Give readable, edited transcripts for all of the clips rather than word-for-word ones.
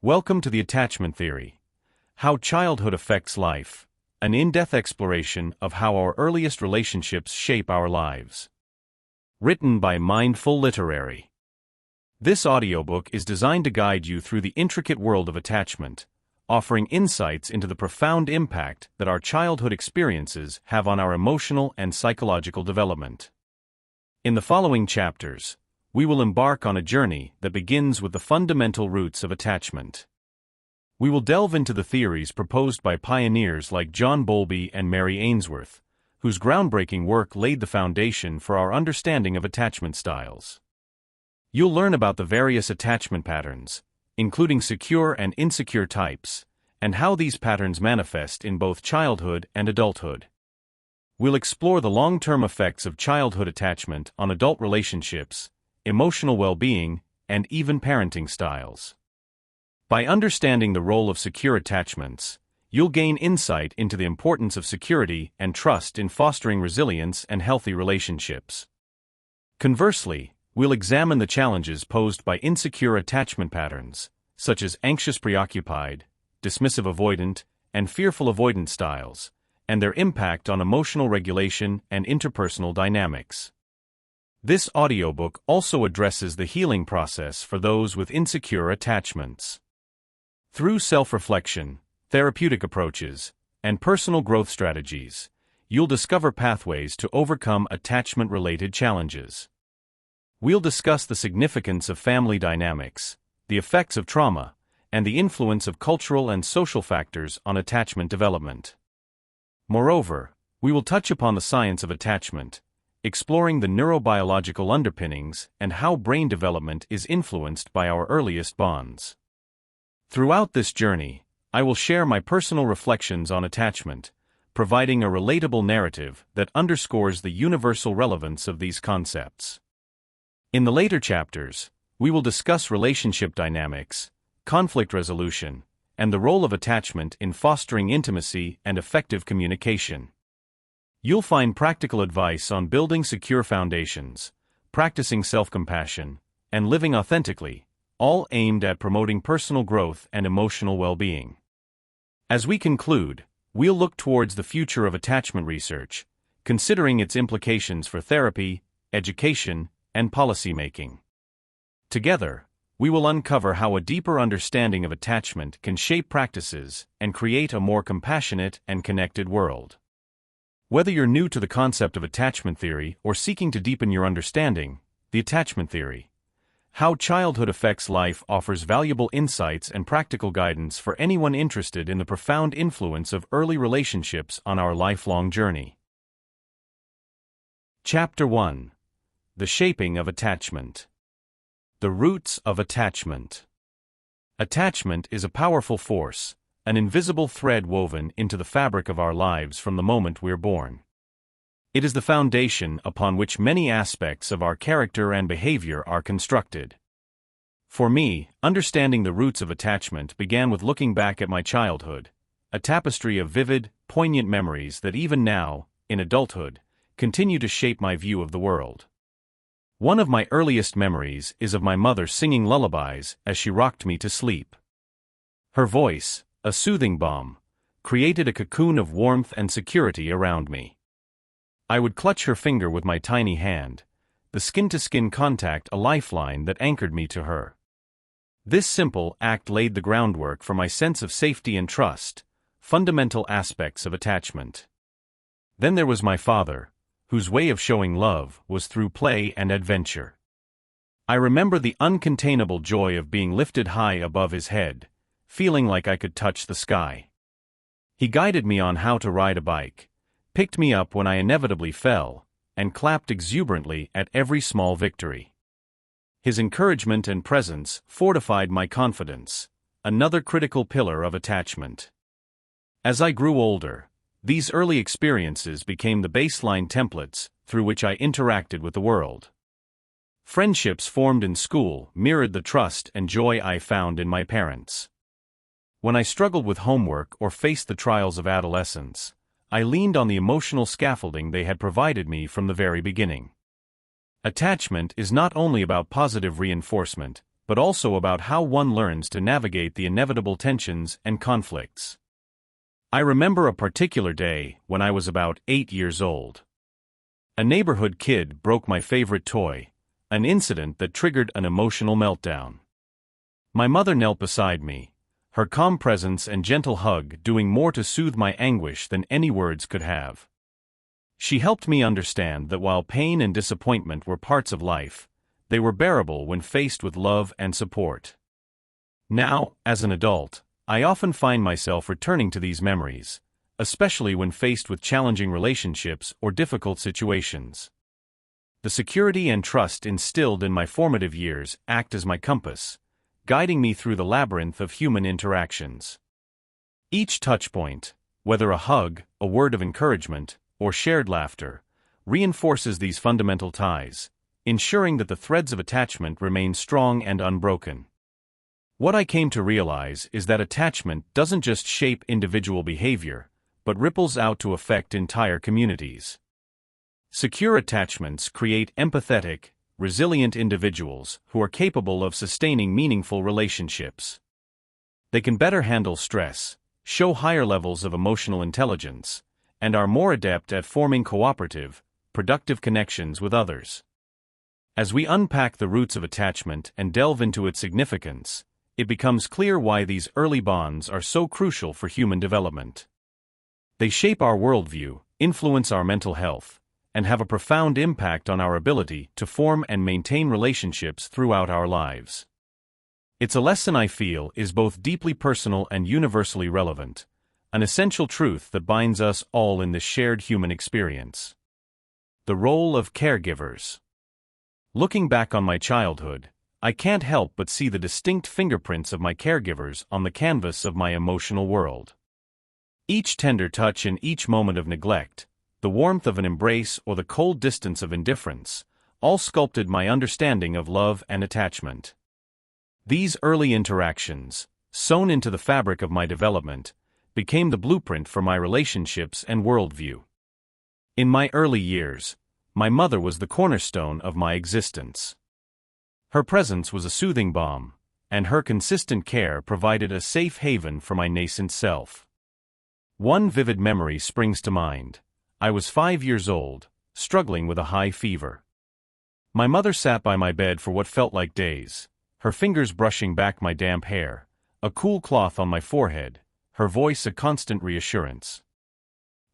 Welcome to the Attachment Theory. How Childhood Affects Life, an in-depth exploration of how our earliest relationships shape our lives. Written by Mindful Literary. This audiobook is designed to guide you through the intricate world of attachment, offering insights into the profound impact that our childhood experiences have on our emotional and psychological development. In the following chapters, we will embark on a journey that begins with the fundamental roots of attachment. We will delve into the theories proposed by pioneers like John Bowlby and Mary Ainsworth, whose groundbreaking work laid the foundation for our understanding of attachment styles. You'll learn about the various attachment patterns, including secure and insecure types, and how these patterns manifest in both childhood and adulthood. We'll explore the long-term effects of childhood attachment on adult relationships, emotional well-being, and even parenting styles. By understanding the role of secure attachments, you'll gain insight into the importance of security and trust in fostering resilience and healthy relationships. Conversely, we'll examine the challenges posed by insecure attachment patterns, such as anxious preoccupied, dismissive avoidant, and fearful avoidant styles, and their impact on emotional regulation and interpersonal dynamics. This audiobook also addresses the healing process for those with insecure attachments. Through self-reflection, therapeutic approaches, and personal growth strategies, you'll discover pathways to overcome attachment-related challenges. We'll discuss the significance of family dynamics, the effects of trauma, and the influence of cultural and social factors on attachment development. Moreover, we will touch upon the science of attachment, exploring the neurobiological underpinnings and how brain development is influenced by our earliest bonds. Throughout this journey, I will share my personal reflections on attachment, providing a relatable narrative that underscores the universal relevance of these concepts. In the later chapters, we will discuss relationship dynamics, conflict resolution, and the role of attachment in fostering intimacy and effective communication. You'll find practical advice on building secure foundations, practicing self-compassion, and living authentically, all aimed at promoting personal growth and emotional well-being. As we conclude, we'll look towards the future of attachment research, considering its implications for therapy, education, and policymaking. Together, we will uncover how a deeper understanding of attachment can shape practices and create a more compassionate and connected world. Whether you're new to the concept of attachment theory or seeking to deepen your understanding, the Attachment Theory, How Childhood Affects Life offers valuable insights and practical guidance for anyone interested in the profound influence of early relationships on our lifelong journey. Chapter 1. The Shaping of Attachment. The Roots of Attachment. Attachment is a powerful force, an invisible thread woven into the fabric of our lives from the moment we're born. It is the foundation upon which many aspects of our character and behavior are constructed. For me, understanding the roots of attachment began with looking back at my childhood, a tapestry of vivid, poignant memories that even now, in adulthood, continue to shape my view of the world. One of my earliest memories is of my mother singing lullabies as she rocked me to sleep. Her voice, a soothing balm, created a cocoon of warmth and security around me. I would clutch her finger with my tiny hand, the skin-to-skin contact a lifeline that anchored me to her. This simple act laid the groundwork for my sense of safety and trust, fundamental aspects of attachment. Then there was my father, whose way of showing love was through play and adventure. I remember the uncontainable joy of being lifted high above his head, feeling like I could touch the sky. He guided me on how to ride a bike, picked me up when I inevitably fell, and clapped exuberantly at every small victory. His encouragement and presence fortified my confidence, another critical pillar of attachment. As I grew older, these early experiences became the baseline templates through which I interacted with the world. Friendships formed in school mirrored the trust and joy I found in my parents. When I struggled with homework or faced the trials of adolescence, I leaned on the emotional scaffolding they had provided me from the very beginning. Attachment is not only about positive reinforcement, but also about how one learns to navigate the inevitable tensions and conflicts. I remember a particular day when I was about 8 years old. A neighborhood kid broke my favorite toy, an incident that triggered an emotional meltdown. My mother knelt beside me, her calm presence and gentle hug doing more to soothe my anguish than any words could have. She helped me understand that while pain and disappointment were parts of life, they were bearable when faced with love and support. Now, as an adult, I often find myself returning to these memories, especially when faced with challenging relationships or difficult situations. The security and trust instilled in my formative years act as my compass, guiding me through the labyrinth of human interactions. Each touchpoint, whether a hug, a word of encouragement, or shared laughter, reinforces these fundamental ties, ensuring that the threads of attachment remain strong and unbroken. What I came to realize is that attachment doesn't just shape individual behavior, but ripples out to affect entire communities. Secure attachments create empathetic, resilient individuals who are capable of sustaining meaningful relationships. They can better handle stress, show higher levels of emotional intelligence, and are more adept at forming cooperative, productive connections with others. As we unpack the roots of attachment and delve into its significance, it becomes clear why these early bonds are so crucial for human development. They shape our worldview, influence our mental health, and have a profound impact on our ability to form and maintain relationships throughout our lives. It's a lesson I feel is both deeply personal and universally relevant, an essential truth that binds us all in this shared human experience. The role of caregivers. Looking back on my childhood, I can't help but see the distinct fingerprints of my caregivers on the canvas of my emotional world. Each tender touch in each moment of neglect, the warmth of an embrace or the cold distance of indifference, all sculpted my understanding of love and attachment. These early interactions, sewn into the fabric of my development, became the blueprint for my relationships and worldview. In my early years, my mother was the cornerstone of my existence. Her presence was a soothing balm, and her consistent care provided a safe haven for my nascent self. One vivid memory springs to mind. I was 5 years old, struggling with a high fever. My mother sat by my bed for what felt like days, her fingers brushing back my damp hair, a cool cloth on my forehead, her voice a constant reassurance.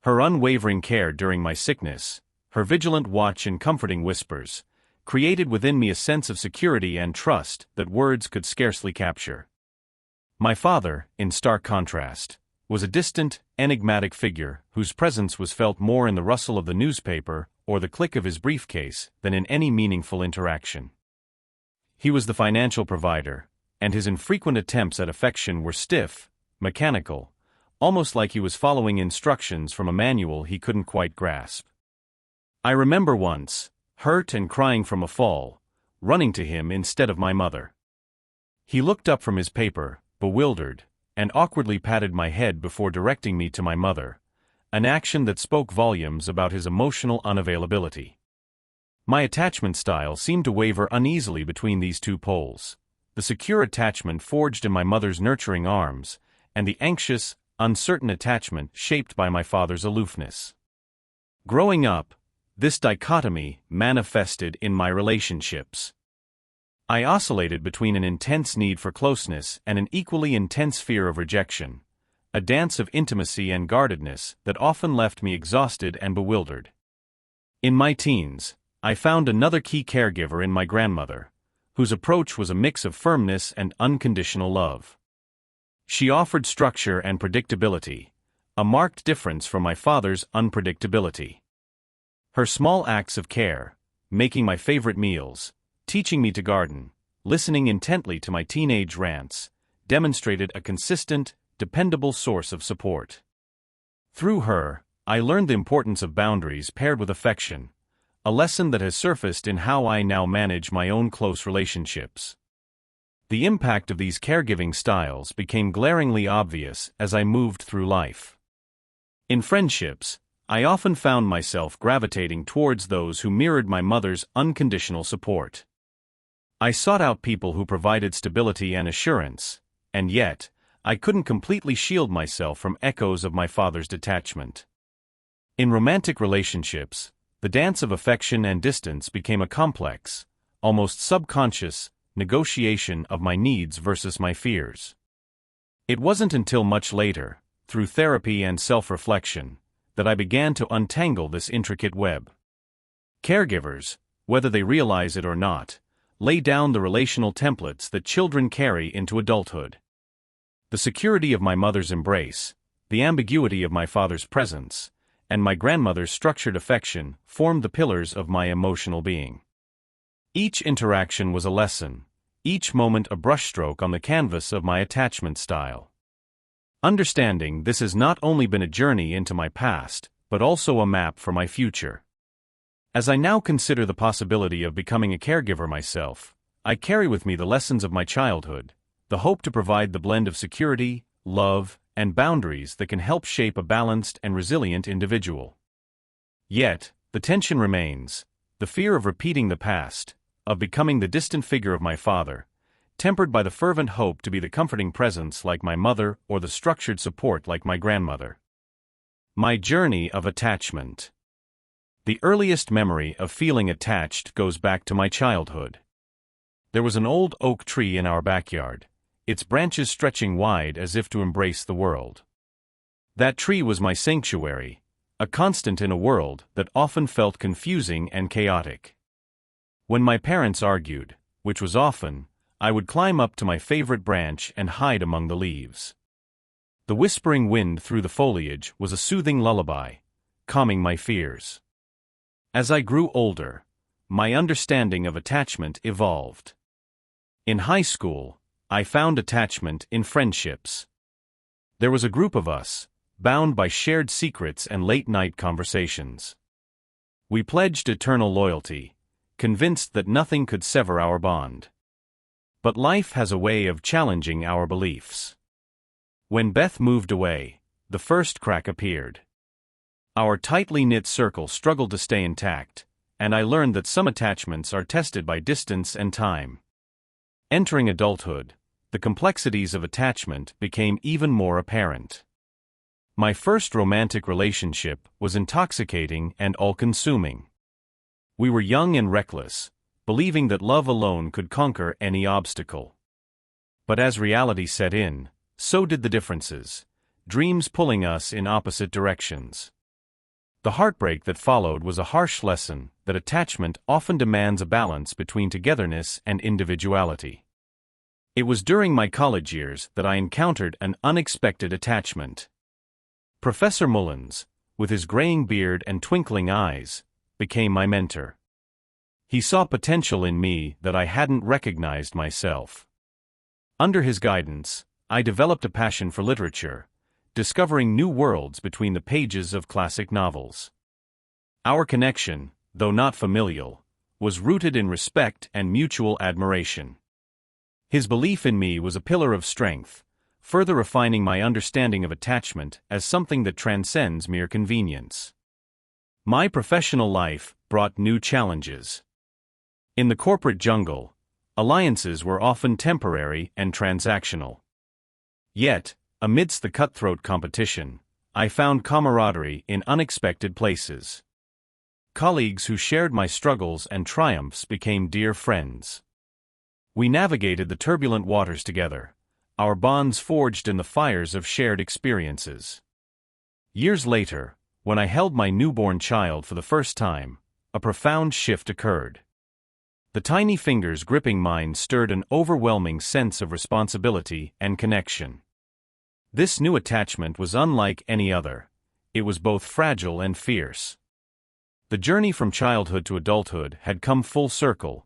Her unwavering care during my sickness, her vigilant watch and comforting whispers, created within me a sense of security and trust that words could scarcely capture. My father, in stark contrast, was a distant, enigmatic figure whose presence was felt more in the rustle of the newspaper or the click of his briefcase than in any meaningful interaction. He was the financial provider, and his infrequent attempts at affection were stiff, mechanical, almost like he was following instructions from a manual he couldn't quite grasp. I remember once, hurt and crying from a fall, running to him instead of my mother. He looked up from his paper, bewildered, and awkwardly patted my head before directing me to my mother, an action that spoke volumes about his emotional unavailability. My attachment style seemed to waver uneasily between these two poles, the secure attachment forged in my mother's nurturing arms, and the anxious, uncertain attachment shaped by my father's aloofness. Growing up, this dichotomy manifested in my relationships. I oscillated between an intense need for closeness and an equally intense fear of rejection, a dance of intimacy and guardedness that often left me exhausted and bewildered. In my teens, I found another key caregiver in my grandmother, whose approach was a mix of firmness and unconditional love. She offered structure and predictability, a marked difference from my father's unpredictability. Her small acts of care, making my favorite meals, teaching me to garden, listening intently to my teenage rants, demonstrated a consistent, dependable source of support. Through her, I learned the importance of boundaries paired with affection, a lesson that has surfaced in how I now manage my own close relationships. The impact of these caregiving styles became glaringly obvious as I moved through life. In friendships, I often found myself gravitating towards those who mirrored my mother's unconditional support. I sought out people who provided stability and assurance, and yet, I couldn't completely shield myself from echoes of my father's detachment. In romantic relationships, the dance of affection and distance became a complex, almost subconscious, negotiation of my needs versus my fears. It wasn't until much later, through therapy and self-reflection, that I began to untangle this intricate web. Caregivers, whether they realize it or not, lay down the relational templates that children carry into adulthood. The security of my mother's embrace, the ambiguity of my father's presence, and my grandmother's structured affection formed the pillars of my emotional being. Each interaction was a lesson, each moment a brushstroke on the canvas of my attachment style. Understanding this has not only been a journey into my past, but also a map for my future. As I now consider the possibility of becoming a caregiver myself, I carry with me the lessons of my childhood, the hope to provide the blend of security, love, and boundaries that can help shape a balanced and resilient individual. Yet, the tension remains, the fear of repeating the past, of becoming the distant figure of my father, tempered by the fervent hope to be the comforting presence like my mother or the structured support like my grandmother. My journey of attachment. The earliest memory of feeling attached goes back to my childhood. There was an old oak tree in our backyard, its branches stretching wide as if to embrace the world. That tree was my sanctuary, a constant in a world that often felt confusing and chaotic. When my parents argued, which was often, I would climb up to my favorite branch and hide among the leaves. The whispering wind through the foliage was a soothing lullaby, calming my fears. As I grew older, my understanding of attachment evolved. In high school, I found attachment in friendships. There was a group of us, bound by shared secrets and late-night conversations. We pledged eternal loyalty, convinced that nothing could sever our bond. But life has a way of challenging our beliefs. When Beth moved away, the first crack appeared. Our tightly knit circle struggled to stay intact, and I learned that some attachments are tested by distance and time. Entering adulthood, the complexities of attachment became even more apparent. My first romantic relationship was intoxicating and all-consuming. We were young and reckless, believing that love alone could conquer any obstacle. But as reality set in, so did the differences, dreams pulling us in opposite directions. The heartbreak that followed was a harsh lesson that attachment often demands a balance between togetherness and individuality. It was during my college years that I encountered an unexpected attachment. Professor Mullins, with his graying beard and twinkling eyes, became my mentor. He saw potential in me that I hadn't recognized myself. Under his guidance, I developed a passion for literature, discovering new worlds between the pages of classic novels. Our connection, though not familial, was rooted in respect and mutual admiration. His belief in me was a pillar of strength, further refining my understanding of attachment as something that transcends mere convenience. My professional life brought new challenges. In the corporate jungle, alliances were often temporary and transactional. Yet, amidst the cutthroat competition, I found camaraderie in unexpected places. Colleagues who shared my struggles and triumphs became dear friends. We navigated the turbulent waters together, our bonds forged in the fires of shared experiences. Years later, when I held my newborn child for the first time, a profound shift occurred. The tiny fingers gripping mine stirred an overwhelming sense of responsibility and connection. This new attachment was unlike any other. It was both fragile and fierce. The journey from childhood to adulthood had come full circle,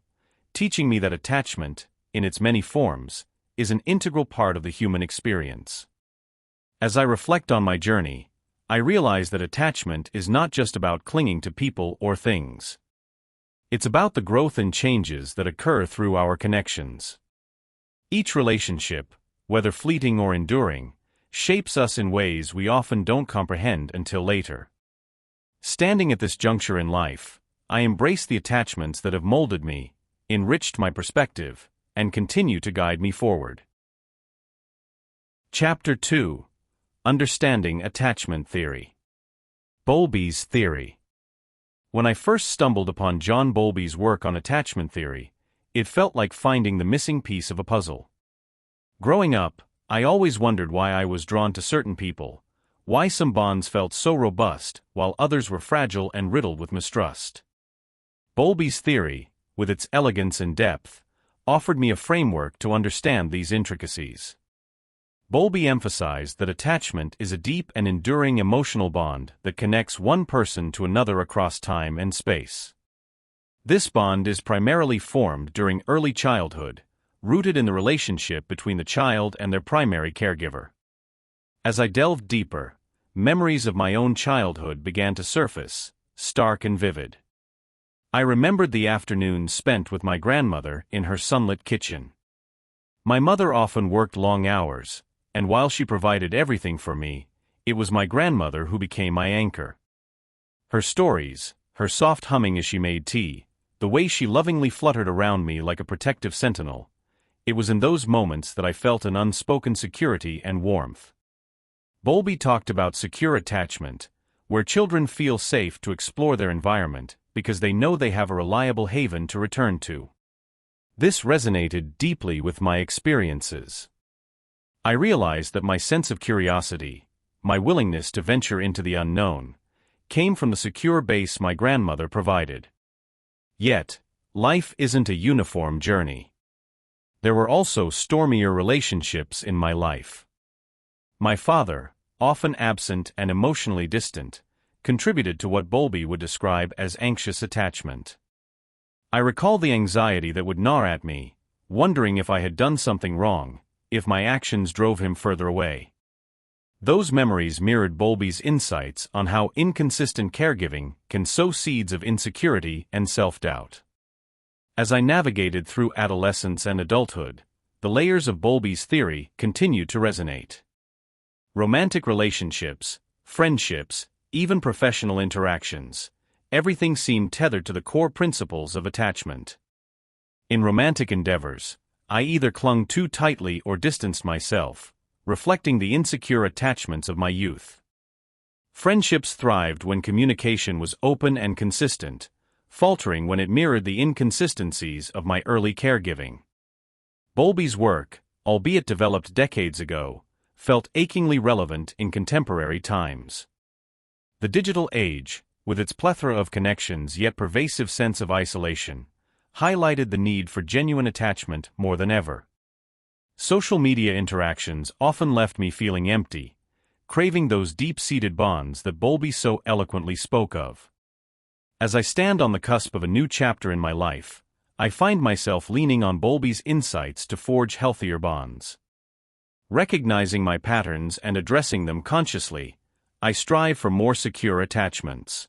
teaching me that attachment, in its many forms, is an integral part of the human experience. As I reflect on my journey, I realize that attachment is not just about clinging to people or things. It's about the growth and changes that occur through our connections. Each relationship, whether fleeting or enduring, shapes us in ways we often don't comprehend until later. Standing at this juncture in life, I embrace the attachments that have molded me, enriched my perspective, and continue to guide me forward. Chapter 2: Understanding Attachment Theory. Bowlby's Theory. When I first stumbled upon John Bowlby's work on attachment theory, it felt like finding the missing piece of a puzzle. Growing up, I always wondered why I was drawn to certain people, why some bonds felt so robust, while others were fragile and riddled with mistrust. Bowlby's theory, with its elegance and depth, offered me a framework to understand these intricacies. Bowlby emphasized that attachment is a deep and enduring emotional bond that connects one person to another across time and space. This bond is primarily formed during early childhood, rooted in the relationship between the child and their primary caregiver. As I delved deeper, memories of my own childhood began to surface, stark and vivid. I remembered the afternoons spent with my grandmother in her sunlit kitchen. My mother often worked long hours, and while she provided everything for me, it was my grandmother who became my anchor. Her stories, her soft humming as she made tea, the way she lovingly fluttered around me like a protective sentinel, it was in those moments that I felt an unspoken security and warmth. Bowlby talked about secure attachment, where children feel safe to explore their environment because they know they have a reliable haven to return to. This resonated deeply with my experiences. I realized that my sense of curiosity, my willingness to venture into the unknown, came from the secure base my grandmother provided. Yet, life isn't a uniform journey. There were also stormier relationships in my life. My father, often absent and emotionally distant, contributed to what Bowlby would describe as anxious attachment. I recall the anxiety that would gnaw at me, wondering if I had done something wrong, if my actions drove him further away. Those memories mirrored Bowlby's insights on how inconsistent caregiving can sow seeds of insecurity and self-doubt. As I navigated through adolescence and adulthood, the layers of Bowlby's theory continued to resonate. Romantic relationships, friendships, even professional interactions, everything seemed tethered to the core principles of attachment. In romantic endeavors, I either clung too tightly or distanced myself, reflecting the insecure attachments of my youth. Friendships thrived when communication was open and consistent, faltering when it mirrored the inconsistencies of my early caregiving. Bowlby's work, albeit developed decades ago, felt achingly relevant in contemporary times. The digital age, with its plethora of connections yet pervasive sense of isolation, highlighted the need for genuine attachment more than ever. Social media interactions often left me feeling empty, craving those deep-seated bonds that Bowlby so eloquently spoke of. As I stand on the cusp of a new chapter in my life, I find myself leaning on Bowlby's insights to forge healthier bonds. Recognizing my patterns and addressing them consciously, I strive for more secure attachments.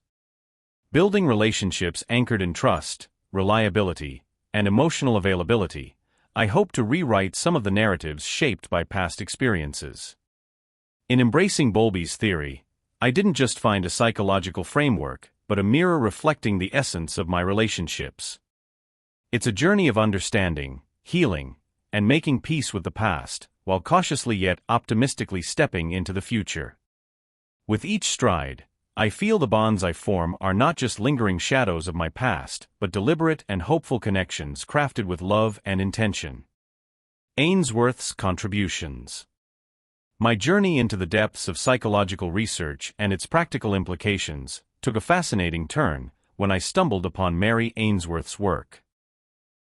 Building relationships anchored in trust, reliability, and emotional availability, I hope to rewrite some of the narratives shaped by past experiences. In embracing Bowlby's theory, I didn't just find a psychological framework, but a mirror reflecting the essence of my relationships. It's a journey of understanding, healing, and making peace with the past, while cautiously yet optimistically stepping into the future. With each stride, I feel the bonds I form are not just lingering shadows of my past, but deliberate and hopeful connections crafted with love and intention. Ainsworth's contributions. My journey into the depths of psychological research and its practical implications took a fascinating turn when I stumbled upon Mary Ainsworth's work.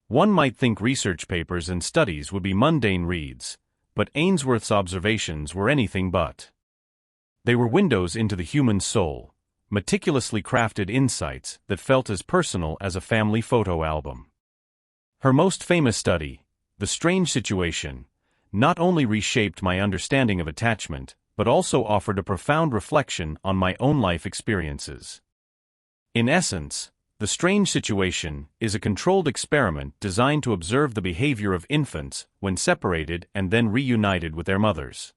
One might think research papers and studies would be mundane reads, but Ainsworth's observations were anything but. They were windows into the human soul, meticulously crafted insights that felt as personal as a family photo album. Her most famous study, The Strange Situation, not only reshaped my understanding of attachment, but also offered a profound reflection on my own life experiences. In essence, The Strange Situation is a controlled experiment designed to observe the behavior of infants when separated and then reunited with their mothers.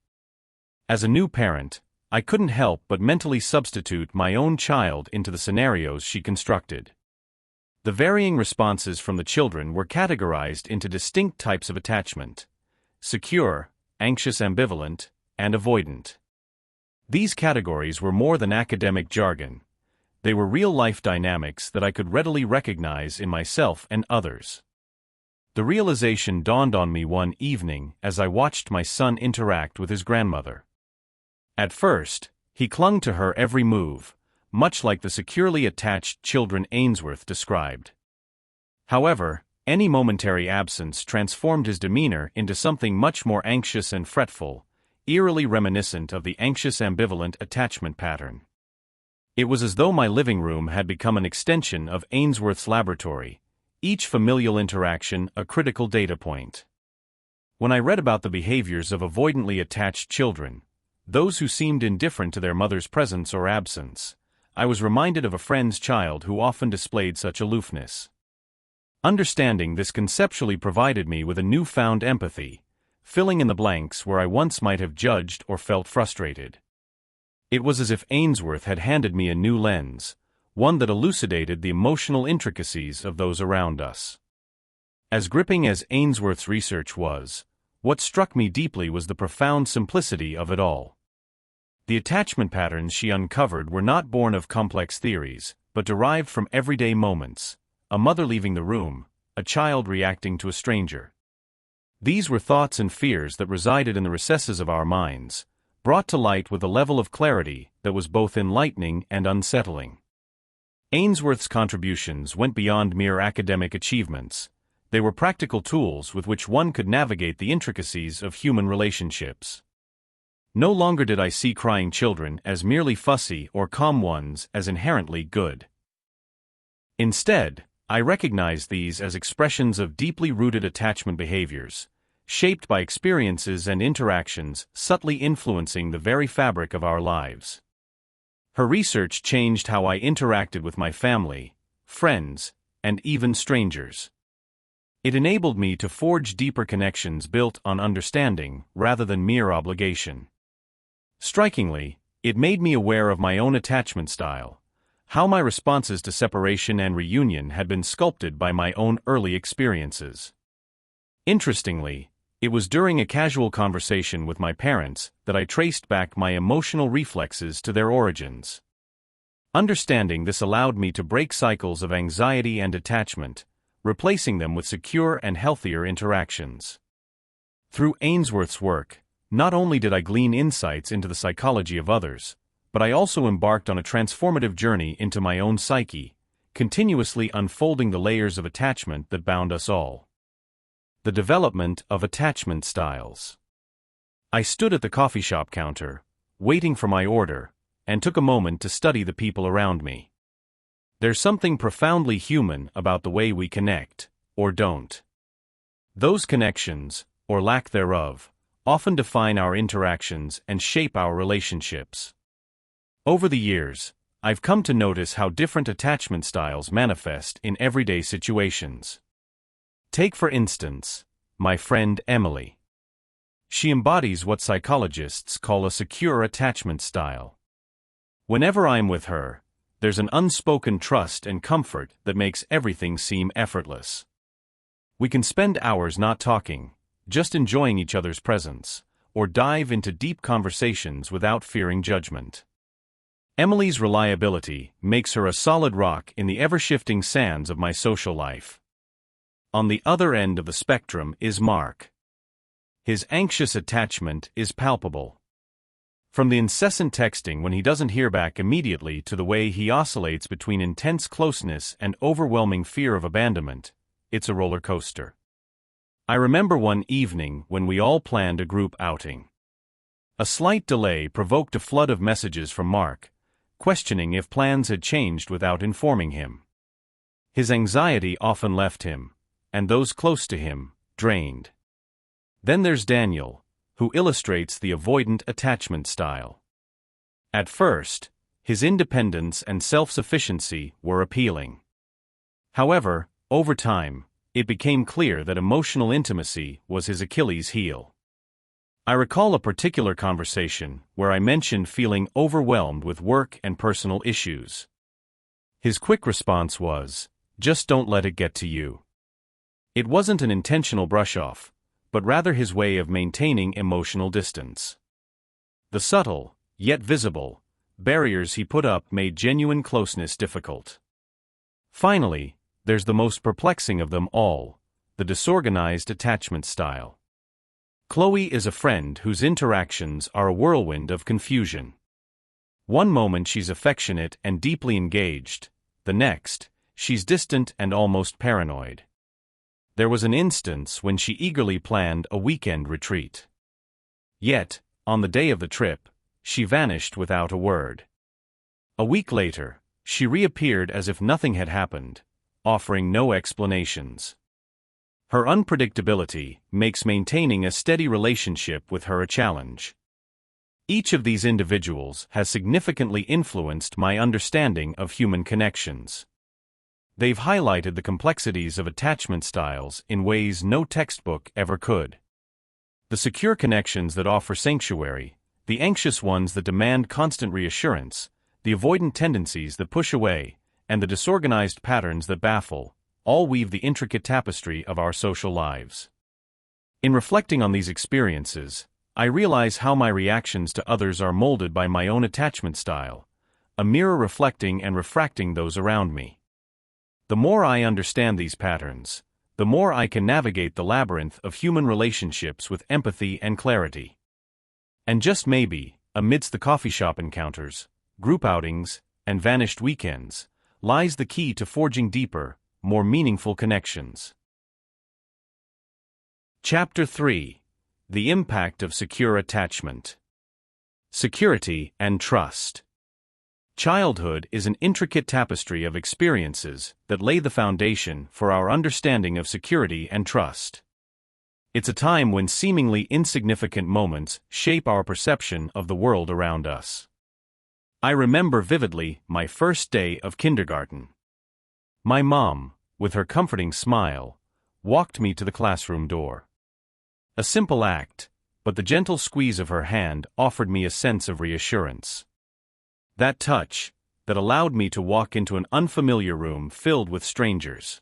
As a new parent, I couldn't help but mentally substitute my own child into the scenarios she constructed. The varying responses from the children were categorized into distinct types of attachment: secure, anxious ambivalent, and avoidant. These categories were more than academic jargon. They were real-life dynamics that I could readily recognize in myself and others. The realization dawned on me one evening as I watched my son interact with his grandmother. At first, he clung to her every move, much like the securely attached children Ainsworth described. However, any momentary absence transformed his demeanor into something much more anxious and fretful, eerily reminiscent of the anxious ambivalent attachment pattern. It was as though my living room had become an extension of Ainsworth's laboratory, each familial interaction a critical data point. When I read about the behaviors of avoidantly attached children, those who seemed indifferent to their mother's presence or absence, I was reminded of a friend's child who often displayed such aloofness. Understanding this conceptually provided me with a newfound empathy, filling in the blanks where I once might have judged or felt frustrated. It was as if Ainsworth had handed me a new lens, one that elucidated the emotional intricacies of those around us. As gripping as Ainsworth's research was, what struck me deeply was the profound simplicity of it all. The attachment patterns she uncovered were not born of complex theories, but derived from everyday moments: a mother leaving the room, a child reacting to a stranger. These were thoughts and fears that resided in the recesses of our minds, brought to light with a level of clarity that was both enlightening and unsettling. Ainsworth's contributions went beyond mere academic achievements. They were practical tools with which one could navigate the intricacies of human relationships. No longer did I see crying children as merely fussy or calm ones as inherently good. Instead, I recognized these as expressions of deeply rooted attachment behaviors, shaped by experiences and interactions subtly influencing the very fabric of our lives. Her research changed how I interacted with my family, friends, and even strangers. It enabled me to forge deeper connections built on understanding rather than mere obligation. Strikingly, it made me aware of my own attachment style, how my responses to separation and reunion had been sculpted by my own early experiences. Interestingly, it was during a casual conversation with my parents that I traced back my emotional reflexes to their origins. Understanding this allowed me to break cycles of anxiety and attachment, replacing them with secure and healthier interactions. Through Ainsworth's work, not only did I glean insights into the psychology of others, but I also embarked on a transformative journey into my own psyche, continuously unfolding the layers of attachment that bound us all. The development of attachment styles. I stood at the coffee shop counter, waiting for my order, and took a moment to study the people around me. There's something profoundly human about the way we connect, or don't. Those connections, or lack thereof, often define our interactions and shape our relationships. Over the years, I've come to notice how different attachment styles manifest in everyday situations. Take for instance, my friend Emily. She embodies what psychologists call a secure attachment style. Whenever I'm with her, there's an unspoken trust and comfort that makes everything seem effortless. We can spend hours not talking, just enjoying each other's presence, or dive into deep conversations without fearing judgment. Emily's reliability makes her a solid rock in the ever-shifting sands of my social life. On the other end of the spectrum is Mark. His anxious attachment is palpable. From the incessant texting when he doesn't hear back immediately to the way he oscillates between intense closeness and overwhelming fear of abandonment, it's a roller coaster. I remember one evening when we all planned a group outing. A slight delay provoked a flood of messages from Mark, questioning if plans had changed without informing him. His anxiety often left him, and those close to him, drained. Then there's Daniel, who illustrates the avoidant attachment style. At first, his independence and self-sufficiency were appealing. However, over time, it became clear that emotional intimacy was his Achilles heel. I recall a particular conversation where I mentioned feeling overwhelmed with work and personal issues. His quick response was, Just don't let it get to you. It wasn't an intentional brush-off, but rather his way of maintaining emotional distance. The subtle, yet visible, barriers he put up made genuine closeness difficult. Finally, there's the most perplexing of them all, the disorganized attachment style. Chloe is a friend whose interactions are a whirlwind of confusion. One moment she's affectionate and deeply engaged, the next, she's distant and almost paranoid. There was an instance when she eagerly planned a weekend retreat. Yet, on the day of the trip, she vanished without a word. A week later, she reappeared as if nothing had happened, offering no explanations. Her unpredictability makes maintaining a steady relationship with her a challenge. Each of these individuals has significantly influenced my understanding of human connections. They've highlighted the complexities of attachment styles in ways no textbook ever could. The secure connections that offer sanctuary, the anxious ones that demand constant reassurance, the avoidant tendencies that push away, and the disorganized patterns that baffle, all weave the intricate tapestry of our social lives. In reflecting on these experiences, I realize how my reactions to others are molded by my own attachment style, a mirror reflecting and refracting those around me. The more I understand these patterns, the more I can navigate the labyrinth of human relationships with empathy and clarity. And just maybe, amidst the coffee shop encounters, group outings, and vanished weekends, lies the key to forging deeper, more meaningful connections. Chapter 3: The Impact of Secure Attachment. Security and Trust. Childhood is an intricate tapestry of experiences that lay the foundation for our understanding of security and trust. It's a time when seemingly insignificant moments shape our perception of the world around us. I remember vividly my first day of kindergarten. My mom, with her comforting smile, walked me to the classroom door. A simple act, but the gentle squeeze of her hand offered me a sense of reassurance. That touch, that allowed me to walk into an unfamiliar room filled with strangers.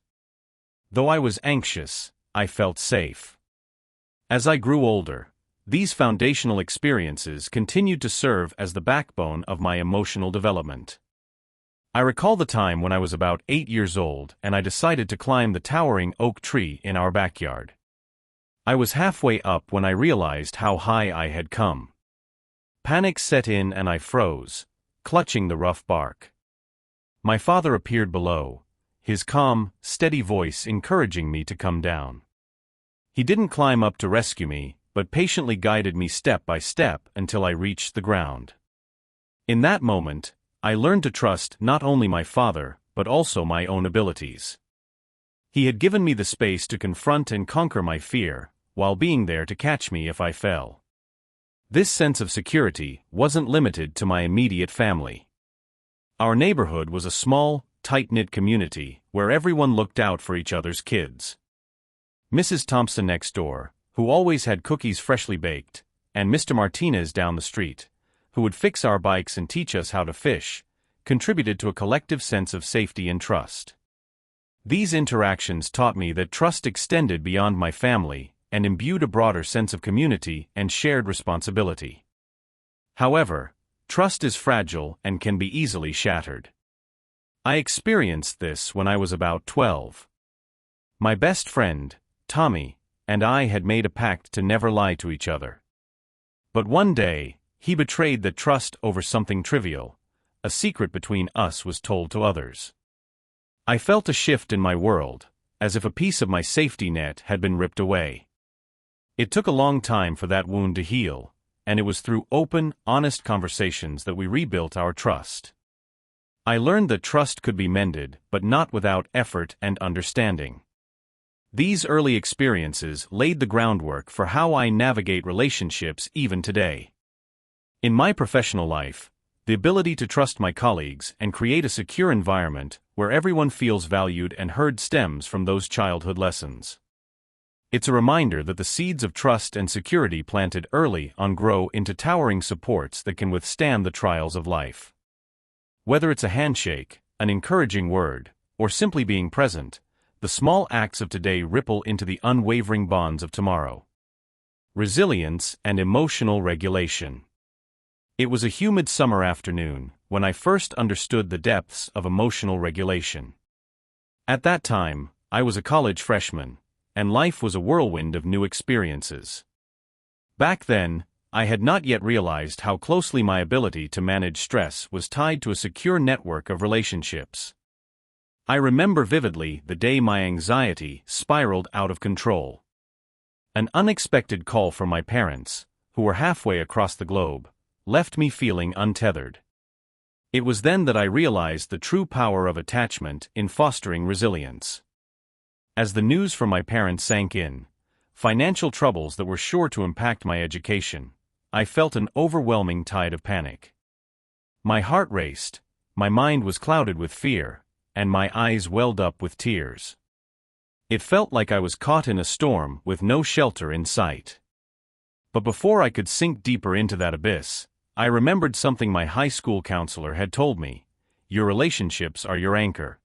Though I was anxious, I felt safe. As I grew older, these foundational experiences continued to serve as the backbone of my emotional development. I recall the time when I was about 8 years old and I decided to climb the towering oak tree in our backyard. I was halfway up when I realized how high I had come. Panic set in and I froze, clutching the rough bark. My father appeared below, his calm, steady voice encouraging me to come down. He didn't climb up to rescue me, but patiently guided me step by step until I reached the ground. In that moment, I learned to trust not only my father, but also my own abilities. He had given me the space to confront and conquer my fear, while being there to catch me if I fell. This sense of security wasn't limited to my immediate family. Our neighborhood was a small, tight-knit community where everyone looked out for each other's kids. Mrs. Thompson next door, who always had cookies freshly baked, and Mr. Martinez down the street, who would fix our bikes and teach us how to fish, contributed to a collective sense of safety and trust. These interactions taught me that trust extended beyond my family and imbued a broader sense of community and shared responsibility. However, trust is fragile and can be easily shattered. I experienced this when I was about 12. My best friend, Tommy, and I had made a pact to never lie to each other. But one day, he betrayed the trust over something trivial. A secret between us was told to others. I felt a shift in my world, as if a piece of my safety net had been ripped away. It took a long time for that wound to heal, and it was through open, honest conversations that we rebuilt our trust. I learned that trust could be mended, but not without effort and understanding. These early experiences laid the groundwork for how I navigate relationships even today. In my professional life, the ability to trust my colleagues and create a secure environment where everyone feels valued and heard stems from those childhood lessons. It's a reminder that the seeds of trust and security planted early on grow into towering supports that can withstand the trials of life. Whether it's a handshake, an encouraging word, or simply being present, the small acts of today ripple into the unwavering bonds of tomorrow. Resilience and emotional regulation. It was a humid summer afternoon when I first understood the depths of emotional regulation. At that time, I was a college freshman, and life was a whirlwind of new experiences. Back then, I had not yet realized how closely my ability to manage stress was tied to a secure network of relationships. I remember vividly the day my anxiety spiraled out of control. An unexpected call from my parents, who were halfway across the globe, left me feeling untethered. It was then that I realized the true power of attachment in fostering resilience. As the news from my parents sank in, financial troubles that were sure to impact my education, I felt an overwhelming tide of panic. My heart raced, my mind was clouded with fear, and my eyes welled up with tears. It felt like I was caught in a storm with no shelter in sight. But before I could sink deeper into that abyss, I remembered something my high school counselor had told me: your relationships are your anchor.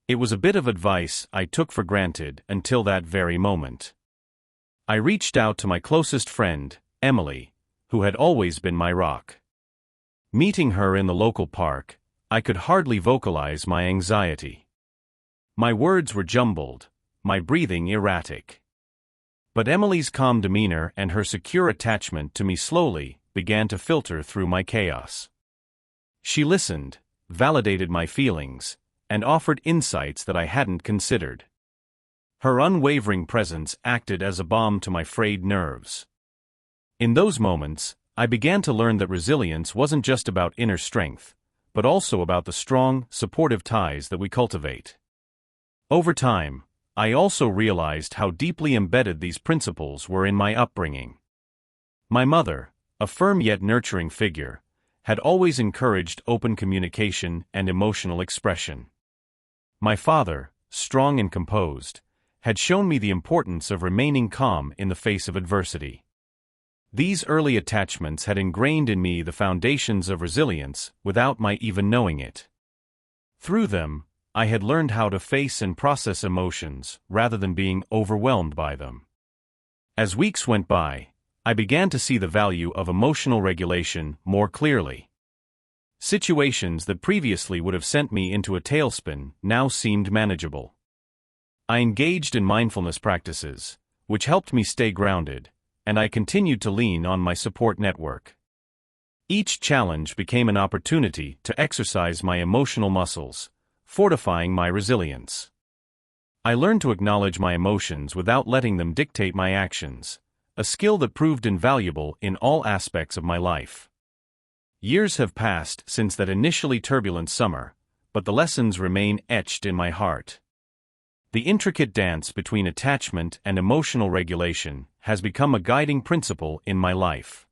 It was a bit of advice I took for granted until that very moment. I reached out to my closest friend, Emily, who had always been my rock. Meeting her in the local park, I could hardly vocalize my anxiety. My words were jumbled, my breathing erratic. But Emily's calm demeanor and her secure attachment to me slowly began to filter through my chaos. She listened, validated my feelings, and offered insights that I hadn't considered. Her unwavering presence acted as a balm to my frayed nerves. In those moments, I began to learn that resilience wasn't just about inner strength, but also about the strong, supportive ties that we cultivate. Over time, I also realized how deeply embedded these principles were in my upbringing. My mother, a firm yet nurturing figure, had always encouraged open communication and emotional expression. My father, strong and composed, had shown me the importance of remaining calm in the face of adversity. These early attachments had ingrained in me the foundations of resilience without my even knowing it. Through them, I had learned how to face and process emotions rather than being overwhelmed by them. As weeks went by, I began to see the value of emotional regulation more clearly. Situations that previously would have sent me into a tailspin now seemed manageable. I engaged in mindfulness practices, which helped me stay grounded, and I continued to lean on my support network. Each challenge became an opportunity to exercise my emotional muscles, fortifying my resilience. I learned to acknowledge my emotions without letting them dictate my actions, a skill that proved invaluable in all aspects of my life. Years have passed since that initially turbulent summer, but the lessons remain etched in my heart. The intricate dance between attachment and emotional regulation has become a guiding principle in my life.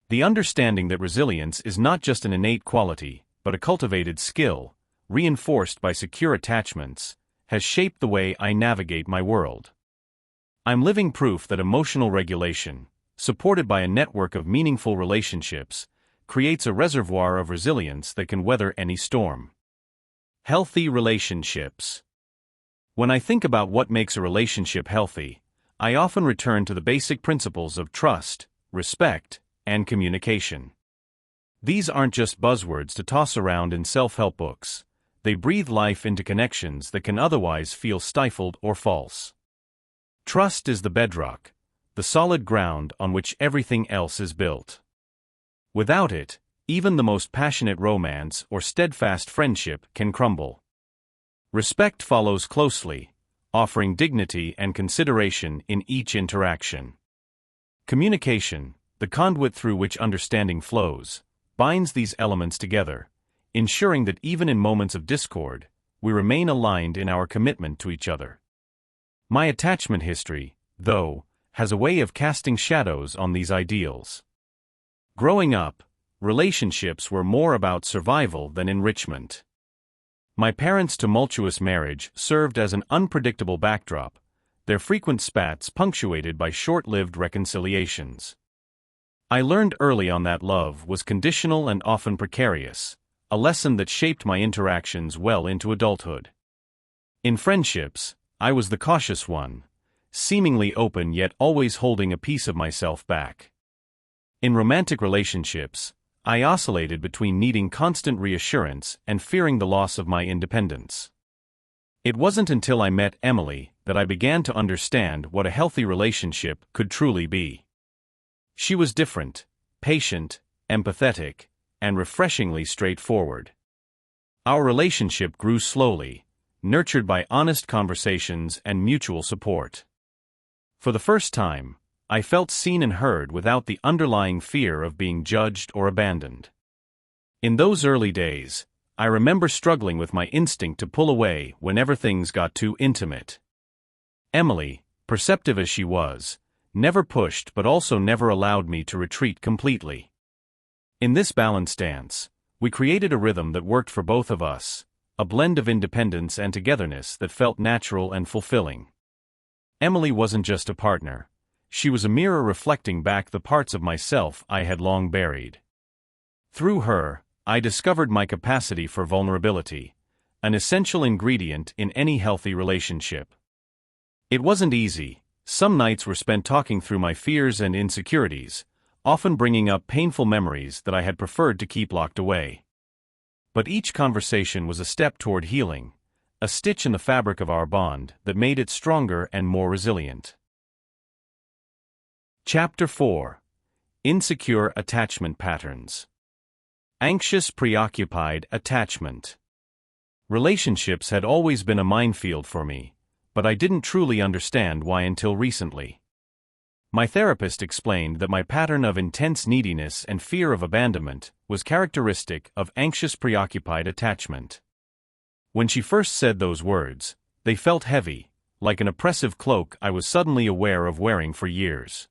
The understanding that resilience is not just an innate quality, but a cultivated skill, reinforced by secure attachments, has shaped the way I navigate my world. I'm living proof that emotional regulation, supported by a network of meaningful relationships, creates a reservoir of resilience that can weather any storm. Healthy relationships. When I think about what makes a relationship healthy, I often return to the basic principles of trust, respect, and communication. These aren't just buzzwords to toss around in self-help books. They breathe life into connections that can otherwise feel stifled or false. Trust is the bedrock, the solid ground on which everything else is built. Without it, even the most passionate romance or steadfast friendship can crumble. Respect follows closely, offering dignity and consideration in each interaction. Communication, the conduit through which understanding flows, binds these elements together, ensuring that even in moments of discord, we remain aligned in our commitment to each other. My attachment history, though, has a way of casting shadows on these ideals. Growing up, relationships were more about survival than enrichment. My parents' tumultuous marriage served as an unpredictable backdrop, their frequent spats punctuated by short-lived reconciliations. I learned early on that love was conditional and often precarious, a lesson that shaped my interactions well into adulthood. In friendships, I was the cautious one, seemingly open yet always holding a piece of myself back. In romantic relationships, I oscillated between needing constant reassurance and fearing the loss of my independence. It wasn't until I met Emily that I began to understand what a healthy relationship could truly be. She was different, patient, empathetic, and refreshingly straightforward. Our relationship grew slowly, nurtured by honest conversations and mutual support. For the first time, I felt seen and heard without the underlying fear of being judged or abandoned. In those early days, I remember struggling with my instinct to pull away whenever things got too intimate. Emily, perceptive as she was, never pushed but also never allowed me to retreat completely. In this balanced dance, we created a rhythm that worked for both of us, a blend of independence and togetherness that felt natural and fulfilling. Emily wasn't just a partner. She was a mirror reflecting back the parts of myself I had long buried. Through her, I discovered my capacity for vulnerability, an essential ingredient in any healthy relationship. It wasn't easy. Some nights were spent talking through my fears and insecurities, often bringing up painful memories that I had preferred to keep locked away. But each conversation was a step toward healing, a stitch in the fabric of our bond that made it stronger and more resilient. Chapter 4. Insecure Attachment Patterns. Anxious preoccupied attachment. Relationships had always been a minefield for me, but I didn't truly understand why until recently. My therapist explained that my pattern of intense neediness and fear of abandonment was characteristic of anxious preoccupied attachment. When she first said those words, they felt heavy, like an oppressive cloak I was suddenly aware of wearing for years.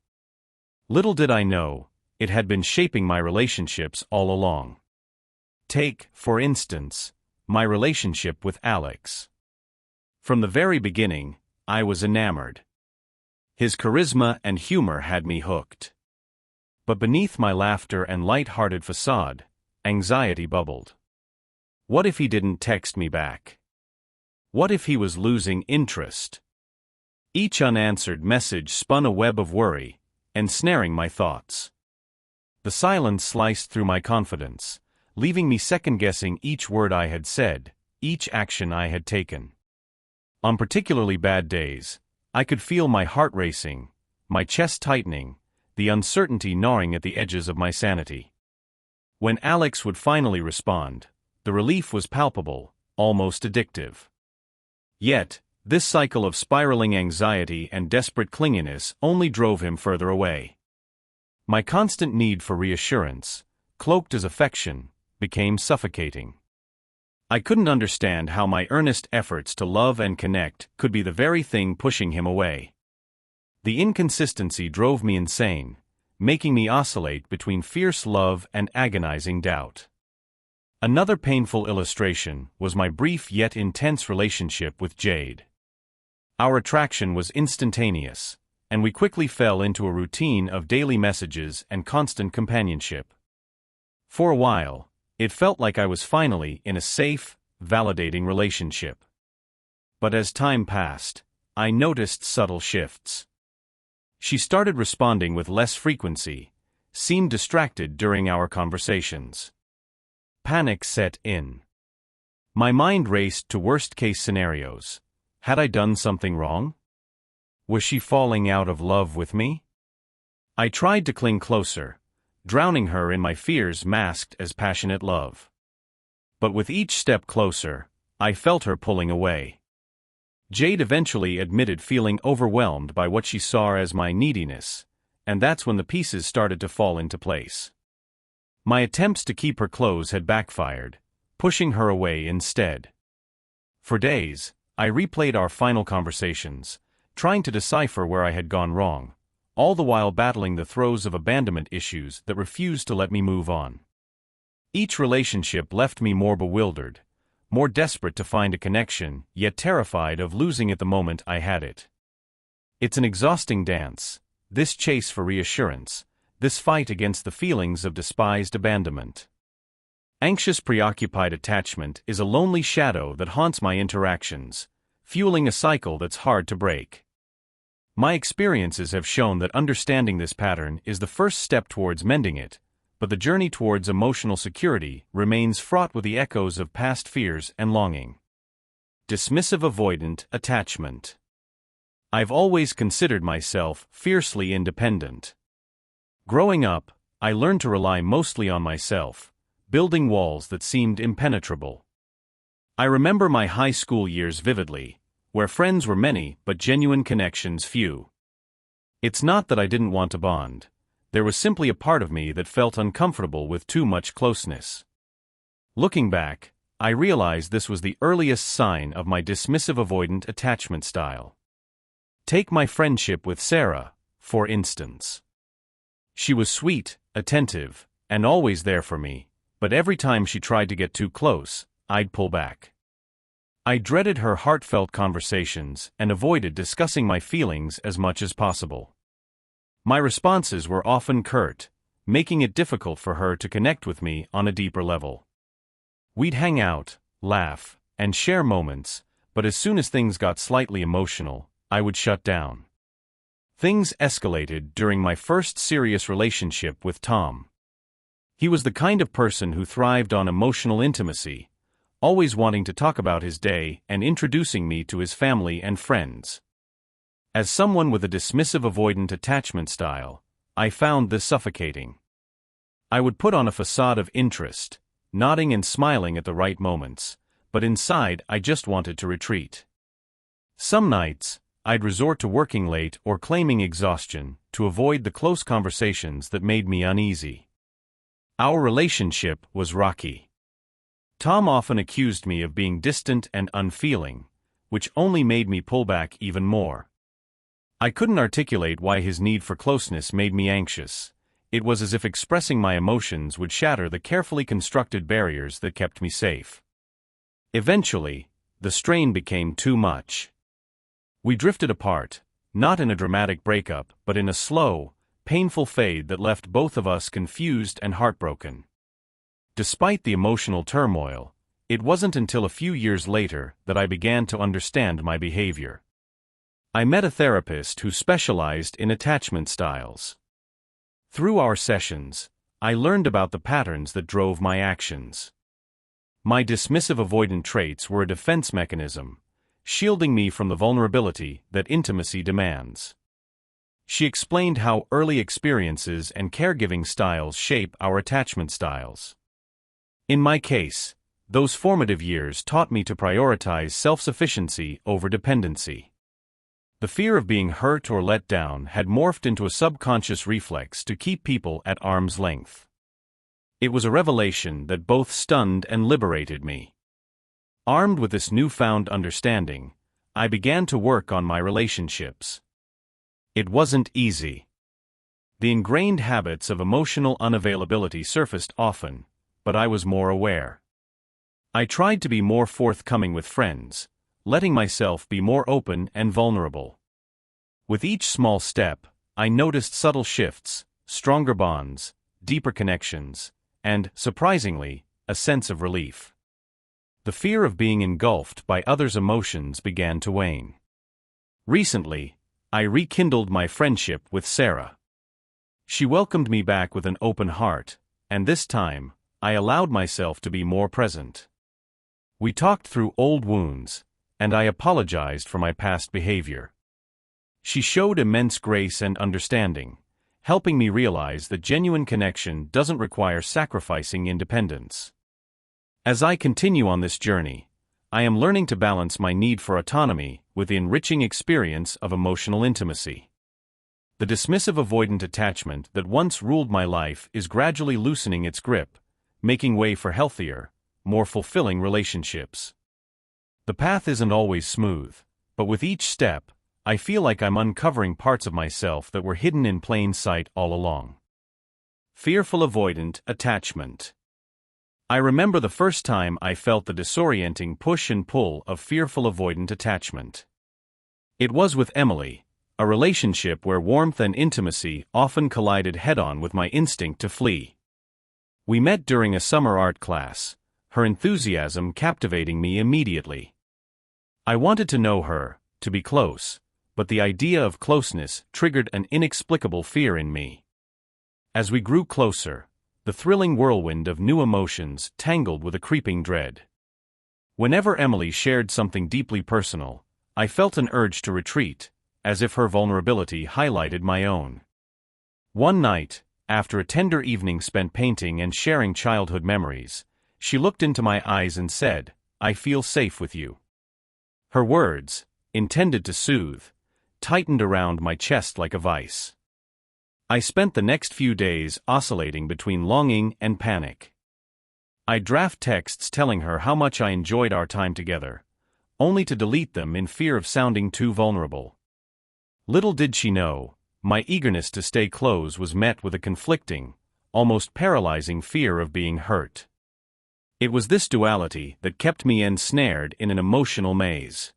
Little did I know, it had been shaping my relationships all along. Take, for instance, my relationship with Alex. From the very beginning, I was enamored. His charisma and humor had me hooked. But beneath my laughter and light-hearted facade, anxiety bubbled. What if he didn't text me back? What if he was losing interest? Each unanswered message spun a web of worry, ensnaring my thoughts. The silence sliced through my confidence, leaving me second-guessing each word I had said, each action I had taken. On particularly bad days, I could feel my heart racing, my chest tightening, the uncertainty gnawing at the edges of my sanity. When Alex would finally respond, the relief was palpable, almost addictive. Yet, this cycle of spiraling anxiety and desperate clinginess only drove him further away. My constant need for reassurance, cloaked as affection, became suffocating. I couldn't understand how my earnest efforts to love and connect could be the very thing pushing him away. The inconsistency drove me insane, making me oscillate between fierce love and agonizing doubt. Another painful illustration was my brief yet intense relationship with Jade. Our attraction was instantaneous, and we quickly fell into a routine of daily messages and constant companionship. For a while, it felt like I was finally in a safe, validating relationship. But as time passed, I noticed subtle shifts. She started responding with less frequency, seemed distracted during our conversations. Panic set in. My mind raced to worst-case scenarios. Had I done something wrong? Was she falling out of love with me? I tried to cling closer, drowning her in my fears masked as passionate love. But with each step closer, I felt her pulling away. Jade eventually admitted feeling overwhelmed by what she saw as my neediness, and that's when the pieces started to fall into place. My attempts to keep her close had backfired, pushing her away instead. For days, I replayed our final conversations, trying to decipher where I had gone wrong, all the while battling the throes of abandonment issues that refused to let me move on. Each relationship left me more bewildered, more desperate to find a connection, yet terrified of losing it the moment I had it. It's an exhausting dance, this chase for reassurance, this fight against the feelings of despised abandonment. Anxious preoccupied attachment is a lonely shadow that haunts my interactions, fueling a cycle that's hard to break. My experiences have shown that understanding this pattern is the first step towards mending it, but the journey towards emotional security remains fraught with the echoes of past fears and longing. Dismissive avoidant attachment. I've always considered myself fiercely independent. Growing up, I learned to rely mostly on myself, building walls that seemed impenetrable. I remember my high school years vividly, where friends were many but genuine connections few. It's not that I didn't want to bond. There was simply a part of me that felt uncomfortable with too much closeness. Looking back, I realized this was the earliest sign of my dismissive avoidant attachment style. Take my friendship with Sarah, for instance. She was sweet, attentive, and always there for me, but every time she tried to get too close, I'd pull back. I dreaded her heartfelt conversations and avoided discussing my feelings as much as possible. My responses were often curt, making it difficult for her to connect with me on a deeper level. We'd hang out, laugh, and share moments, but as soon as things got slightly emotional, I would shut down. Things escalated during my first serious relationship with Tom. He was the kind of person who thrived on emotional intimacy, always wanting to talk about his day and introducing me to his family and friends. As someone with a dismissive avoidant attachment style, I found this suffocating. I would put on a facade of interest, nodding and smiling at the right moments, but inside I just wanted to retreat. Some nights, I'd resort to working late or claiming exhaustion to avoid the close conversations that made me uneasy. Our relationship was rocky. Tom often accused me of being distant and unfeeling, which only made me pull back even more. I couldn't articulate why his need for closeness made me anxious. It was as if expressing my emotions would shatter the carefully constructed barriers that kept me safe. Eventually, the strain became too much. We drifted apart, not in a dramatic breakup, but in a slow, painful fade that left both of us confused and heartbroken. Despite the emotional turmoil, it wasn't until a few years later that I began to understand my behavior. I met a therapist who specialized in attachment styles. Through our sessions, I learned about the patterns that drove my actions. My dismissive avoidant traits were a defense mechanism, shielding me from the vulnerability that intimacy demands. She explained how early experiences and caregiving styles shape our attachment styles. In my case, those formative years taught me to prioritize self-sufficiency over dependency. The fear of being hurt or let down had morphed into a subconscious reflex to keep people at arm's length. It was a revelation that both stunned and liberated me. Armed with this newfound understanding, I began to work on my relationships. It wasn't easy. The ingrained habits of emotional unavailability surfaced often, but I was more aware. I tried to be more forthcoming with friends, letting myself be more open and vulnerable. With each small step, I noticed subtle shifts, stronger bonds, deeper connections, and, surprisingly, a sense of relief. The fear of being engulfed by others' emotions began to wane. Recently, I rekindled my friendship with Sarah. She welcomed me back with an open heart, and this time, I allowed myself to be more present. We talked through old wounds, and I apologized for my past behavior. She showed immense grace and understanding, helping me realize that genuine connection doesn't require sacrificing independence. As I continue on this journey, I am learning to balance my need for autonomy with the enriching experience of emotional intimacy. The dismissive avoidant attachment that once ruled my life is gradually loosening its grip, making way for healthier, more fulfilling relationships. The path isn't always smooth, but with each step, I feel like I'm uncovering parts of myself that were hidden in plain sight all along. Fearful avoidant attachment. I remember the first time I felt the disorienting push and pull of fearful avoidant attachment. It was with Emily, a relationship where warmth and intimacy often collided head-on with my instinct to flee. We met during a summer art class, her enthusiasm captivating me immediately. I wanted to know her, to be close, but the idea of closeness triggered an inexplicable fear in me. As we grew closer, the thrilling whirlwind of new emotions tangled with a creeping dread. Whenever Emily shared something deeply personal, I felt an urge to retreat, as if her vulnerability highlighted my own. One night, after a tender evening spent painting and sharing childhood memories, she looked into my eyes and said, "I feel safe with you." Her words, intended to soothe, tightened around my chest like a vice. I spent the next few days oscillating between longing and panic. I'd draft texts telling her how much I enjoyed our time together, only to delete them in fear of sounding too vulnerable. Little did she know, my eagerness to stay close was met with a conflicting, almost paralyzing fear of being hurt. It was this duality that kept me ensnared in an emotional maze.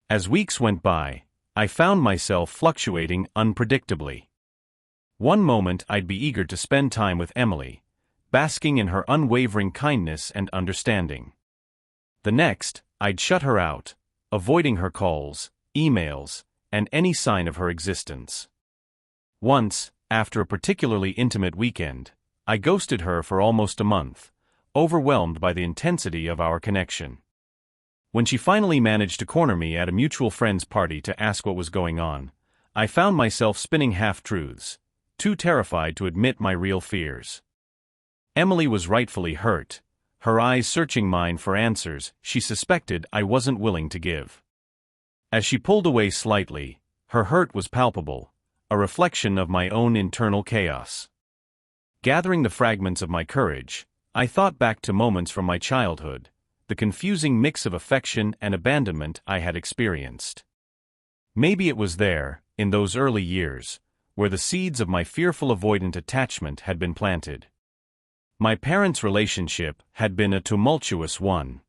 As weeks went by, I found myself fluctuating unpredictably. One moment I'd be eager to spend time with Emily, basking in her unwavering kindness and understanding. The next, I'd shut her out, avoiding her calls, emails, and any sign of her existence. Once, after a particularly intimate weekend, I ghosted her for almost a month, overwhelmed by the intensity of our connection. When she finally managed to corner me at a mutual friend's party to ask what was going on, I found myself spinning half-truths, too terrified to admit my real fears. Emily was rightfully hurt, her eyes searching mine for answers she suspected I wasn't willing to give. As she pulled away slightly, her hurt was palpable, a reflection of my own internal chaos. Gathering the fragments of my courage, I thought back to moments from my childhood, the confusing mix of affection and abandonment I had experienced. Maybe it was there, in those early years, where the seeds of my fearful avoidant attachment had been planted. My parents' relationship had been a tumultuous one.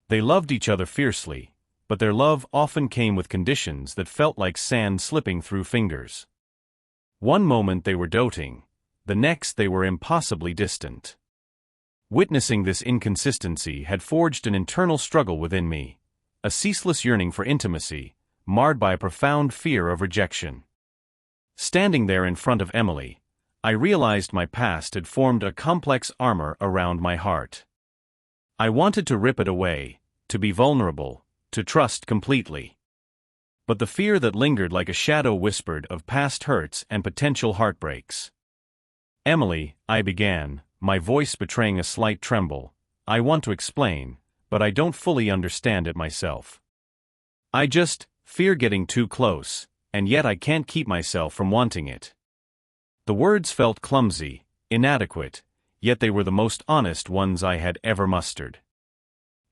They loved each other fiercely, but their love often came with conditions that felt like sand slipping through fingers. One moment they were doting, the next they were impossibly distant. Witnessing this inconsistency had forged an internal struggle within me, a ceaseless yearning for intimacy, marred by a profound fear of rejection. Standing there in front of Emily, I realized my past had formed a complex armor around my heart. I wanted to rip it away, to be vulnerable, to trust completely. But the fear that lingered like a shadow whispered of past hurts and potential heartbreaks. "Emily," I began, my voice betraying a slight tremble, "I want to explain, but I don't fully understand it myself. I just fear getting too close, and yet I can't keep myself from wanting it." The words felt clumsy, inadequate, yet they were the most honest ones I had ever mustered.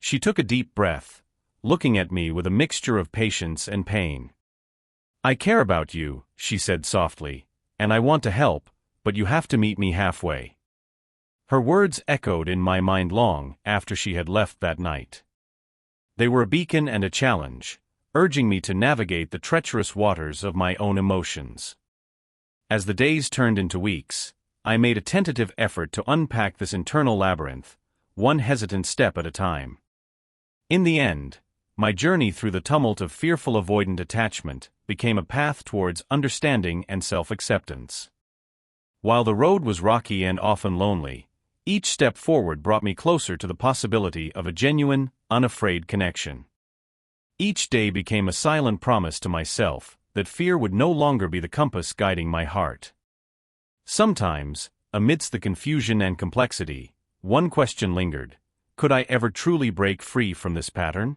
She took a deep breath, looking at me with a mixture of patience and pain. "I care about you," she said softly, "and I want to help, but you have to meet me halfway." Her words echoed in my mind long after she had left that night. They were a beacon and a challenge, urging me to navigate the treacherous waters of my own emotions. As the days turned into weeks, I made a tentative effort to unpack this internal labyrinth, one hesitant step at a time. In the end, my journey through the tumult of fearful avoidant attachment became a path towards understanding and self-acceptance. While the road was rocky and often lonely, each step forward brought me closer to the possibility of a genuine, unafraid connection. Each day became a silent promise to myself that fear would no longer be the compass guiding my heart. Sometimes, amidst the confusion and complexity, one question lingered: could I ever truly break free from this pattern?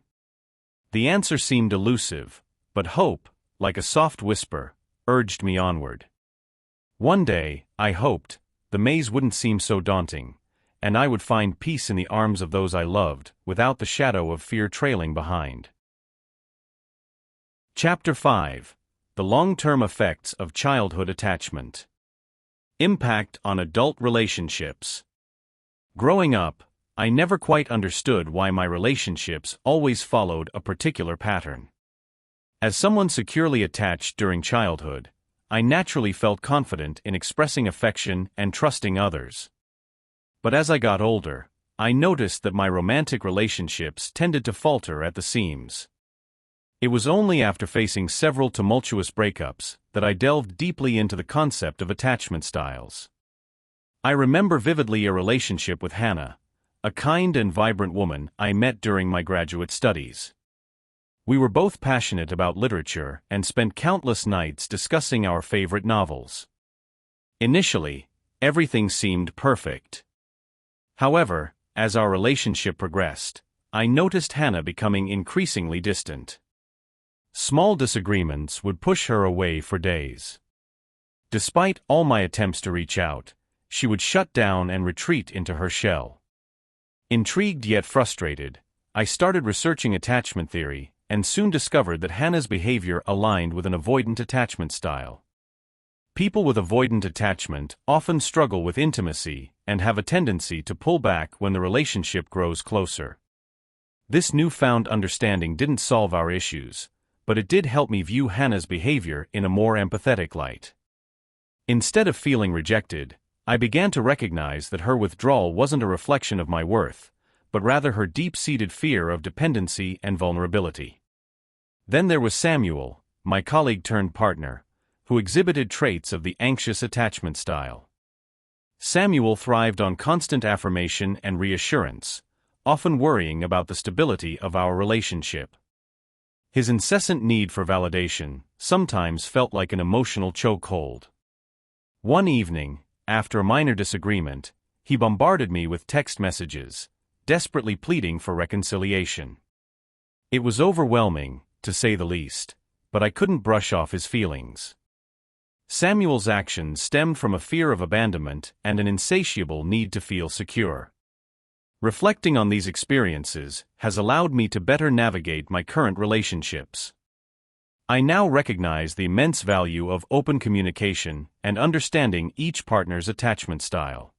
The answer seemed elusive, but hope, like a soft whisper, urged me onward. One day, I hoped, the maze wouldn't seem so daunting, and I would find peace in the arms of those I loved, without the shadow of fear trailing behind. Chapter 5: The Long-Term Effects of Childhood Attachment. Impact on Adult Relationships. Growing up, I never quite understood why my relationships always followed a particular pattern. As someone securely attached during childhood, I naturally felt confident in expressing affection and trusting others. But as I got older, I noticed that my romantic relationships tended to falter at the seams. It was only after facing several tumultuous breakups that I delved deeply into the concept of attachment styles. I remember vividly a relationship with Hannah, a kind and vibrant woman I met during my graduate studies. We were both passionate about literature and spent countless nights discussing our favorite novels. Initially, everything seemed perfect. However, as our relationship progressed, I noticed Hannah becoming increasingly distant. Small disagreements would push her away for days. Despite all my attempts to reach out, she would shut down and retreat into her shell. Intrigued yet frustrated, I started researching attachment theory and soon discovered that Hannah's behavior aligned with an avoidant attachment style. People with avoidant attachment often struggle with intimacy and have a tendency to pull back when the relationship grows closer. This newfound understanding didn't solve our issues, but it did help me view Hannah's behavior in a more empathetic light. Instead of feeling rejected, I began to recognize that her withdrawal wasn't a reflection of my worth, but rather her deep-seated fear of dependency and vulnerability. Then there was Samuel, my colleague-turned-partner, who exhibited traits of the anxious attachment style. Samuel thrived on constant affirmation and reassurance, often worrying about the stability of our relationship. His incessant need for validation sometimes felt like an emotional chokehold. One evening, after a minor disagreement, he bombarded me with text messages, desperately pleading for reconciliation. It was overwhelming, to say the least, but I couldn't brush off his feelings. Samuel's actions stemmed from a fear of abandonment and an insatiable need to feel secure. Reflecting on these experiences has allowed me to better navigate my current relationships. I now recognize the immense value of open communication and understanding each partner's attachment style.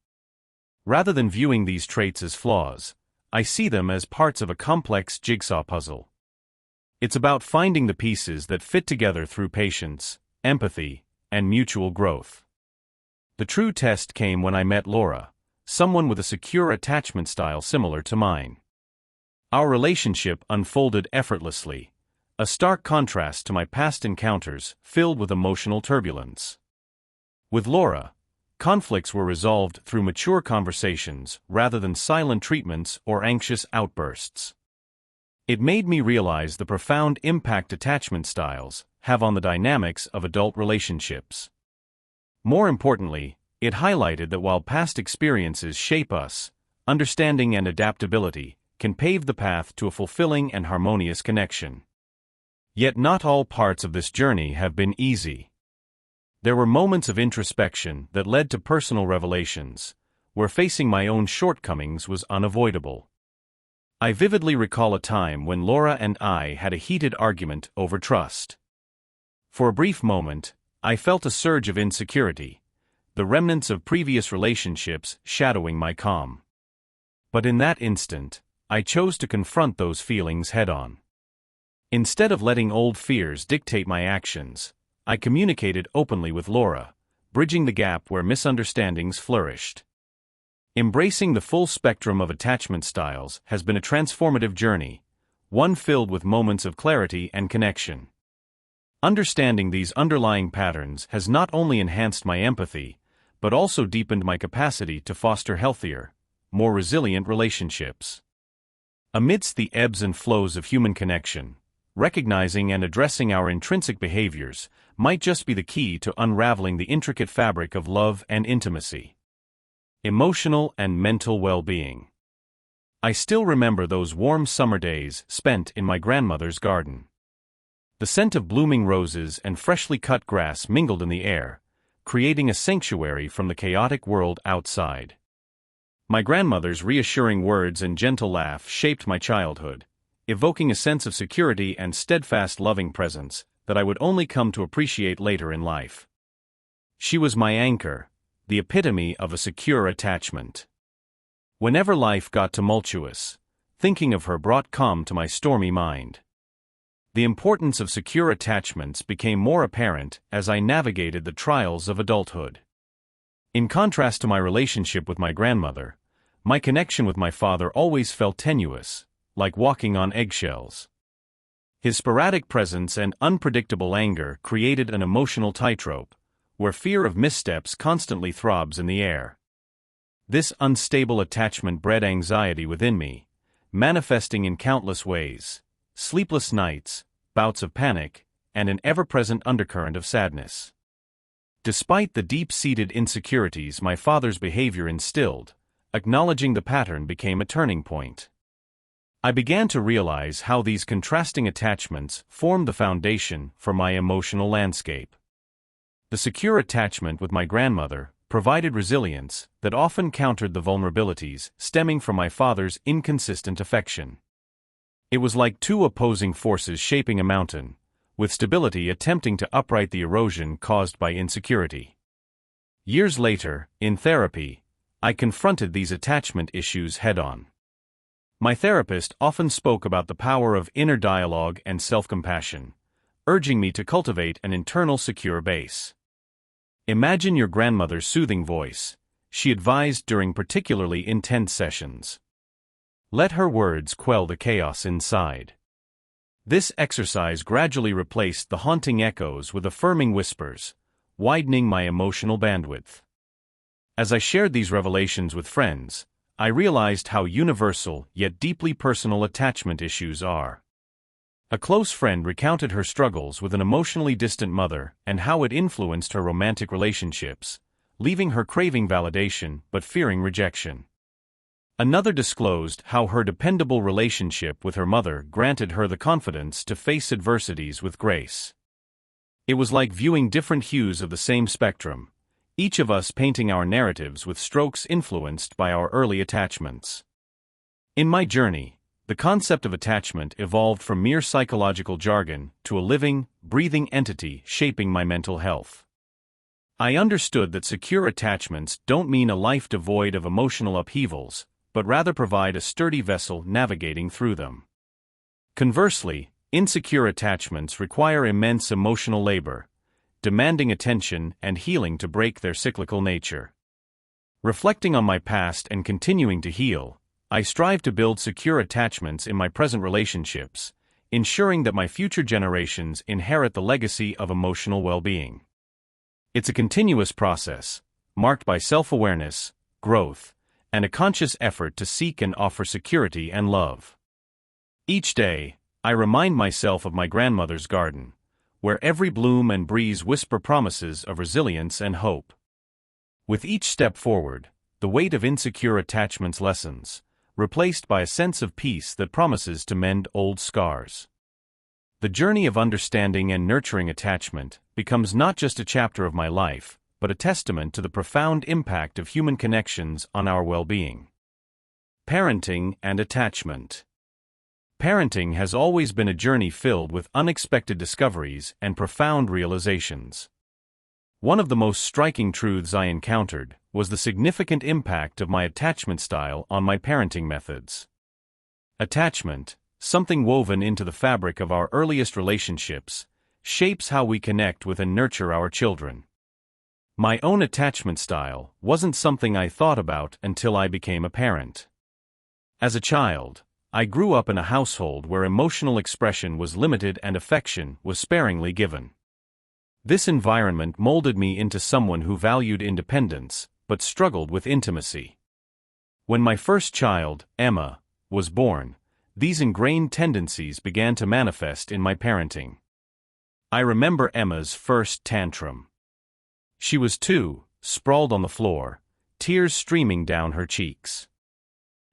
Rather than viewing these traits as flaws, I see them as parts of a complex jigsaw puzzle. It's about finding the pieces that fit together through patience, empathy, and mutual growth. The true test came when I met Laura, someone with a secure attachment style similar to mine. Our relationship unfolded effortlessly, a stark contrast to my past encounters filled with emotional turbulence. With Laura, conflicts were resolved through mature conversations rather than silent treatments or anxious outbursts. It made me realize the profound impact attachment styles have on the dynamics of adult relationships. More importantly, it highlighted that while past experiences shape us, understanding and adaptability can pave the path to a fulfilling and harmonious connection. Yet not all parts of this journey have been easy. There were moments of introspection that led to personal revelations, where facing my own shortcomings was unavoidable. I vividly recall a time when Laura and I had a heated argument over trust. For a brief moment, I felt a surge of insecurity, the remnants of previous relationships shadowing my calm. But in that instant, I chose to confront those feelings head-on. Instead of letting old fears dictate my actions, I communicated openly with Laura, bridging the gap where misunderstandings flourished. Embracing the full spectrum of attachment styles has been a transformative journey, one filled with moments of clarity and connection. Understanding these underlying patterns has not only enhanced my empathy, but also deepened my capacity to foster healthier, more resilient relationships. Amidst the ebbs and flows of human connection, recognizing and addressing our intrinsic behaviors might just be the key to unraveling the intricate fabric of love and intimacy. Emotional and mental well-being. I still remember those warm summer days spent in my grandmother's garden. The scent of blooming roses and freshly cut grass mingled in the air, creating a sanctuary from the chaotic world outside. My grandmother's reassuring words and gentle laugh shaped my childhood, evoking a sense of security and steadfast loving presence that I would only come to appreciate later in life. She was my anchor, the epitome of a secure attachment. Whenever life got tumultuous, thinking of her brought calm to my stormy mind. The importance of secure attachments became more apparent as I navigated the trials of adulthood. In contrast to my relationship with my grandmother, My connection with my father always felt tenuous, like walking on eggshells. His sporadic presence and unpredictable anger created an emotional tightrope, where fear of missteps constantly throbs in the air. This unstable attachment bred anxiety within me, manifesting in countless ways: sleepless nights, bouts of panic, and an ever-present undercurrent of sadness. Despite the deep-seated insecurities my father's behavior instilled, acknowledging the pattern became a turning point. I began to realize how these contrasting attachments formed the foundation for my emotional landscape. The secure attachment with my grandmother provided resilience that often countered the vulnerabilities stemming from my father's inconsistent affection. It was like two opposing forces shaping a mountain, with stability attempting to upright the erosion caused by insecurity. Years later, in therapy, I confronted these attachment issues head-on. My therapist often spoke about the power of inner dialogue and self-compassion, urging me to cultivate an internal secure base. Imagine your grandmother's soothing voice, she advised during particularly intense sessions. Let her words quell the chaos inside. This exercise gradually replaced the haunting echoes with affirming whispers, widening my emotional bandwidth. As I shared these revelations with friends, I realized how universal yet deeply personal attachment issues are. A close friend recounted her struggles with an emotionally distant mother and how it influenced her romantic relationships, leaving her craving validation but fearing rejection. Another disclosed how her dependable relationship with her mother granted her the confidence to face adversities with grace. It was like viewing different hues of the same spectrum, each of us painting our narratives with strokes influenced by our early attachments. In my journey, the concept of attachment evolved from mere psychological jargon to a living, breathing entity shaping my mental health. I understood that secure attachments don't mean a life devoid of emotional upheavals, but rather provide a sturdy vessel navigating through them. Conversely, insecure attachments require immense emotional labor, demanding attention and healing to break their cyclical nature. Reflecting on my past and continuing to heal, I strive to build secure attachments in my present relationships, ensuring that my future generations inherit the legacy of emotional well-being. It's a continuous process, marked by self-awareness, growth, and a conscious effort to seek and offer security and love. Each day, I remind myself of my grandmother's garden, where every bloom and breeze whisper promises of resilience and hope. With each step forward, the weight of insecure attachments lessens, replaced by a sense of peace that promises to mend old scars. The journey of understanding and nurturing attachment becomes not just a chapter of my life, but a testament to the profound impact of human connections on our well-being. Parenting and attachment. Parenting has always been a journey filled with unexpected discoveries and profound realizations. One of the most striking truths I encountered was the significant impact of my attachment style on my parenting methods. Attachment, something woven into the fabric of our earliest relationships, shapes how we connect with and nurture our children. My own attachment style wasn't something I thought about until I became a parent. As a child, I grew up in a household where emotional expression was limited and affection was sparingly given. This environment molded me into someone who valued independence, but struggled with intimacy. When my first child, Emma, was born, these ingrained tendencies began to manifest in my parenting. I remember Emma's first tantrum. She was 2, sprawled on the floor, tears streaming down her cheeks.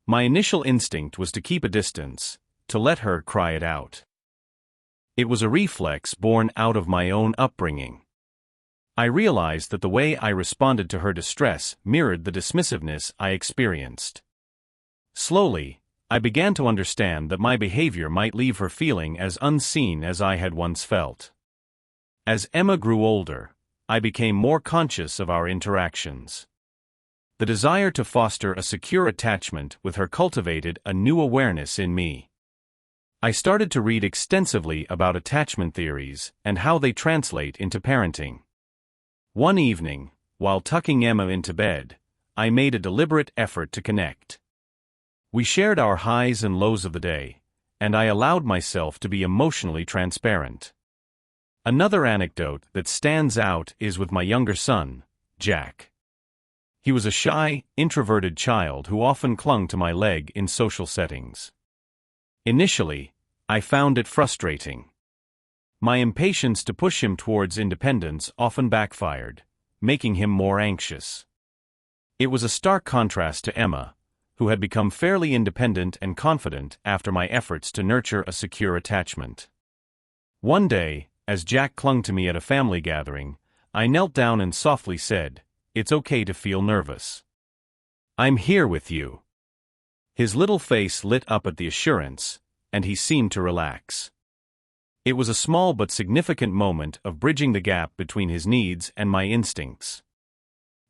My initial instinct was to keep a distance, to let her cry it out. It was a reflex born out of my own upbringing. I realized that the way I responded to her distress mirrored the dismissiveness I experienced. Slowly, I began to understand that my behavior might leave her feeling as unseen as I had once felt. As Emma grew older, I became more conscious of our interactions. The desire to foster a secure attachment with her cultivated a new awareness in me. I started to read extensively about attachment theories and how they translate into parenting. One evening, while tucking Emma into bed, I made a deliberate effort to connect. We shared our highs and lows of the day, and I allowed myself to be emotionally transparent. Another anecdote that stands out is with my younger son, Jack. He was a shy, introverted child who often clung to my leg in social settings. Initially, I found it frustrating. My impatience to push him towards independence often backfired, making him more anxious. It was a stark contrast to Emma, who had become fairly independent and confident after my efforts to nurture a secure attachment. One day, as Jack clung to me at a family gathering, I knelt down and softly said, "It's okay to feel nervous. I'm here with you." His little face lit up at the assurance, and he seemed to relax. It was a small but significant moment of bridging the gap between his needs and my instincts.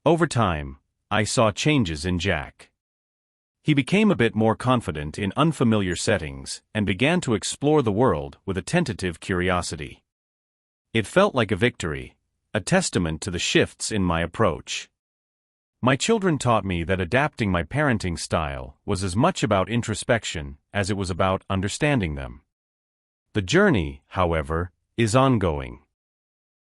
Over time, I saw changes in Jack. He became a bit more confident in unfamiliar settings and began to explore the world with a tentative curiosity. It felt like a victory, a testament to the shifts in my approach. My children taught me that adapting my parenting style was as much about introspection as it was about understanding them. The journey, however, is ongoing.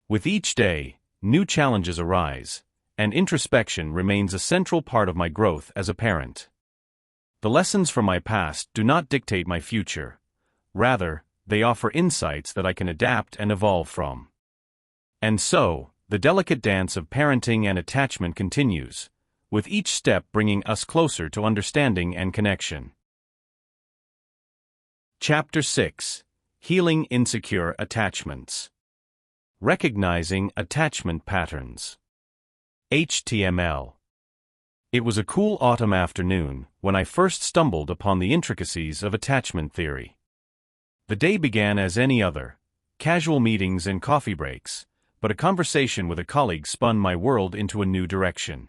With each day, new challenges arise, and introspection remains a central part of my growth as a parent. The lessons from my past do not dictate my future. Rather, they offer insights that I can adapt and evolve from. And so, the delicate dance of parenting and attachment continues, with each step bringing us closer to understanding and connection. Chapter 6: Healing Insecure Attachments. Recognizing Attachment Patterns. HTML. It was a cool autumn afternoon when I first stumbled upon the intricacies of attachment theory. The day began as any other, casual meetings and coffee breaks, but a conversation with a colleague spun my world into a new direction.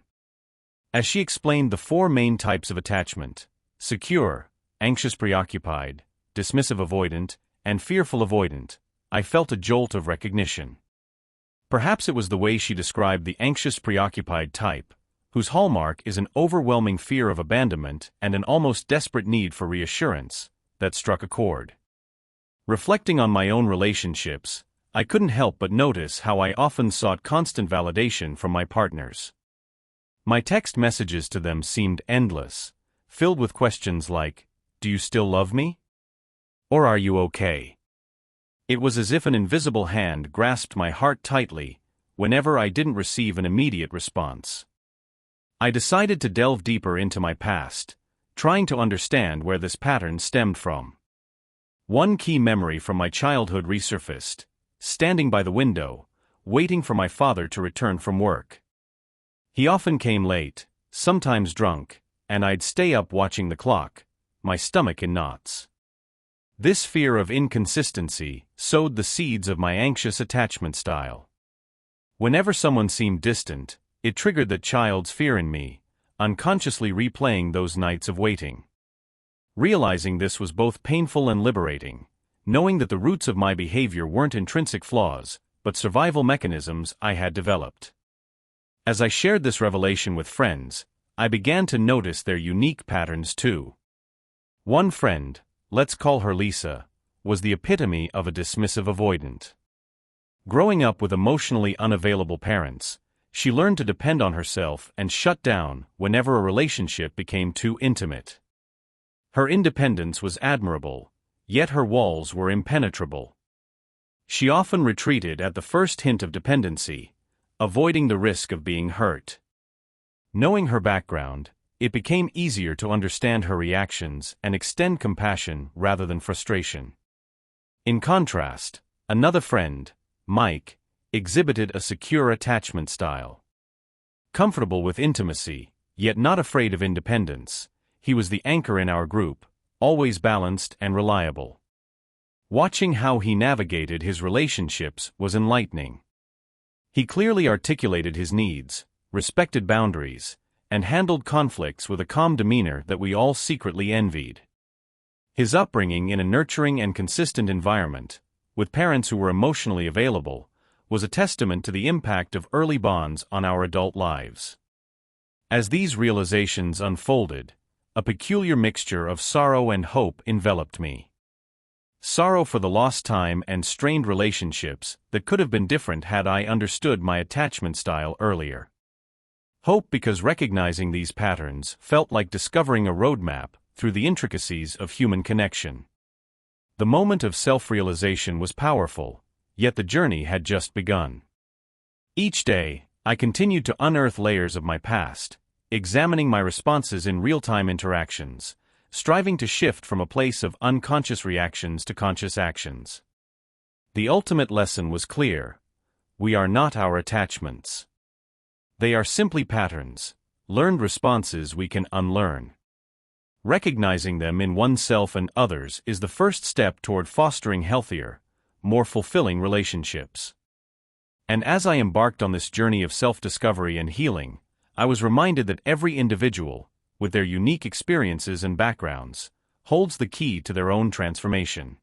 As she explained the four main types of attachment: secure, anxious preoccupied, dismissive avoidant, and fearful avoidant, I felt a jolt of recognition. Perhaps it was the way she described the anxious preoccupied type, whose hallmark is an overwhelming fear of abandonment and an almost desperate need for reassurance, that struck a chord. Reflecting on my own relationships, I couldn't help but notice how I often sought constant validation from my partners. My text messages to them seemed endless, filled with questions like, "Do you still love me?" Or "Are you okay?" It was as if an invisible hand grasped my heart tightly whenever I didn't receive an immediate response. I decided to delve deeper into my past, trying to understand where this pattern stemmed from. One key memory from my childhood resurfaced, standing by the window, waiting for my father to return from work. He often came late, sometimes drunk, and I'd stay up watching the clock, my stomach in knots. This fear of inconsistency sowed the seeds of my anxious attachment style. Whenever someone seemed distant, it triggered that child's fear in me, unconsciously replaying those nights of waiting. Realizing this was both painful and liberating, knowing that the roots of my behavior weren't intrinsic flaws, but survival mechanisms I had developed. As I shared this revelation with friends, I began to notice their unique patterns too. One friend, let's call her Lisa, was the epitome of a dismissive avoidant. Growing up with emotionally unavailable parents, she learned to depend on herself and shut down whenever a relationship became too intimate. Her independence was admirable, yet her walls were impenetrable. She often retreated at the first hint of dependency, avoiding the risk of being hurt. Knowing her background, it became easier to understand her reactions and extend compassion rather than frustration. In contrast, another friend, Mike, exhibited a secure attachment style. Comfortable with intimacy, yet not afraid of independence, he was the anchor in our group, always balanced and reliable. Watching how he navigated his relationships was enlightening. He clearly articulated his needs, respected boundaries, and handled conflicts with a calm demeanor that we all secretly envied. His upbringing in a nurturing and consistent environment, with parents who were emotionally available, was a testament to the impact of early bonds on our adult lives. As these realizations unfolded, a peculiar mixture of sorrow and hope enveloped me. Sorrow for the lost time and strained relationships that could have been different had I understood my attachment style earlier. Hope because recognizing these patterns felt like discovering a roadmap through the intricacies of human connection. The moment of self-realization was powerful, yet the journey had just begun. Each day, I continued to unearth layers of my past, examining my responses in real-time interactions, striving to shift from a place of unconscious reactions to conscious actions. The ultimate lesson was clear: we are not our attachments. They are simply patterns, learned responses we can unlearn. Recognizing them in oneself and others is the first step toward fostering healthier, more fulfilling relationships. And as I embarked on this journey of self-discovery and healing, I was reminded that every individual, with their unique experiences and backgrounds, holds the key to their own transformation.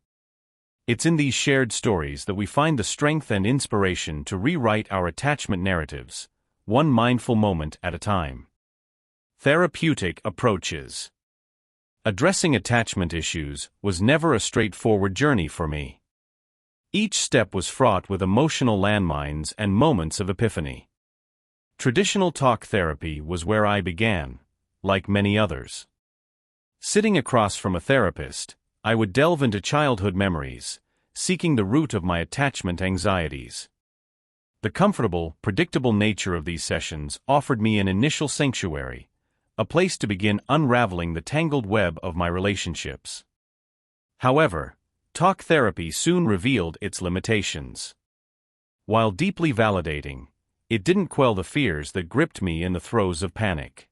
It's in these shared stories that we find the strength and inspiration to rewrite our attachment narratives, one mindful moment at a time. Therapeutic approaches. Addressing attachment issues was never a straightforward journey for me. Each step was fraught with emotional landmines and moments of epiphany. Traditional talk therapy was where I began, like many others. Sitting across from a therapist, I would delve into childhood memories, seeking the root of my attachment anxieties. The comfortable, predictable nature of these sessions offered me an initial sanctuary, a place to begin unraveling the tangled web of my relationships. However, talk therapy soon revealed its limitations. While deeply validating, it didn't quell the fears that gripped me in the throes of panic.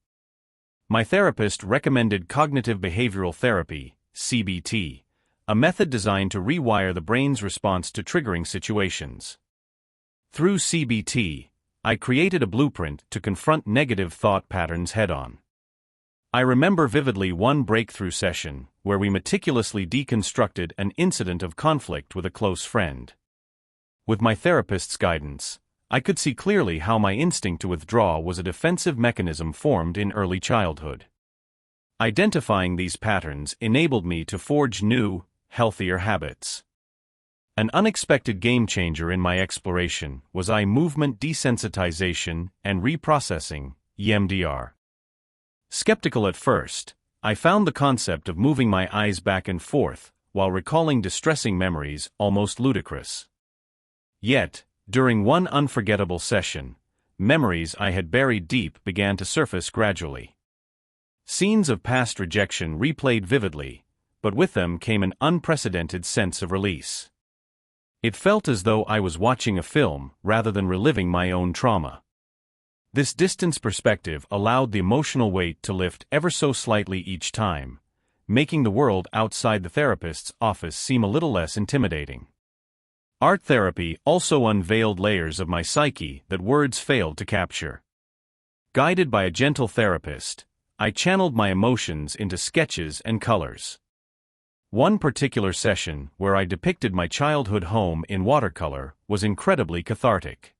My therapist recommended cognitive behavioral therapy, CBT, a method designed to rewire the brain's response to triggering situations. Through CBT, I created a blueprint to confront negative thought patterns head-on. I remember vividly one breakthrough session where we meticulously deconstructed an incident of conflict with a close friend. With my therapist's guidance, I could see clearly how my instinct to withdraw was a defensive mechanism formed in early childhood. Identifying these patterns enabled me to forge new, healthier habits. An unexpected game-changer in my exploration was eye movement desensitization and reprocessing, EMDR. Skeptical at first, I found the concept of moving my eyes back and forth while recalling distressing memories almost ludicrous. Yet, during one unforgettable session, memories I had buried deep began to surface gradually. Scenes of past rejection replayed vividly, but with them came an unprecedented sense of release. It felt as though I was watching a film rather than reliving my own trauma. This distance perspective allowed the emotional weight to lift ever so slightly each time, making the world outside the therapist's office seem a little less intimidating. Art therapy also unveiled layers of my psyche that words failed to capture. Guided by a gentle therapist, I channeled my emotions into sketches and colors. One particular session, where I depicted my childhood home in watercolor, was incredibly cathartic.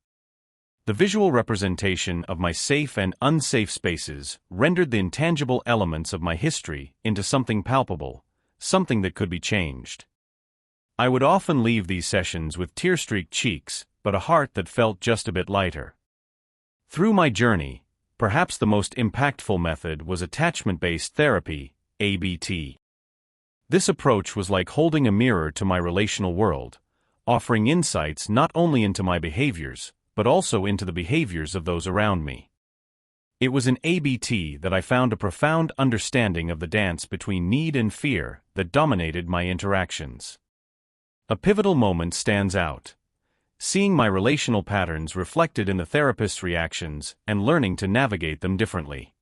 The visual representation of my safe and unsafe spaces rendered the intangible elements of my history into something palpable, something that could be changed. I would often leave these sessions with tear-streaked cheeks, but a heart that felt just a bit lighter. Through my journey, perhaps the most impactful method was attachment-based therapy, ABT. This approach was like holding a mirror to my relational world, offering insights not only into my behaviors, but also into the behaviors of those around me. It was in ABT that I found a profound understanding of the dance between need and fear that dominated my interactions. A pivotal moment stands out: seeing my relational patterns reflected in the therapist's reactions and learning to navigate them differently.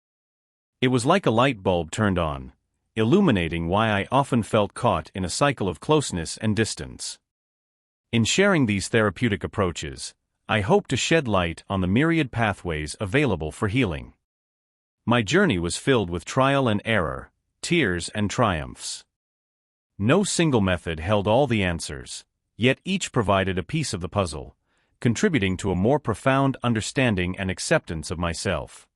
It was like a light bulb turned on, illuminating why I often felt caught in a cycle of closeness and distance. In sharing these therapeutic approaches, I hope to shed light on the myriad pathways available for healing. My journey was filled with trial and error, tears and triumphs. No single method held all the answers, yet each provided a piece of the puzzle, contributing to a more profound understanding and acceptance of myself.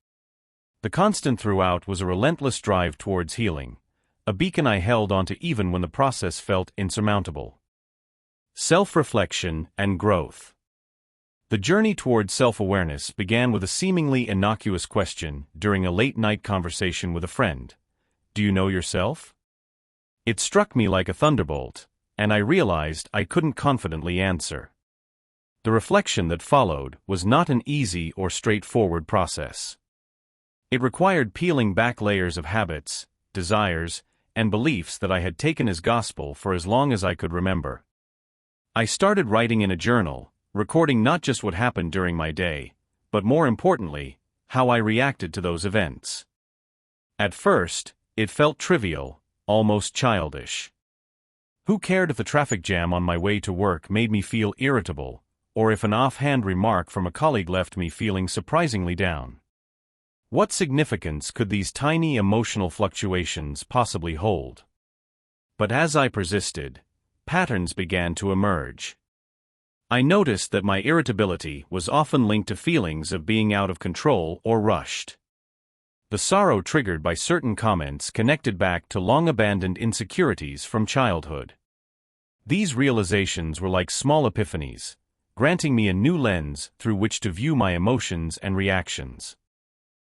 The constant throughout was a relentless drive towards healing, a beacon I held onto even when the process felt insurmountable. Self-reflection and growth. The journey towards self-awareness began with a seemingly innocuous question during a late-night conversation with a friend. Do you know yourself? It struck me like a thunderbolt, and I realized I couldn't confidently answer. The reflection that followed was not an easy or straightforward process. It required peeling back layers of habits, desires, and beliefs that I had taken as gospel for as long as I could remember. I started writing in a journal, recording not just what happened during my day, but more importantly, how I reacted to those events. At first, it felt trivial, almost childish. Who cared if the traffic jam on my way to work made me feel irritable, or if an offhand remark from a colleague left me feeling surprisingly down? What significance could these tiny emotional fluctuations possibly hold? But as I persisted, patterns began to emerge. I noticed that my irritability was often linked to feelings of being out of control or rushed. The sorrow triggered by certain comments connected back to long-abandoned insecurities from childhood. These realizations were like small epiphanies, granting me a new lens through which to view my emotions and reactions.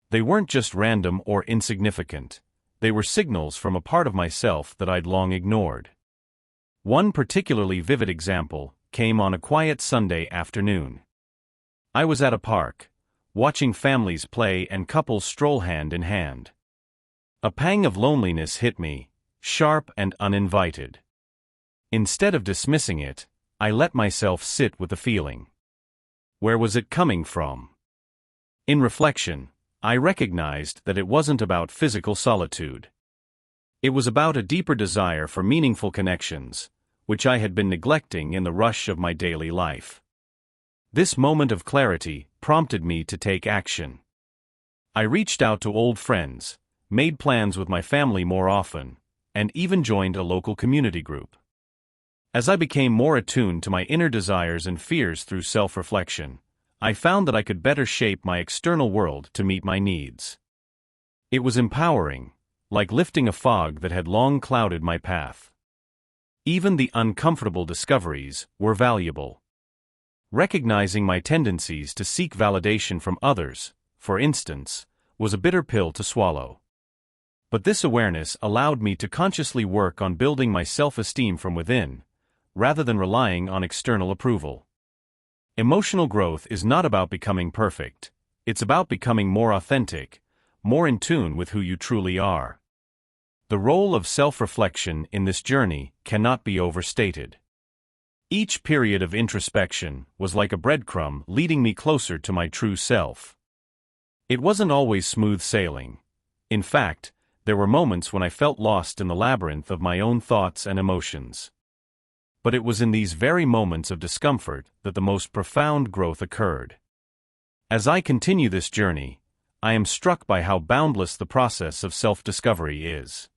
They weren't just random or insignificant, they were signals from a part of myself that I'd long ignored. One particularly vivid example came on a quiet Sunday afternoon. I was at a park, watching families play and couples stroll hand in hand. A pang of loneliness hit me, sharp and uninvited. Instead of dismissing it, I let myself sit with the feeling. Where was it coming from? In reflection, I recognized that it wasn't about physical solitude. It was about a deeper desire for meaningful connections, which I had been neglecting in the rush of my daily life. This moment of clarity prompted me to take action. I reached out to old friends, made plans with my family more often, and even joined a local community group. As I became more attuned to my inner desires and fears through self-reflection, I found that I could better shape my external world to meet my needs. It was empowering, like lifting a fog that had long clouded my path. Even the uncomfortable discoveries were valuable. Recognizing my tendencies to seek validation from others, for instance, was a bitter pill to swallow. But this awareness allowed me to consciously work on building my self-esteem from within, rather than relying on external approval. Emotional growth is not about becoming perfect, it's about becoming more authentic, more in tune with who you truly are. The role of self-reflection in this journey cannot be overstated. Each period of introspection was like a breadcrumb leading me closer to my true self. It wasn't always smooth sailing. In fact, there were moments when I felt lost in the labyrinth of my own thoughts and emotions. But it was in these very moments of discomfort that the most profound growth occurred. As I continue this journey, I am struck by how boundless the process of self-discovery is.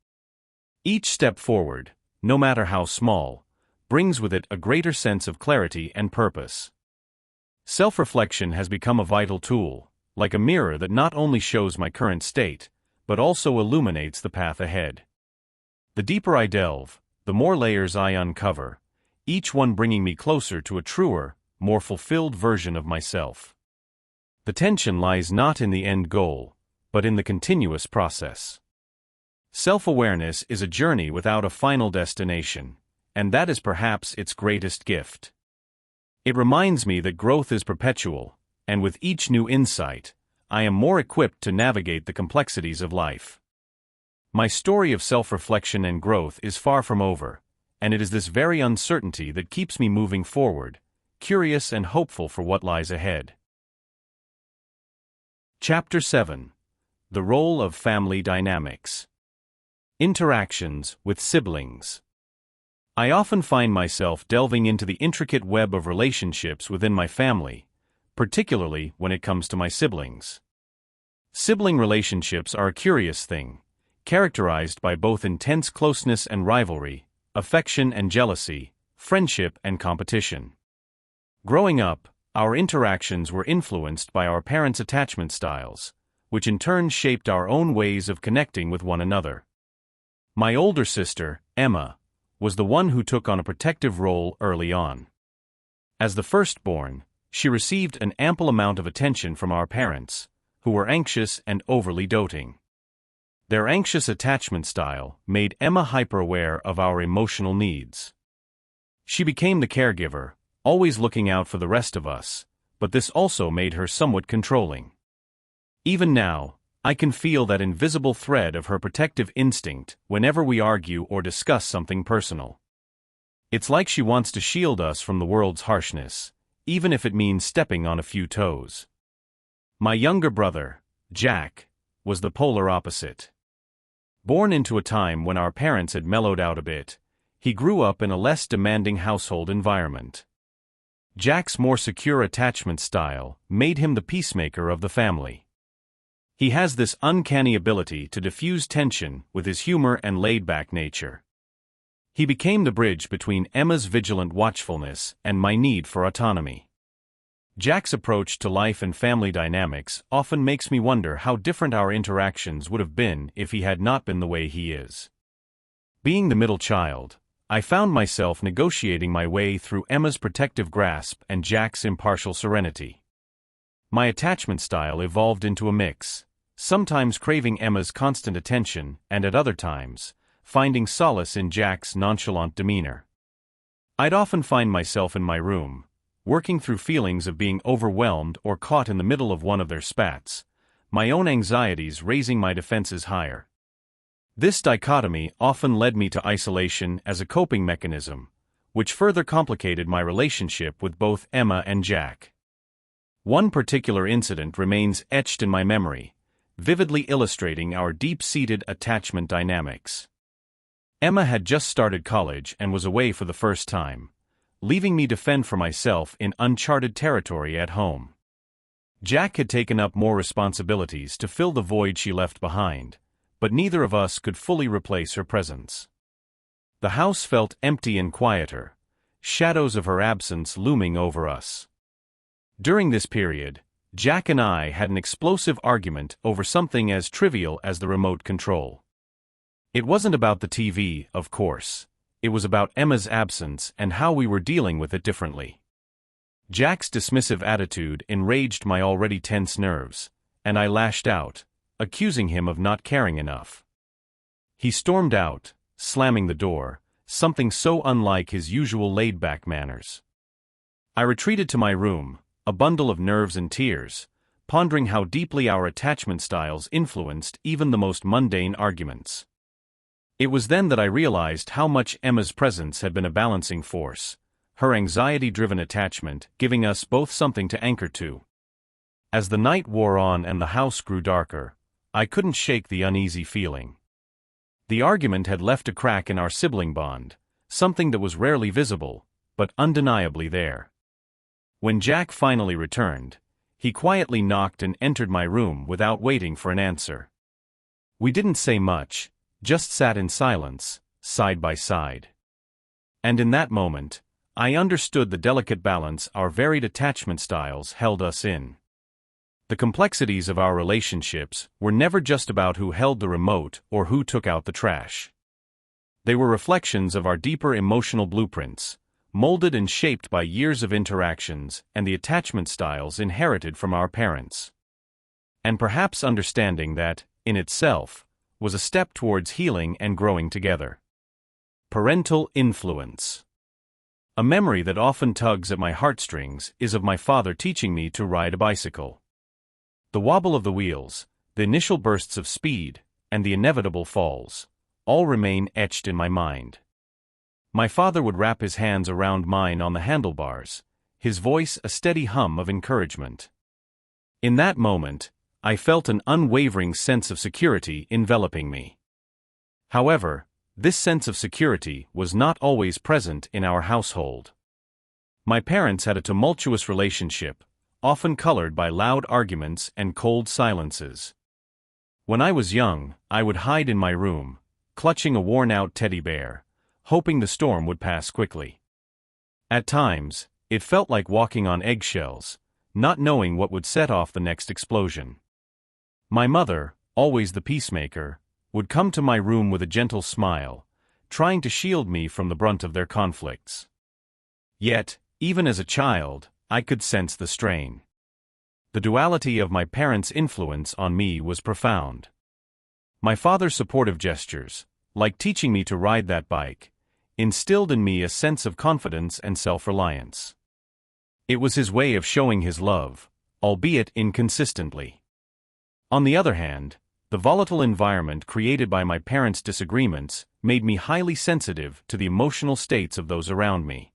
Each step forward, no matter how small, brings with it a greater sense of clarity and purpose. Self-reflection has become a vital tool, like a mirror that not only shows my current state, but also illuminates the path ahead. The deeper I delve, the more layers I uncover, each one bringing me closer to a truer, more fulfilled version of myself. The tension lies not in the end goal, but in the continuous process. Self-awareness is a journey without a final destination, and that is perhaps its greatest gift. It reminds me that growth is perpetual, and with each new insight, I am more equipped to navigate the complexities of life. My story of self-reflection and growth is far from over, and it is this very uncertainty that keeps me moving forward, curious and hopeful for what lies ahead. Chapter 7. The Role of Family Dynamics. Interactions with siblings. I often find myself delving into the intricate web of relationships within my family, particularly when it comes to my siblings. Sibling relationships are a curious thing, characterized by both intense closeness and rivalry, affection and jealousy, friendship and competition. Growing up, our interactions were influenced by our parents' attachment styles, which in turn shaped our own ways of connecting with one another. My older sister, Emma, was the one who took on a protective role early on. As the firstborn, she received an ample amount of attention from our parents, who were anxious and overly doting. Their anxious attachment style made Emma hyper-aware of our emotional needs. She became the caregiver, always looking out for the rest of us, but this also made her somewhat controlling. Even now, I can feel that invisible thread of her protective instinct whenever we argue or discuss something personal. It's like she wants to shield us from the world's harshness, even if it means stepping on a few toes. My younger brother, Jack, was the polar opposite. Born into a time when our parents had mellowed out a bit, he grew up in a less demanding household environment. Jack's more secure attachment style made him the peacemaker of the family. He has this uncanny ability to diffuse tension with his humor and laid-back nature. He became the bridge between Emma's vigilant watchfulness and my need for autonomy. Jack's approach to life and family dynamics often makes me wonder how different our interactions would have been if he had not been the way he is. Being the middle child, I found myself negotiating my way through Emma's protective grasp and Jack's impartial serenity. My attachment style evolved into a mix, sometimes craving Emma's constant attention and at other times, finding solace in Jack's nonchalant demeanor. I'd often find myself in my room, working through feelings of being overwhelmed or caught in the middle of one of their spats, my own anxieties raising my defenses higher. This dichotomy often led me to isolation as a coping mechanism, which further complicated my relationship with both Emma and Jack. One particular incident remains etched in my memory, vividly illustrating our deep-seated attachment dynamics. Emma had just started college and was away for the first time, leaving me to fend for myself in uncharted territory at home. Jack had taken up more responsibilities to fill the void she left behind, but neither of us could fully replace her presence. The house felt empty and quieter, shadows of her absence looming over us. During this period, Jack and I had an explosive argument over something as trivial as the remote control. It wasn't about the TV, of course. It was about Emma's absence and how we were dealing with it differently. Jack's dismissive attitude enraged my already tense nerves, and I lashed out, accusing him of not caring enough. He stormed out, slamming the door, something so unlike his usual laid-back manners. I retreated to my room, a bundle of nerves and tears, pondering how deeply our attachment styles influenced even the most mundane arguments. It was then that I realized how much Emma's presence had been a balancing force, her anxiety-driven attachment giving us both something to anchor to. As the night wore on and the house grew darker, I couldn't shake the uneasy feeling. The argument had left a crack in our sibling bond, something that was rarely visible, but undeniably there. When Jack finally returned, he quietly knocked and entered my room without waiting for an answer. We didn't say much, just sat in silence, side by side. And in that moment, I understood the delicate balance our varied attachment styles held us in. The complexities of our relationships were never just about who held the remote or who took out the trash. They were reflections of our deeper emotional blueprints, molded and shaped by years of interactions and the attachment styles inherited from our parents. And perhaps understanding that, in itself, was a step towards healing and growing together. Parental influence. A memory that often tugs at my heartstrings is of my father teaching me to ride a bicycle. The wobble of the wheels, the initial bursts of speed, and the inevitable falls, all remain etched in my mind. My father would wrap his hands around mine on the handlebars, his voice a steady hum of encouragement. In that moment, I felt an unwavering sense of security enveloping me. However, this sense of security was not always present in our household. My parents had a tumultuous relationship, often colored by loud arguments and cold silences. When I was young, I would hide in my room, clutching a worn-out teddy bear, hoping the storm would pass quickly. At times, it felt like walking on eggshells, not knowing what would set off the next explosion. My mother, always the peacemaker, would come to my room with a gentle smile, trying to shield me from the brunt of their conflicts. Yet, even as a child, I could sense the strain. The duality of my parents' influence on me was profound. My father's supportive gestures, like teaching me to ride that bike, instilled in me a sense of confidence and self-reliance. It was his way of showing his love, albeit inconsistently. On the other hand, the volatile environment created by my parents' disagreements made me highly sensitive to the emotional states of those around me.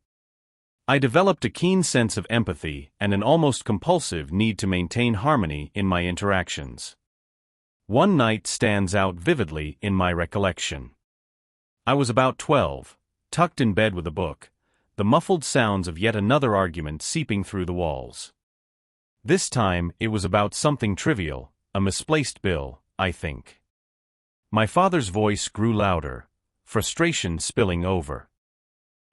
I developed a keen sense of empathy and an almost compulsive need to maintain harmony in my interactions. One night stands out vividly in my recollection. I was about 12, tucked in bed with a book, the muffled sounds of yet another argument seeping through the walls. This time it was about something trivial, a misplaced bill, I think. My father's voice grew louder, frustration spilling over.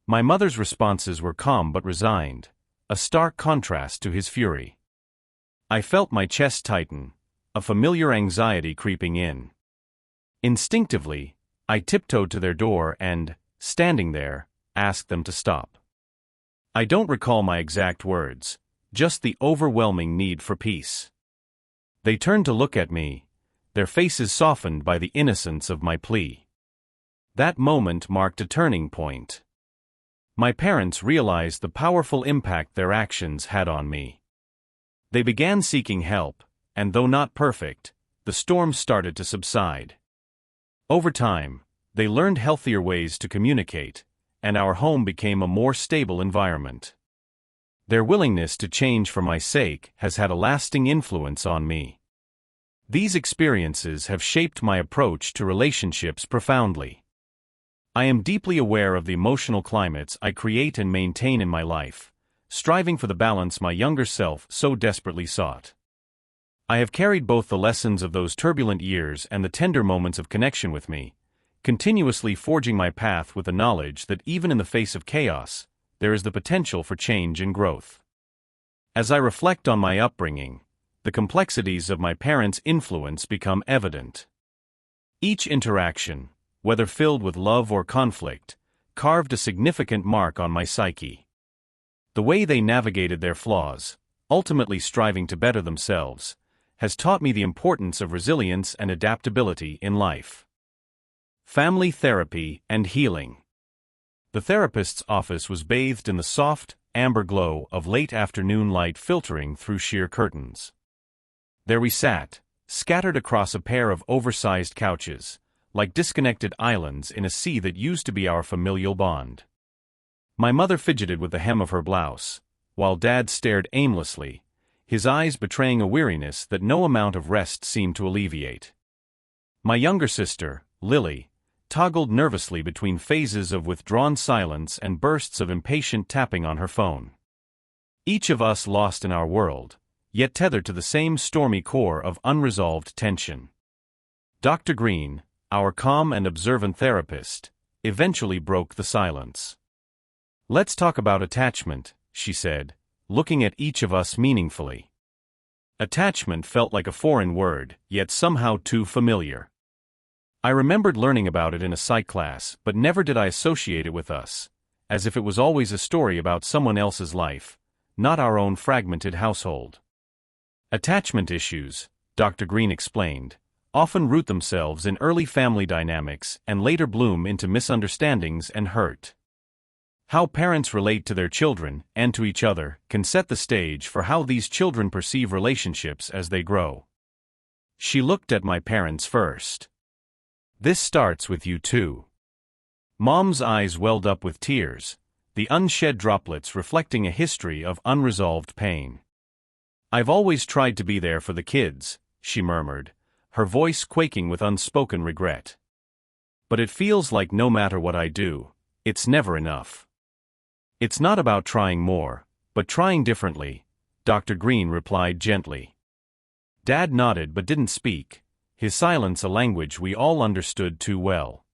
My mother's responses were calm but resigned, a stark contrast to his fury. I felt my chest tighten, a familiar anxiety creeping in. Instinctively, I tiptoed to their door and, standing there, asked them to stop. I don't recall my exact words, just the overwhelming need for peace. They turned to look at me, their faces softened by the innocence of my plea. That moment marked a turning point. My parents realized the powerful impact their actions had on me. They began seeking help, and though not perfect, the storm started to subside. Over time, they learned healthier ways to communicate, and our home became a more stable environment. Their willingness to change for my sake has had a lasting influence on me. These experiences have shaped my approach to relationships profoundly. I am deeply aware of the emotional climates I create and maintain in my life, striving for the balance my younger self so desperately sought. I have carried both the lessons of those turbulent years and the tender moments of connection with me, continuously forging my path with the knowledge that even in the face of chaos, there is the potential for change and growth. As I reflect on my upbringing, the complexities of my parents' influence become evident. Each interaction, whether filled with love or conflict, carved a significant mark on my psyche. The way they navigated their flaws, ultimately striving to better themselves, has taught me the importance of resilience and adaptability in life. Family therapy and healing. The therapist's office was bathed in the soft, amber glow of late afternoon light filtering through sheer curtains. There we sat, scattered across a pair of oversized couches, like disconnected islands in a sea that used to be our familial bond. My mother fidgeted with the hem of her blouse, while Dad stared aimlessly, his eyes betraying a weariness that no amount of rest seemed to alleviate. My younger sister, Lily, toggled nervously between phases of withdrawn silence and bursts of impatient tapping on her phone. Each of us lost in our world, yet tethered to the same stormy core of unresolved tension. Dr. Green, our calm and observant therapist, eventually broke the silence. "Let's talk about attachment," she said, looking at each of us meaningfully. Attachment felt like a foreign word, yet somehow too familiar. I remembered learning about it in a psych class, but never did I associate it with us, as if it was always a story about someone else's life, not our own fragmented household. Attachment issues, Dr. Green explained, often root themselves in early family dynamics and later bloom into misunderstandings and hurt. How parents relate to their children and to each other can set the stage for how these children perceive relationships as they grow. She looked at my parents first. "This starts with you too." Mom's eyes welled up with tears, the unshed droplets reflecting a history of unresolved pain. "I've always tried to be there for the kids," she murmured, her voice quaking with unspoken regret. "But it feels like no matter what I do, it's never enough." "It's not about trying more, but trying differently," Dr. Green replied gently. Dad nodded but didn't speak, his silence a language we all understood too well.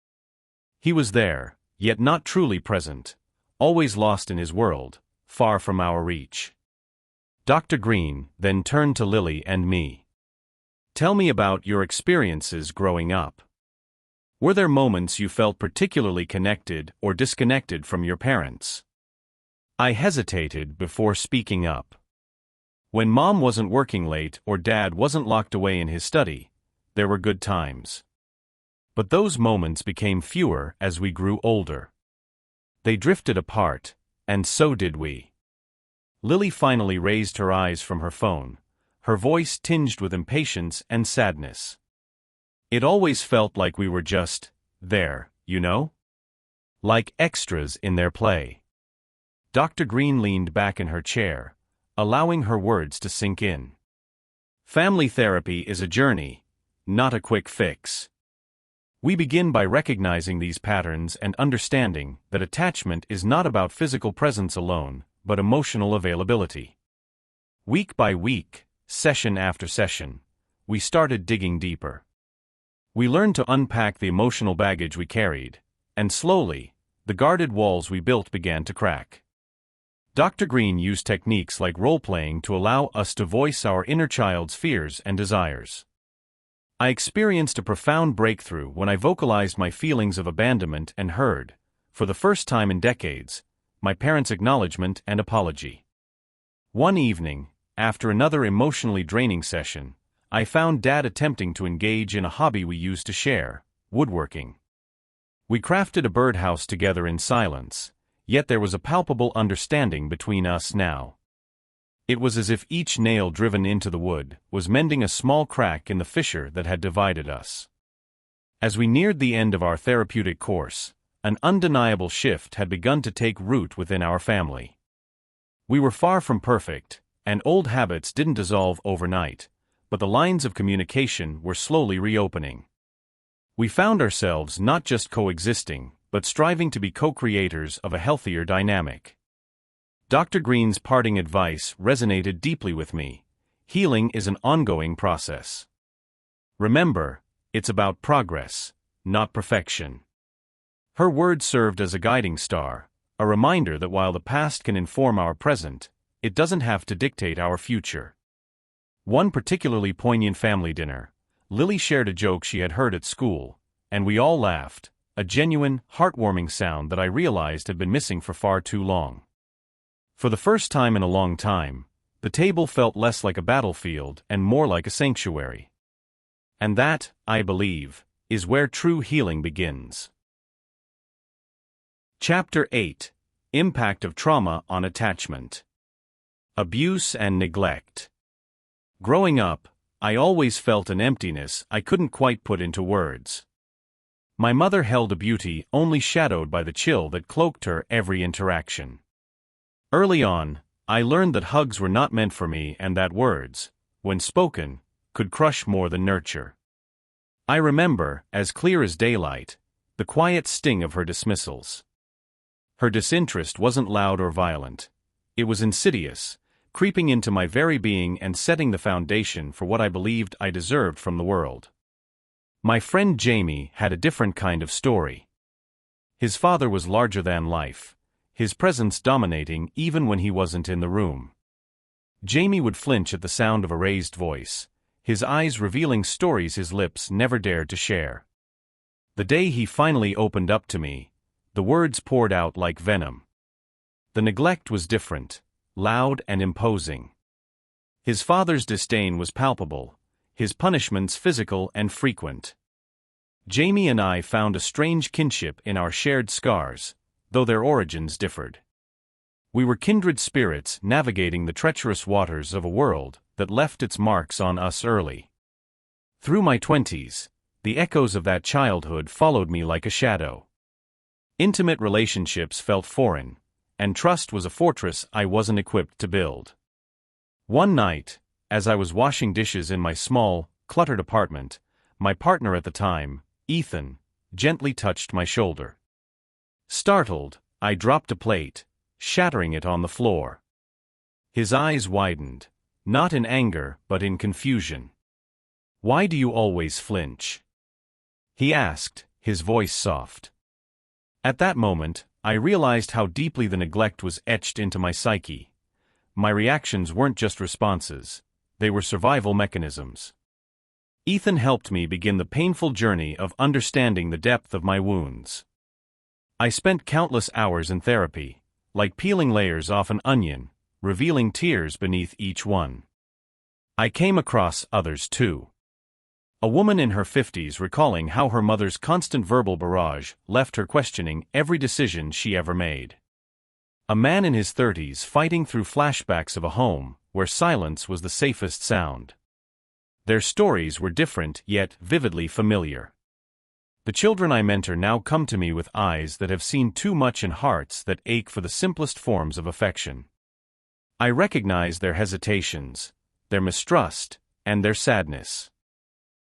He was there, yet not truly present, always lost in his world, far from our reach. Dr. Green then turned to Lily and me. Tell me about your experiences growing up. Were there moments you felt particularly connected or disconnected from your parents? I hesitated before speaking up. When Mom wasn't working late or Dad wasn't locked away in his study, there were good times. But those moments became fewer as we grew older. They drifted apart, and so did we. Lily finally raised her eyes from her phone, her voice tinged with impatience and sadness. It always felt like we were just there, you know? Like extras in their play. Dr. Green leaned back in her chair, allowing her words to sink in. Family therapy is a journey, not a quick fix. We begin by recognizing these patterns and understanding that attachment is not about physical presence alone, but emotional availability. Week by week, session after session, we started digging deeper. We learned to unpack the emotional baggage we carried, and slowly, the guarded walls we built began to crack. Dr. Green used techniques like role-playing to allow us to voice our inner child's fears and desires. I experienced a profound breakthrough when I vocalized my feelings of abandonment and heard, for the first time in decades, my parents' acknowledgement and apology. One evening, after another emotionally draining session, I found Dad attempting to engage in a hobby we used to share, woodworking. We crafted a birdhouse together in silence, yet there was a palpable understanding between us now. It was as if each nail driven into the wood was mending a small crack in the fissure that had divided us. As we neared the end of our therapeutic course, an undeniable shift had begun to take root within our family. We were far from perfect, and old habits didn't dissolve overnight, but the lines of communication were slowly reopening. We found ourselves not just coexisting, but striving to be co-creators of a healthier dynamic. Dr. Green's parting advice resonated deeply with me. Healing is an ongoing process. Remember, it's about progress, not perfection. Her words served as a guiding star, a reminder that while the past can inform our present, it doesn't have to dictate our future. One particularly poignant family dinner, Lily shared a joke she had heard at school, and we all laughed, a genuine, heartwarming sound that I realized had been missing for far too long. For the first time in a long time, the table felt less like a battlefield and more like a sanctuary. And that, I believe, is where true healing begins. Chapter 8: Impact of Trauma on Attachment. Abuse and Neglect. Growing up, I always felt an emptiness I couldn't quite put into words. My mother held a beauty only shadowed by the chill that cloaked her every interaction. Early on, I learned that hugs were not meant for me and that words, when spoken, could crush more than nurture. I remember, as clear as daylight, the quiet sting of her dismissals. Her disinterest wasn't loud or violent. It was insidious, creeping into my very being and setting the foundation for what I believed I deserved from the world. My friend Jamie had a different kind of story. His father was larger than life, his presence dominating even when he wasn't in the room. Jamie would flinch at the sound of a raised voice, his eyes revealing stories his lips never dared to share. The day he finally opened up to me, the words poured out like venom. The neglect was different, loud and imposing. His father's disdain was palpable, his punishments physical and frequent. Jamie and I found a strange kinship in our shared scars, though their origins differed. We were kindred spirits navigating the treacherous waters of a world that left its marks on us early. Through my 20s, the echoes of that childhood followed me like a shadow. Intimate relationships felt foreign, and trust was a fortress I wasn't equipped to build. One night, as I was washing dishes in my small, cluttered apartment, my partner at the time, Ethan, gently touched my shoulder. Startled, I dropped a plate, shattering it on the floor. His eyes widened, not in anger but in confusion. "Why do you always flinch?" he asked, his voice soft. At that moment, I realized how deeply the neglect was etched into my psyche. My reactions weren't just responses, they were survival mechanisms. Ethan helped me begin the painful journey of understanding the depth of my wounds. I spent countless hours in therapy, like peeling layers off an onion, revealing tears beneath each one. I came across others too. A woman in her 50s recalling how her mother's constant verbal barrage left her questioning every decision she ever made. A man in his 30s fighting through flashbacks of a home where silence was the safest sound. Their stories were different yet vividly familiar. The children I mentor now come to me with eyes that have seen too much and hearts that ache for the simplest forms of affection. I recognize their hesitations, their mistrust, and their sadness.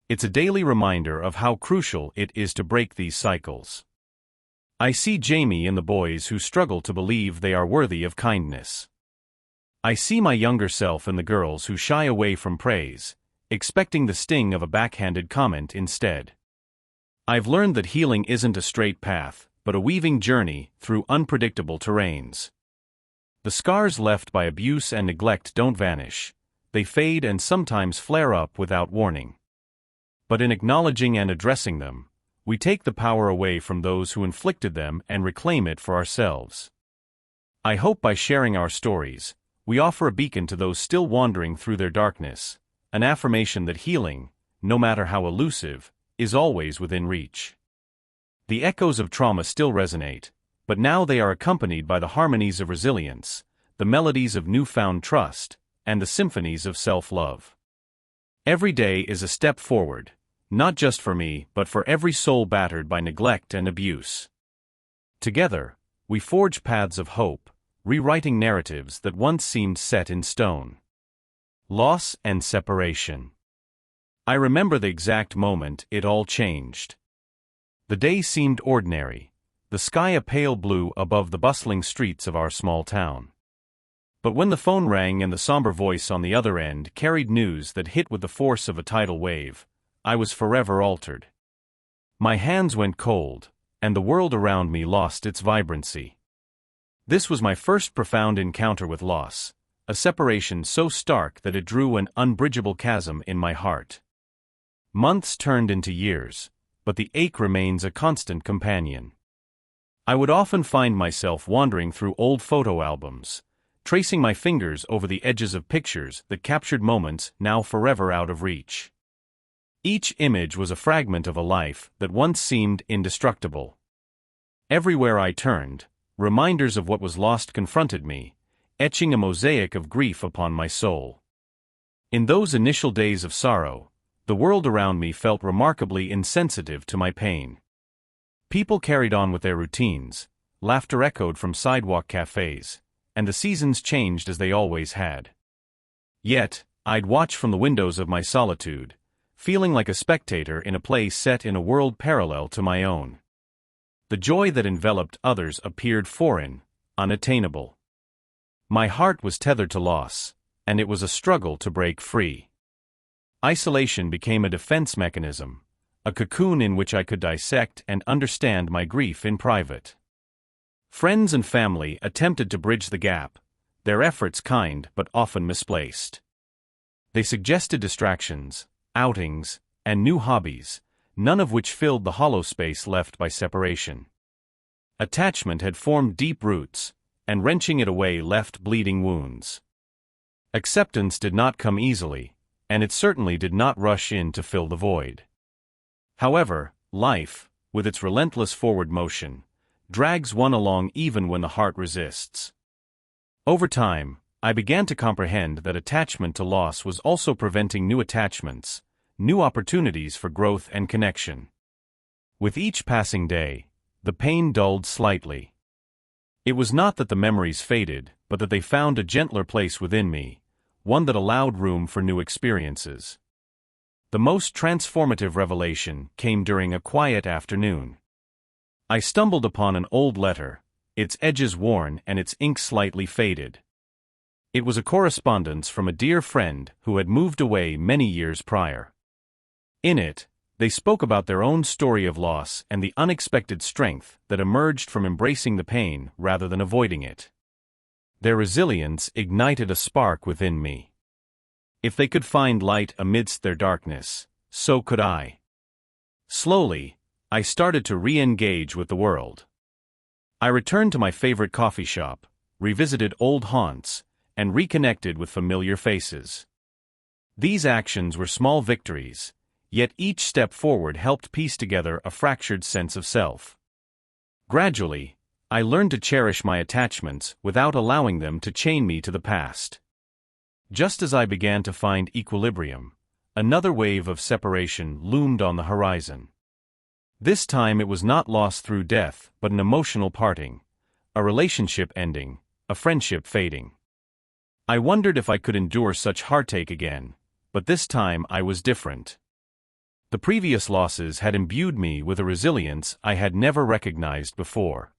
It's a daily reminder of how crucial it is to break these cycles. I see Jamie in the boys who struggle to believe they are worthy of kindness. I see my younger self in the girls who shy away from praise, expecting the sting of a backhanded comment instead. I've learned that healing isn't a straight path, but a weaving journey through unpredictable terrains. The scars left by abuse and neglect don't vanish. They fade and sometimes flare up without warning. But in acknowledging and addressing them, we take the power away from those who inflicted them and reclaim it for ourselves. I hope by sharing our stories, we offer a beacon to those still wandering through their darkness, an affirmation that healing, no matter how elusive, is always within reach. The echoes of trauma still resonate, but now they are accompanied by the harmonies of resilience, the melodies of newfound trust, and the symphonies of self-love. Every day is a step forward, not just for me but for every soul battered by neglect and abuse. Together, we forge paths of hope, rewriting narratives that once seemed set in stone. Loss and separation. I remember the exact moment it all changed. The day seemed ordinary, the sky a pale blue above the bustling streets of our small town. But when the phone rang and the somber voice on the other end carried news that hit with the force of a tidal wave, I was forever altered. My hands went cold, and the world around me lost its vibrancy. This was my first profound encounter with loss, a separation so stark that it drew an unbridgeable chasm in my heart. Months turned into years, but the ache remains a constant companion. I would often find myself wandering through old photo albums, tracing my fingers over the edges of pictures that captured moments now forever out of reach. Each image was a fragment of a life that once seemed indestructible. Everywhere I turned, reminders of what was lost confronted me, etching a mosaic of grief upon my soul. In those initial days of sorrow, the world around me felt remarkably insensitive to my pain. People carried on with their routines, laughter echoed from sidewalk cafes, and the seasons changed as they always had. Yet, I'd watch from the windows of my solitude, feeling like a spectator in a play set in a world parallel to my own. The joy that enveloped others appeared foreign, unattainable. My heart was tethered to loss, and it was a struggle to break free. Isolation became a defense mechanism, a cocoon in which I could dissect and understand my grief in private. Friends and family attempted to bridge the gap, their efforts kind but often misplaced. They suggested distractions, outings, and new hobbies, none of which filled the hollow space left by separation. Attachment had formed deep roots, and wrenching it away left bleeding wounds. Acceptance did not come easily, and it certainly did not rush in to fill the void. However, life, with its relentless forward motion, drags one along even when the heart resists. Over time, I began to comprehend that attachment to loss was also preventing new attachments, new opportunities for growth and connection. With each passing day, the pain dulled slightly. It was not that the memories faded, but that they found a gentler place within me, one that allowed room for new experiences. The most transformative revelation came during a quiet afternoon. I stumbled upon an old letter, its edges worn and its ink slightly faded. It was a correspondence from a dear friend who had moved away many years prior. In it, they spoke about their own story of loss and the unexpected strength that emerged from embracing the pain rather than avoiding it. Their resilience ignited a spark within me. If they could find light amidst their darkness, so could I. Slowly, I started to re-engage with the world. I returned to my favorite coffee shop, revisited old haunts, and reconnected with familiar faces. These actions were small victories, yet each step forward helped piece together a fractured sense of self. Gradually, I learned to cherish my attachments without allowing them to chain me to the past. Just as I began to find equilibrium, another wave of separation loomed on the horizon. This time it was not loss through death, but an emotional parting, a relationship ending, a friendship fading. I wondered if I could endure such heartache again, but this time I was different. The previous losses had imbued me with a resilience I had never recognized before.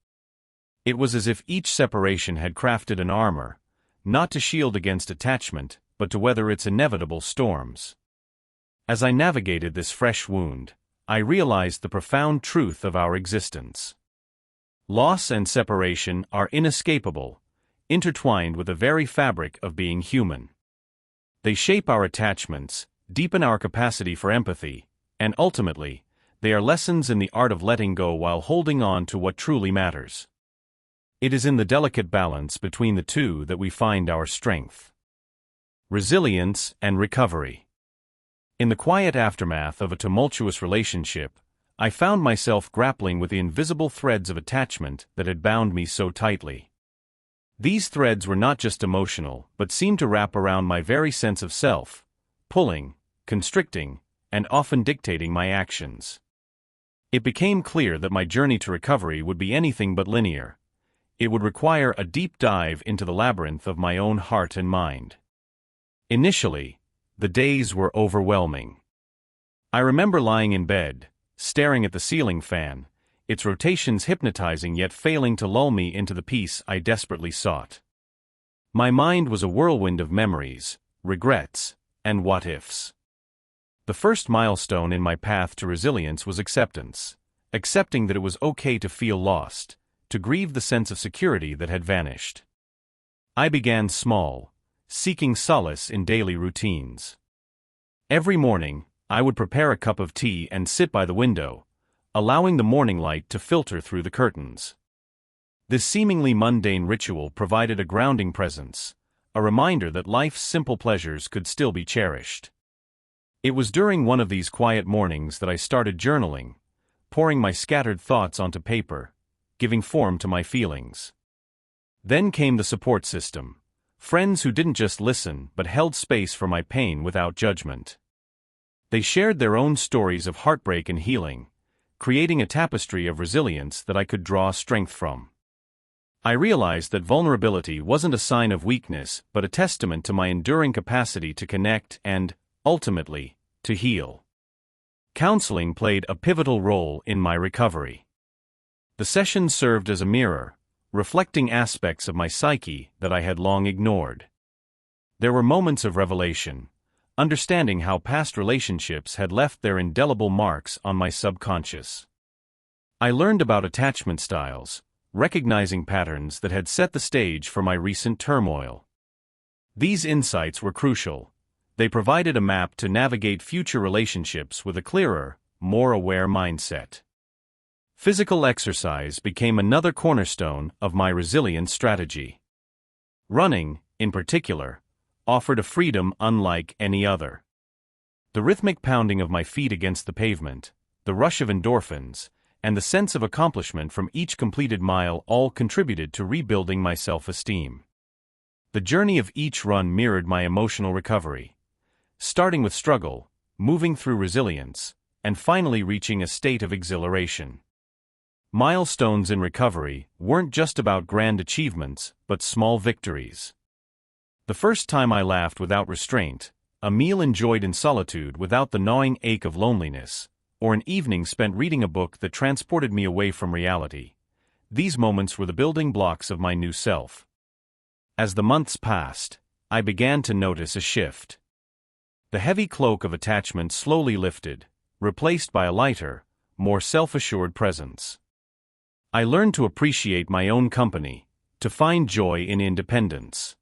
It was as if each separation had crafted an armor, not to shield against attachment, but to weather its inevitable storms. As I navigated this fresh wound, I realized the profound truth of our existence. Loss and separation are inescapable, intertwined with the very fabric of being human. They shape our attachments, deepen our capacity for empathy, and ultimately, they are lessons in the art of letting go while holding on to what truly matters. It is in the delicate balance between the two that we find our strength. Resilience and recovery. In the quiet aftermath of a tumultuous relationship, I found myself grappling with the invisible threads of attachment that had bound me so tightly. These threads were not just emotional, but seemed to wrap around my very sense of self, pulling, constricting, and often dictating my actions. It became clear that my journey to recovery would be anything but linear. It would require a deep dive into the labyrinth of my own heart and mind. Initially, the days were overwhelming. I remember lying in bed, staring at the ceiling fan, its rotations hypnotizing yet failing to lull me into the peace I desperately sought. My mind was a whirlwind of memories, regrets, and what-ifs. The first milestone in my path to resilience was acceptance, accepting that it was okay to feel lost, to grieve the sense of security that had vanished. I began small, seeking solace in daily routines. Every morning, I would prepare a cup of tea and sit by the window, allowing the morning light to filter through the curtains. This seemingly mundane ritual provided a grounding presence, a reminder that life's simple pleasures could still be cherished. It was during one of these quiet mornings that I started journaling, pouring my scattered thoughts onto paper, giving form to my feelings. Then came the support system. Friends who didn't just listen but held space for my pain without judgment. They shared their own stories of heartbreak and healing, creating a tapestry of resilience that I could draw strength from. I realized that vulnerability wasn't a sign of weakness but a testament to my enduring capacity to connect and, ultimately, to heal. Counseling played a pivotal role in my recovery. The sessions served as a mirror, reflecting aspects of my psyche that I had long ignored. There were moments of revelation, understanding how past relationships had left their indelible marks on my subconscious. I learned about attachment styles, recognizing patterns that had set the stage for my recent turmoil. These insights were crucial. They provided a map to navigate future relationships with a clearer, more aware mindset. Physical exercise became another cornerstone of my resilience strategy. Running, in particular, offered a freedom unlike any other. The rhythmic pounding of my feet against the pavement, the rush of endorphins, and the sense of accomplishment from each completed mile all contributed to rebuilding my self-esteem. The journey of each run mirrored my emotional recovery, starting with struggle, moving through resilience, and finally reaching a state of exhilaration. Milestones in recovery weren't just about grand achievements, but small victories. The first time I laughed without restraint, a meal enjoyed in solitude without the gnawing ache of loneliness, or an evening spent reading a book that transported me away from reality. These moments were the building blocks of my new self. As the months passed, I began to notice a shift. The heavy cloak of attachment slowly lifted, replaced by a lighter, more self-assured presence. I learned to appreciate my own company, to find joy in independence.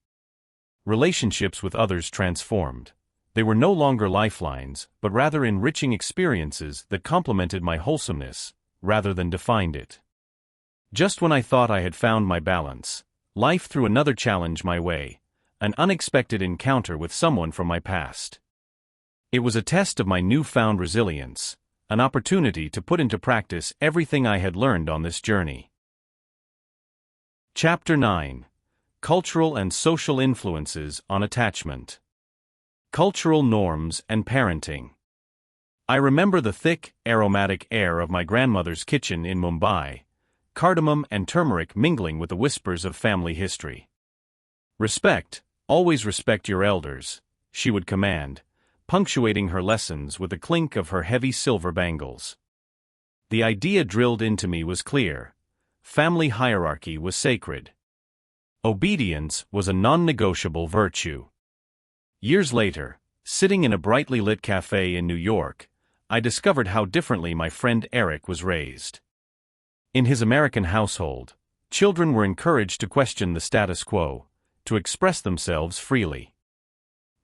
Relationships with others transformed. They were no longer lifelines, but rather enriching experiences that complemented my wholesomeness, rather than defined it. Just when I thought I had found my balance, life threw another challenge my way, an unexpected encounter with someone from my past. It was a test of my newfound resilience, an opportunity to put into practice everything I had learned on this journey. Chapter 9. Cultural and Social Influences on Attachment. Cultural Norms and Parenting. I remember the thick, aromatic air of my grandmother's kitchen in Mumbai, cardamom and turmeric mingling with the whispers of family history. "Respect, always respect your elders," she would command, punctuating her lessons with a clink of her heavy silver bangles. The idea drilled into me was clear: family hierarchy was sacred. Obedience was a non-negotiable virtue. Years later, sitting in a brightly lit cafe in New York, I discovered how differently my friend Eric was raised. In his American household, children were encouraged to question the status quo, to express themselves freely.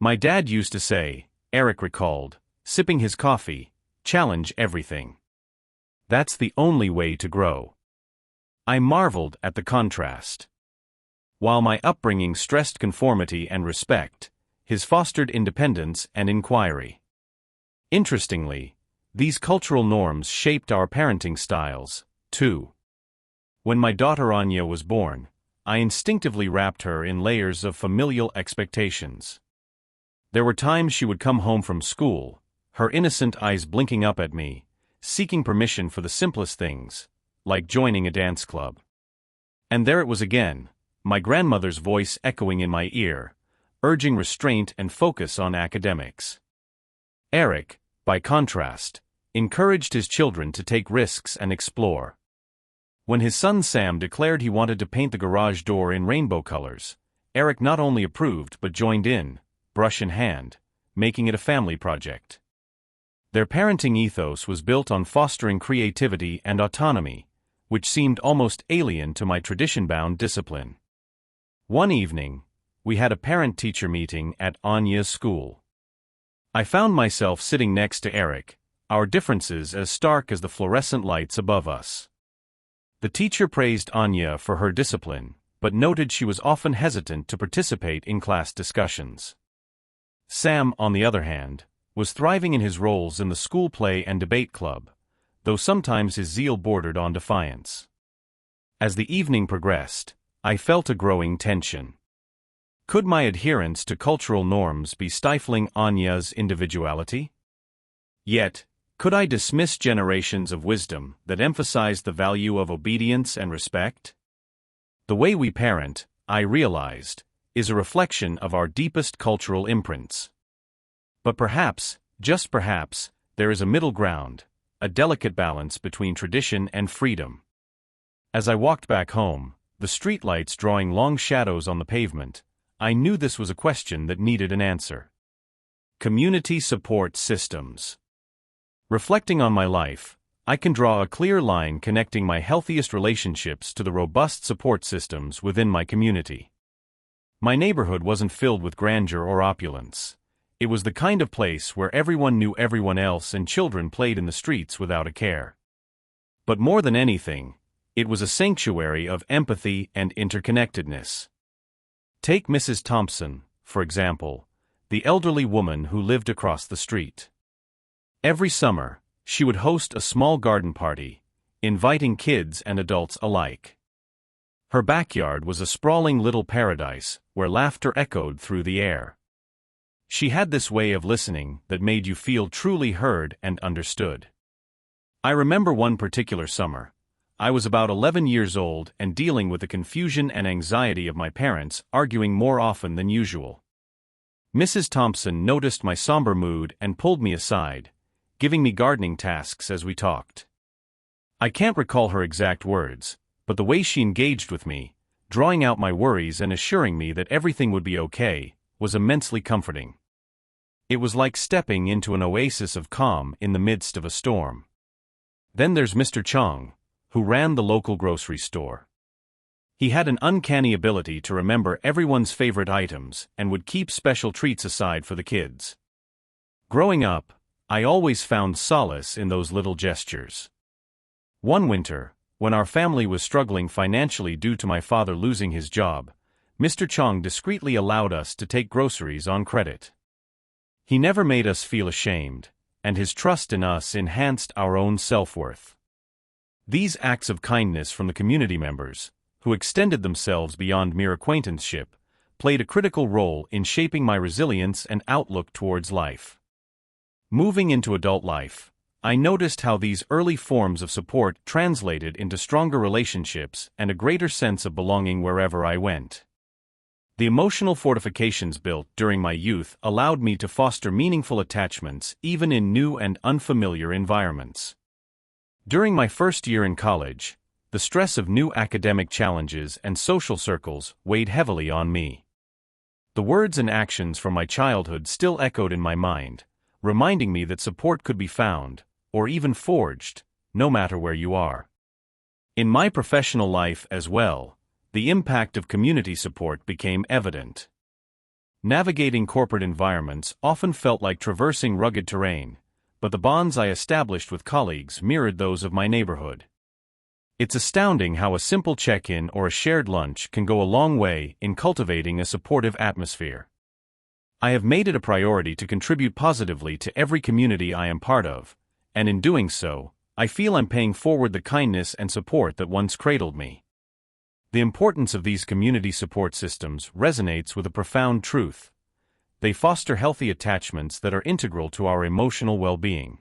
"My dad used to say," Eric recalled, sipping his coffee, "challenge everything. That's the only way to grow." I marveled at the contrast. While my upbringing stressed conformity and respect, his fostered independence and inquiry. Interestingly, these cultural norms shaped our parenting styles, too. When my daughter Anya was born, I instinctively wrapped her in layers of familial expectations. There were times she would come home from school, her innocent eyes blinking up at me, seeking permission for the simplest things, like joining a dance club. And there it was again, my grandmother's voice echoing in my ear, urging restraint and focus on academics. Eric, by contrast, encouraged his children to take risks and explore. When his son Sam declared he wanted to paint the garage door in rainbow colors, Eric not only approved but joined in, brush in hand, making it a family project. Their parenting ethos was built on fostering creativity and autonomy, which seemed almost alien to my tradition-bound discipline. One evening, we had a parent-teacher meeting at Anya's school. I found myself sitting next to Eric, our differences as stark as the fluorescent lights above us. The teacher praised Anya for her discipline, but noted she was often hesitant to participate in class discussions. Sam, on the other hand, was thriving in his roles in the school play and debate club, though sometimes his zeal bordered on defiance. As the evening progressed, I felt a growing tension. Could my adherence to cultural norms be stifling Anya's individuality? Yet, could I dismiss generations of wisdom that emphasized the value of obedience and respect? The way we parent, I realized, is a reflection of our deepest cultural imprints. But perhaps, just perhaps, there is a middle ground, a delicate balance between tradition and freedom. As I walked back home, the streetlights drawing long shadows on the pavement, I knew this was a question that needed an answer. Community support systems. Reflecting on my life, I can draw a clear line connecting my healthiest relationships to the robust support systems within my community. My neighborhood wasn't filled with grandeur or opulence. It was the kind of place where everyone knew everyone else and children played in the streets without a care. But more than anything, it was a sanctuary of empathy and interconnectedness. Take Mrs. Thompson, for example, the elderly woman who lived across the street. Every summer, she would host a small garden party, inviting kids and adults alike. Her backyard was a sprawling little paradise where laughter echoed through the air. She had this way of listening that made you feel truly heard and understood. I remember one particular summer. I was about 11 years old and dealing with the confusion and anxiety of my parents arguing more often than usual. Mrs. Thompson noticed my somber mood and pulled me aside, giving me gardening tasks as we talked. I can't recall her exact words, but the way she engaged with me, drawing out my worries and assuring me that everything would be okay, was immensely comforting. It was like stepping into an oasis of calm in the midst of a storm. Then there's Mr. Chong, who ran the local grocery store. He had an uncanny ability to remember everyone's favorite items and would keep special treats aside for the kids. Growing up, I always found solace in those little gestures. One winter, when our family was struggling financially due to my father losing his job, Mr. Chong discreetly allowed us to take groceries on credit. He never made us feel ashamed, and his trust in us enhanced our own self-worth. These acts of kindness from the community members, who extended themselves beyond mere acquaintanceship, played a critical role in shaping my resilience and outlook towards life. Moving into adult life, I noticed how these early forms of support translated into stronger relationships and a greater sense of belonging wherever I went. The emotional fortifications built during my youth allowed me to foster meaningful attachments even in new and unfamiliar environments. During my first year in college, the stress of new academic challenges and social circles weighed heavily on me. The words and actions from my childhood still echoed in my mind, reminding me that support could be found, or even forged, no matter where you are. In my professional life as well, the impact of community support became evident. Navigating corporate environments often felt like traversing rugged terrain, but the bonds I established with colleagues mirrored those of my neighborhood. It's astounding how a simple check-in or a shared lunch can go a long way in cultivating a supportive atmosphere. I have made it a priority to contribute positively to every community I am part of, and in doing so, I feel I'm paying forward the kindness and support that once cradled me. The importance of these community support systems resonates with a profound truth. They foster healthy attachments that are integral to our emotional well-being.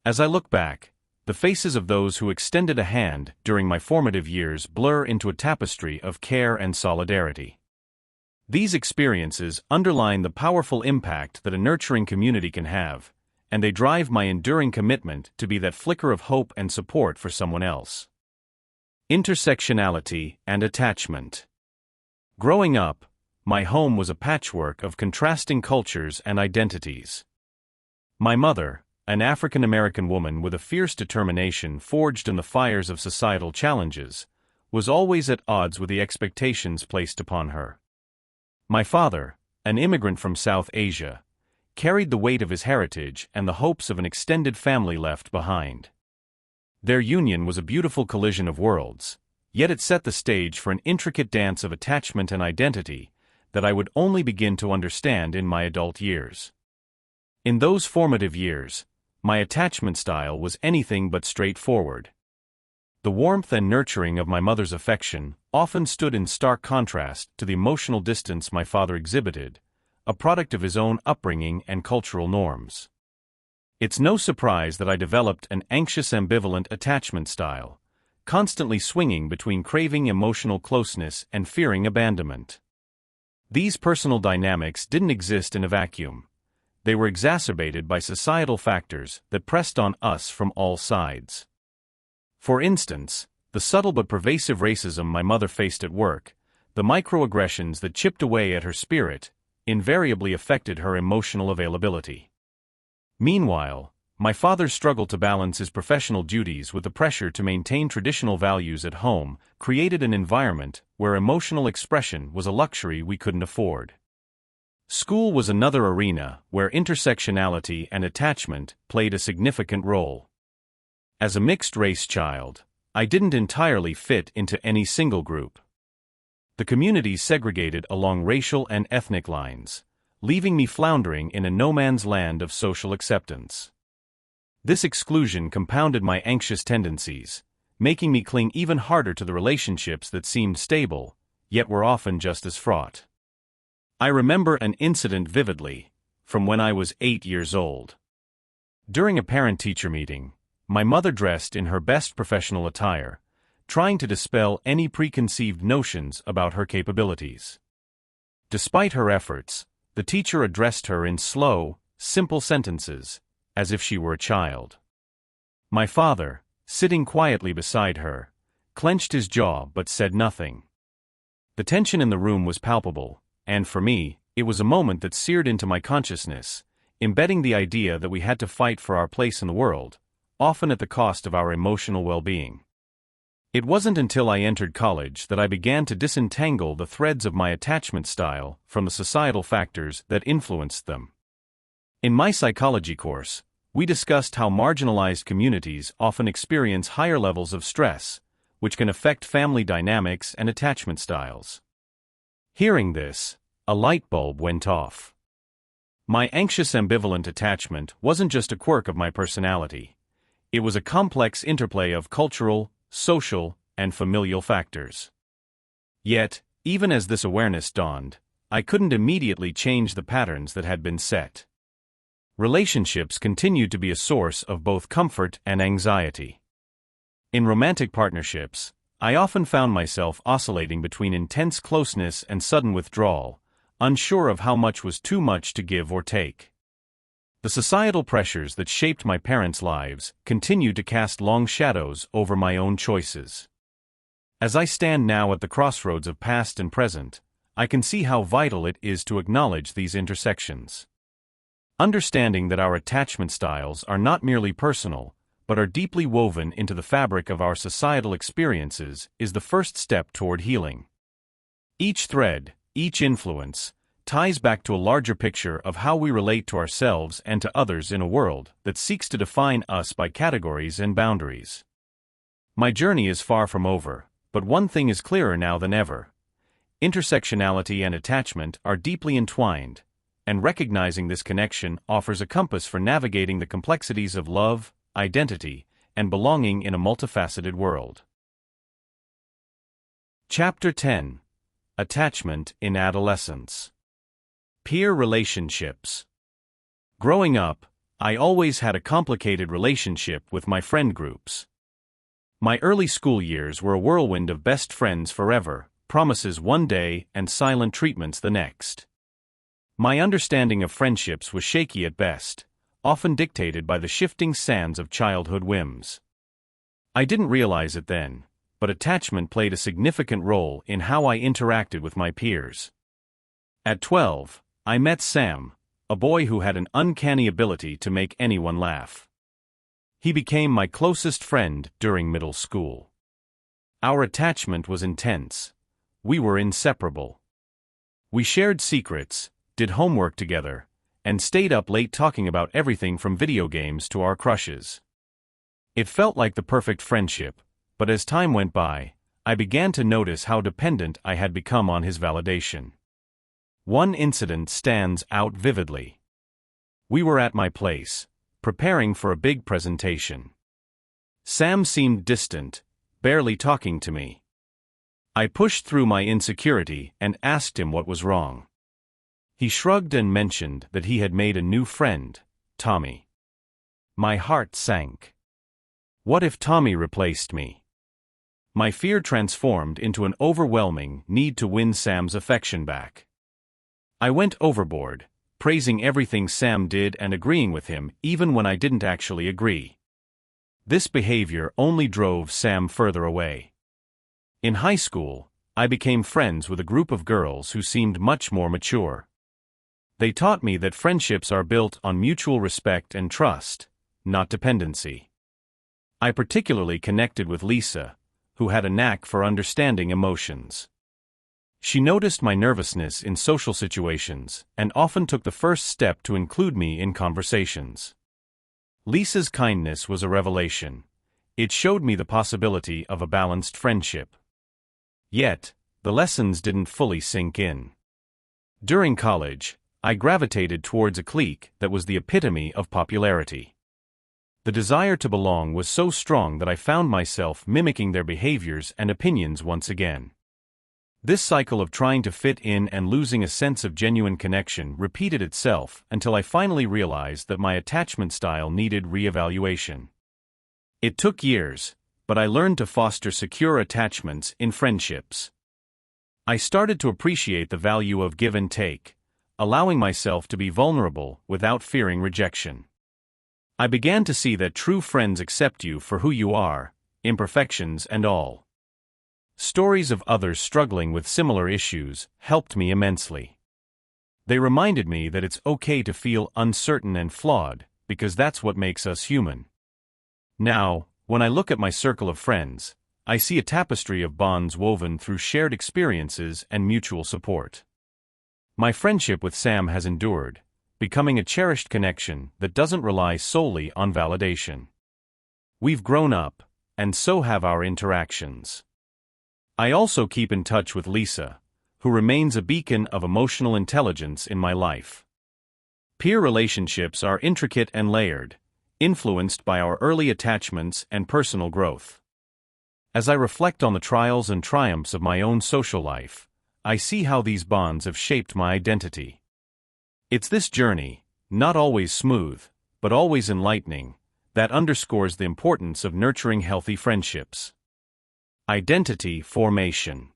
As I look back, the faces of those who extended a hand during my formative years blur into a tapestry of care and solidarity. These experiences underline the powerful impact that a nurturing community can have, and they drive my enduring commitment to be that flicker of hope and support for someone else. Intersectionality and attachment. Growing up, my home was a patchwork of contrasting cultures and identities. My mother, an African-American woman with a fierce determination forged in the fires of societal challenges, was always at odds with the expectations placed upon her. My father, an immigrant from South Asia, carried the weight of his heritage and the hopes of an extended family left behind. Their union was a beautiful collision of worlds, yet it set the stage for an intricate dance of attachment and identity that I would only begin to understand in my adult years. In those formative years, my attachment style was anything but straightforward. The warmth and nurturing of my mother's affection often stood in stark contrast to the emotional distance my father exhibited, a product of his own upbringing and cultural norms. It's no surprise that I developed an anxious ambivalent attachment style, constantly swinging between craving emotional closeness and fearing abandonment. These personal dynamics didn't exist in a vacuum. They were exacerbated by societal factors that pressed on us from all sides. For instance, the subtle but pervasive racism my mother faced at work, the microaggressions that chipped away at her spirit, invariably affected her emotional availability. Meanwhile, my father struggled to balance his professional duties with the pressure to maintain traditional values at home, created an environment where emotional expression was a luxury we couldn't afford. School was another arena where intersectionality and attachment played a significant role. As a mixed-race child, I didn't entirely fit into any single group. The community segregated along racial and ethnic lines, leaving me floundering in a no-man's land of social acceptance. This exclusion compounded my anxious tendencies, making me cling even harder to the relationships that seemed stable, yet were often just as fraught. I remember an incident vividly, from when I was 8 years old. During a parent-teacher meeting, my mother dressed in her best professional attire, trying to dispel any preconceived notions about her capabilities. Despite her efforts, the teacher addressed her in slow, simple sentences, as if she were a child. My father, sitting quietly beside her, clenched his jaw but said nothing. The tension in the room was palpable, and for me, it was a moment that seared into my consciousness, embedding the idea that we had to fight for our place in the world, often at the cost of our emotional well-being. It wasn't until I entered college that I began to disentangle the threads of my attachment style from the societal factors that influenced them. In my psychology course, we discussed how marginalized communities often experience higher levels of stress, which can affect family dynamics and attachment styles. Hearing this, a light bulb went off. My anxious ambivalent attachment wasn't just a quirk of my personality. It was a complex interplay of cultural, social, and familial factors. Yet, even as this awareness dawned, I couldn't immediately change the patterns that had been set. Relationships continued to be a source of both comfort and anxiety. In romantic partnerships, I often found myself oscillating between intense closeness and sudden withdrawal, unsure of how much was too much to give or take. The societal pressures that shaped my parents' lives continued to cast long shadows over my own choices. As I stand now at the crossroads of past and present, I can see how vital it is to acknowledge these intersections. Understanding that our attachment styles are not merely personal, but are deeply woven into the fabric of our societal experiences is the first step toward healing. Each thread, each influence, ties back to a larger picture of how we relate to ourselves and to others in a world that seeks to define us by categories and boundaries. My journey is far from over, but one thing is clearer now than ever. Intersectionality and attachment are deeply entwined, and recognizing this connection offers a compass for navigating the complexities of love, identity, and belonging in a multifaceted world. Chapter 10: Attachment in Adolescence. Peer relationships. Growing up, I always had a complicated relationship with my friend groups. My early school years were a whirlwind of best friends forever, promises one day, and silent treatments the next. My understanding of friendships was shaky at best, often dictated by the shifting sands of childhood whims. I didn't realize it then, but attachment played a significant role in how I interacted with my peers. At 12, I met Sam, a boy who had an uncanny ability to make anyone laugh. He became my closest friend during middle school. Our attachment was intense. We were inseparable. We shared secrets, did homework together, and stayed up late talking about everything from video games to our crushes. It felt like the perfect friendship, but as time went by, I began to notice how dependent I had become on his validation. One incident stands out vividly. We were at my place, preparing for a big presentation. Sam seemed distant, barely talking to me. I pushed through my insecurity and asked him what was wrong. He shrugged and mentioned that he had made a new friend, Tommy. My heart sank. What if Tommy replaced me? My fear transformed into an overwhelming need to win Sam's affection back. I went overboard, praising everything Sam did and agreeing with him even when I didn't actually agree. This behavior only drove Sam further away. In high school, I became friends with a group of girls who seemed much more mature. They taught me that friendships are built on mutual respect and trust, not dependency. I particularly connected with Lisa, who had a knack for understanding emotions. She noticed my nervousness in social situations and often took the first step to include me in conversations. Lisa's kindness was a revelation. It showed me the possibility of a balanced friendship. Yet, the lessons didn't fully sink in. During college, I gravitated towards a clique that was the epitome of popularity. The desire to belong was so strong that I found myself mimicking their behaviors and opinions once again. This cycle of trying to fit in and losing a sense of genuine connection repeated itself until I finally realized that my attachment style needed reevaluation. It took years, but I learned to foster secure attachments in friendships. I started to appreciate the value of give and take, allowing myself to be vulnerable without fearing rejection. I began to see that true friends accept you for who you are, imperfections and all. Stories of others struggling with similar issues helped me immensely. They reminded me that it's okay to feel uncertain and flawed, because that's what makes us human. Now, when I look at my circle of friends, I see a tapestry of bonds woven through shared experiences and mutual support. My friendship with Sam has endured, becoming a cherished connection that doesn't rely solely on validation. We've grown up, and so have our interactions. I also keep in touch with Lisa, who remains a beacon of emotional intelligence in my life. Peer relationships are intricate and layered, influenced by our early attachments and personal growth. As I reflect on the trials and triumphs of my own social life, I see how these bonds have shaped my identity. It's this journey, not always smooth, but always enlightening, that underscores the importance of nurturing healthy friendships. Identity formation.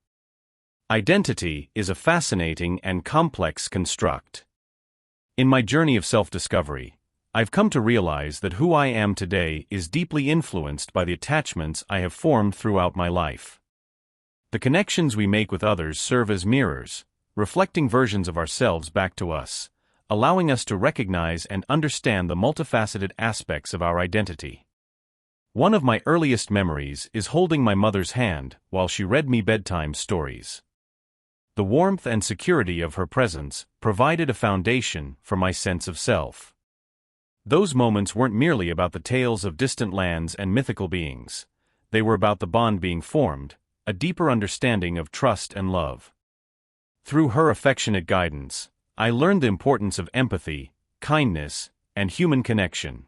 Identity is a fascinating and complex construct. In my journey of self-discovery, I've come to realize that who I am today is deeply influenced by the attachments I have formed throughout my life. The connections we make with others serve as mirrors, reflecting versions of ourselves back to us, allowing us to recognize and understand the multifaceted aspects of our identity. One of my earliest memories is holding my mother's hand while she read me bedtime stories. The warmth and security of her presence provided a foundation for my sense of self. Those moments weren't merely about the tales of distant lands and mythical beings. They were about the bond being formed, a deeper understanding of trust and love. Through her affectionate guidance, I learned the importance of empathy, kindness, and human connection,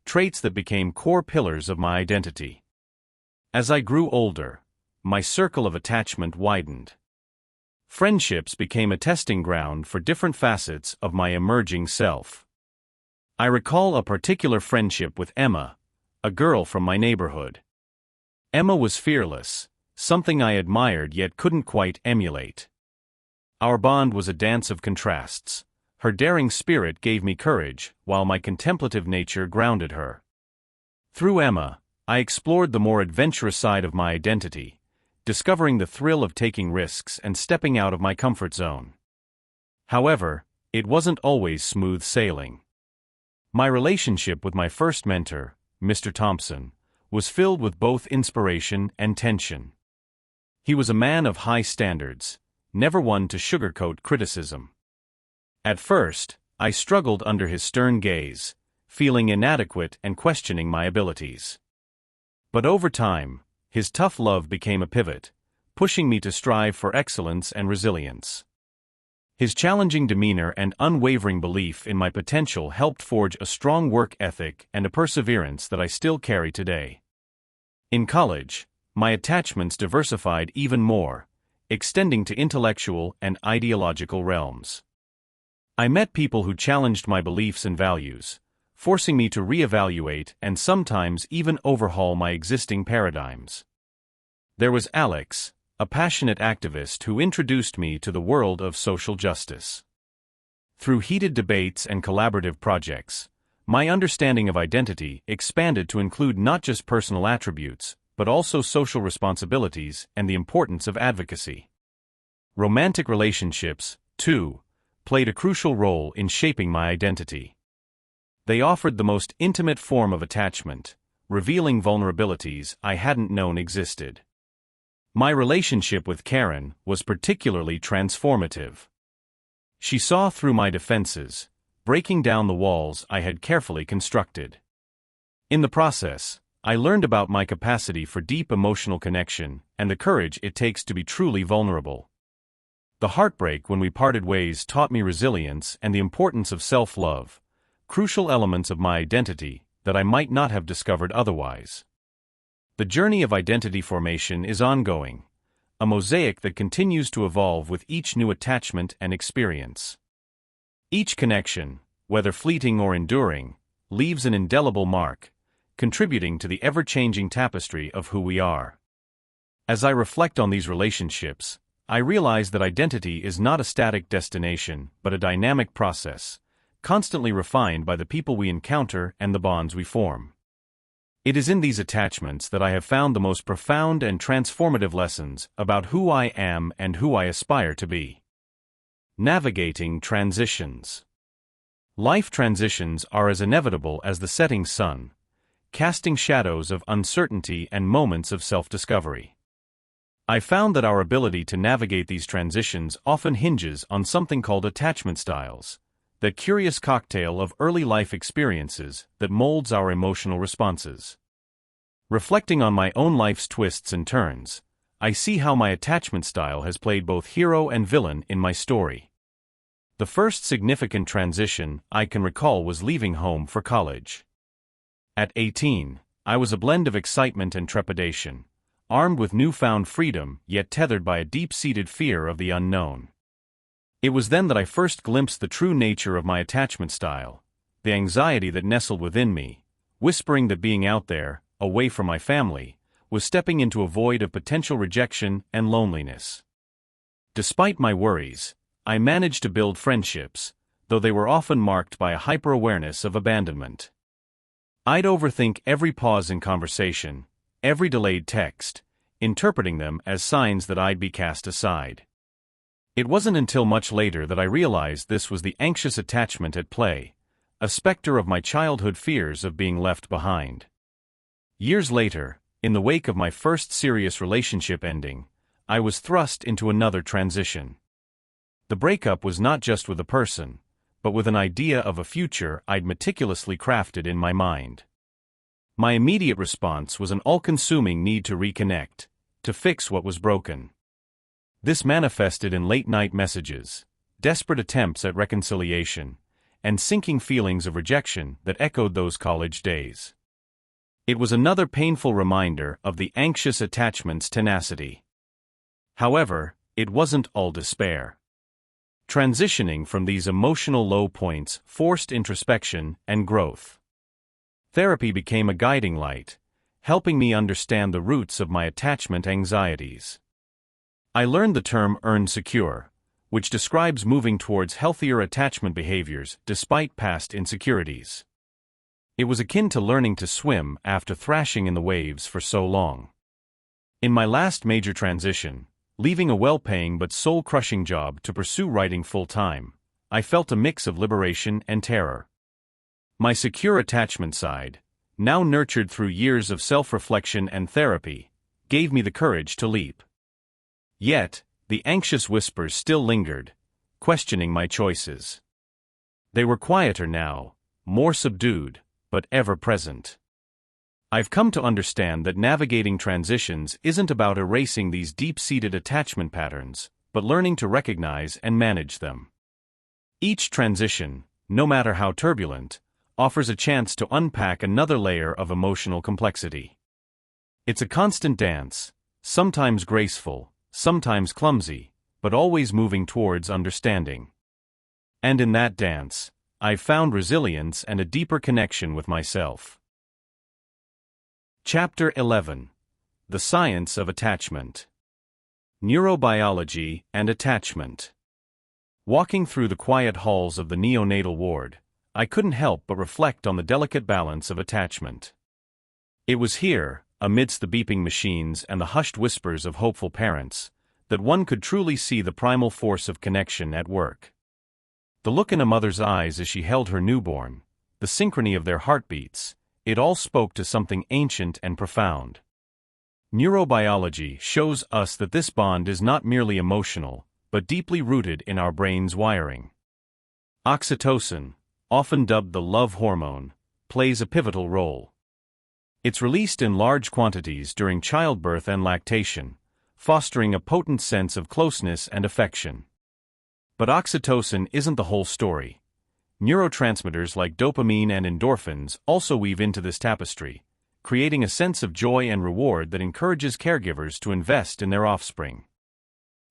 traits that became core pillars of my identity. As I grew older, my circle of attachment widened. Friendships became a testing ground for different facets of my emerging self. I recall a particular friendship with Emma, a girl from my neighborhood. Emma was fearless, something I admired yet couldn't quite emulate. Our bond was a dance of contrasts. Her daring spirit gave me courage, while my contemplative nature grounded her. Through Emma, I explored the more adventurous side of my identity, discovering the thrill of taking risks and stepping out of my comfort zone. However, it wasn't always smooth sailing. My relationship with my first mentor, Mr. Thompson, was filled with both inspiration and tension. He was a man of high standards, never one to sugarcoat criticism. At first, I struggled under his stern gaze, feeling inadequate and questioning my abilities. But over time, his tough love became a pivot, pushing me to strive for excellence and resilience. His challenging demeanor and unwavering belief in my potential helped forge a strong work ethic and a perseverance that I still carry today. In college, my attachments diversified even more, extending to intellectual and ideological realms. I met people who challenged my beliefs and values, forcing me to reevaluate and sometimes even overhaul my existing paradigms. There was Alex, a passionate activist who introduced me to the world of social justice. Through heated debates and collaborative projects, my understanding of identity expanded to include not just personal attributes, but also social responsibilities and the importance of advocacy. Romantic relationships, too, played a crucial role in shaping my identity. They offered the most intimate form of attachment, revealing vulnerabilities I hadn't known existed. My relationship with Karen was particularly transformative. She saw through my defenses, breaking down the walls I had carefully constructed. In the process, I learned about my capacity for deep emotional connection and the courage it takes to be truly vulnerable. The heartbreak when we parted ways taught me resilience and the importance of self-love, crucial elements of my identity that I might not have discovered otherwise. The journey of identity formation is ongoing, a mosaic that continues to evolve with each new attachment and experience. Each connection, whether fleeting or enduring, leaves an indelible mark, contributing to the ever-changing tapestry of who we are. As I reflect on these relationships, I realize that identity is not a static destination but a dynamic process, constantly refined by the people we encounter and the bonds we form. It is in these attachments that I have found the most profound and transformative lessons about who I am and who I aspire to be. Navigating transitions. Life transitions are as inevitable as the setting sun, casting shadows of uncertainty and moments of self-discovery. I found that our ability to navigate these transitions often hinges on something called attachment styles, that curious cocktail of early life experiences that molds our emotional responses. Reflecting on my own life's twists and turns, I see how my attachment style has played both hero and villain in my story. The first significant transition I can recall was leaving home for college. At 18, I was a blend of excitement and trepidation, armed with newfound freedom yet tethered by a deep-seated fear of the unknown. It was then that I first glimpsed the true nature of my attachment style, the anxiety that nestled within me, whispering that being out there, away from my family, was stepping into a void of potential rejection and loneliness. Despite my worries, I managed to build friendships, though they were often marked by a hyper-awareness of abandonment. I'd overthink every pause in conversation, every delayed text, interpreting them as signs that I'd be cast aside. It wasn't until much later that I realized this was the anxious attachment at play, a specter of my childhood fears of being left behind. Years later, in the wake of my first serious relationship ending, I was thrust into another transition. The breakup was not just with a person, but with an idea of a future I'd meticulously crafted in my mind. My immediate response was an all-consuming need to reconnect, to fix what was broken. This manifested in late-night messages, desperate attempts at reconciliation, and sinking feelings of rejection that echoed those college days. It was another painful reminder of the anxious attachment's tenacity. However, it wasn't all despair. Transitioning from these emotional low points forced introspection and growth. Therapy became a guiding light, helping me understand the roots of my attachment anxieties. I learned the term earned secure, which describes moving towards healthier attachment behaviors despite past insecurities. It was akin to learning to swim after thrashing in the waves for so long. In my last major transition, leaving a well-paying but soul-crushing job to pursue writing full-time, I felt a mix of liberation and terror. My secure attachment side, now nurtured through years of self-reflection and therapy, gave me the courage to leap. Yet, the anxious whispers still lingered, questioning my choices. They were quieter now, more subdued, but ever-present. I've come to understand that navigating transitions isn't about erasing these deep-seated attachment patterns, but learning to recognize and manage them. Each transition, no matter how turbulent, offers a chance to unpack another layer of emotional complexity. It's a constant dance, sometimes graceful, sometimes clumsy, but always moving towards understanding. And in that dance, I've found resilience and a deeper connection with myself. Chapter 11. The Science of Attachment. Neurobiology and Attachment. Walking through the quiet halls of the neonatal ward, I couldn't help but reflect on the delicate balance of attachment. It was here, amidst the beeping machines and the hushed whispers of hopeful parents, that one could truly see the primal force of connection at work. The look in a mother's eyes as she held her newborn, the synchrony of their heartbeats, it all spoke to something ancient and profound. Neurobiology shows us that this bond is not merely emotional, but deeply rooted in our brain's wiring. Oxytocin, often dubbed the love hormone, plays a pivotal role. It's released in large quantities during childbirth and lactation, fostering a potent sense of closeness and affection. But oxytocin isn't the whole story. Neurotransmitters like dopamine and endorphins also weave into this tapestry, creating a sense of joy and reward that encourages caregivers to invest in their offspring.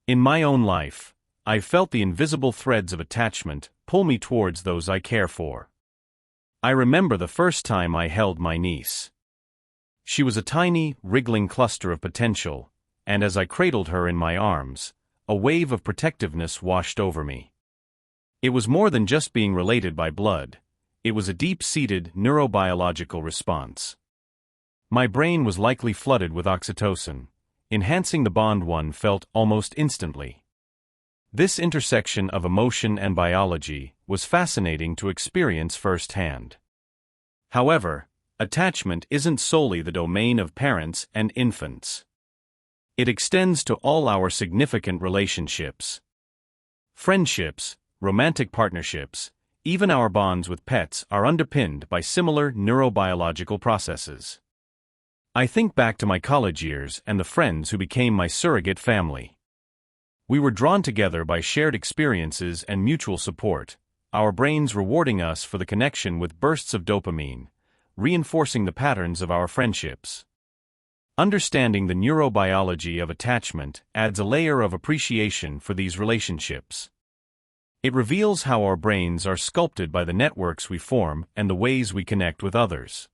In my own life, I've felt the invisible threads of attachment pull me towards those I care for. I remember the first time I held my niece. She was a tiny, wriggling cluster of potential, and as I cradled her in my arms, a wave of protectiveness washed over me. It was more than just being related by blood, it was a deep-seated neurobiological response. My brain was likely flooded with oxytocin, enhancing the bond one felt almost instantly. This intersection of emotion and biology was fascinating to experience firsthand. However, attachment isn't solely the domain of parents and infants. It extends to all our significant relationships. Friendships, romantic partnerships, even our bonds with pets are underpinned by similar neurobiological processes. I think back to my college years and the friends who became my surrogate family. We were drawn together by shared experiences and mutual support, our brains rewarding us for the connection with bursts of dopamine, reinforcing the patterns of our friendships. Understanding the neurobiology of attachment adds a layer of appreciation for these relationships. It reveals how our brains are sculpted by the networks we form and the ways we connect with others.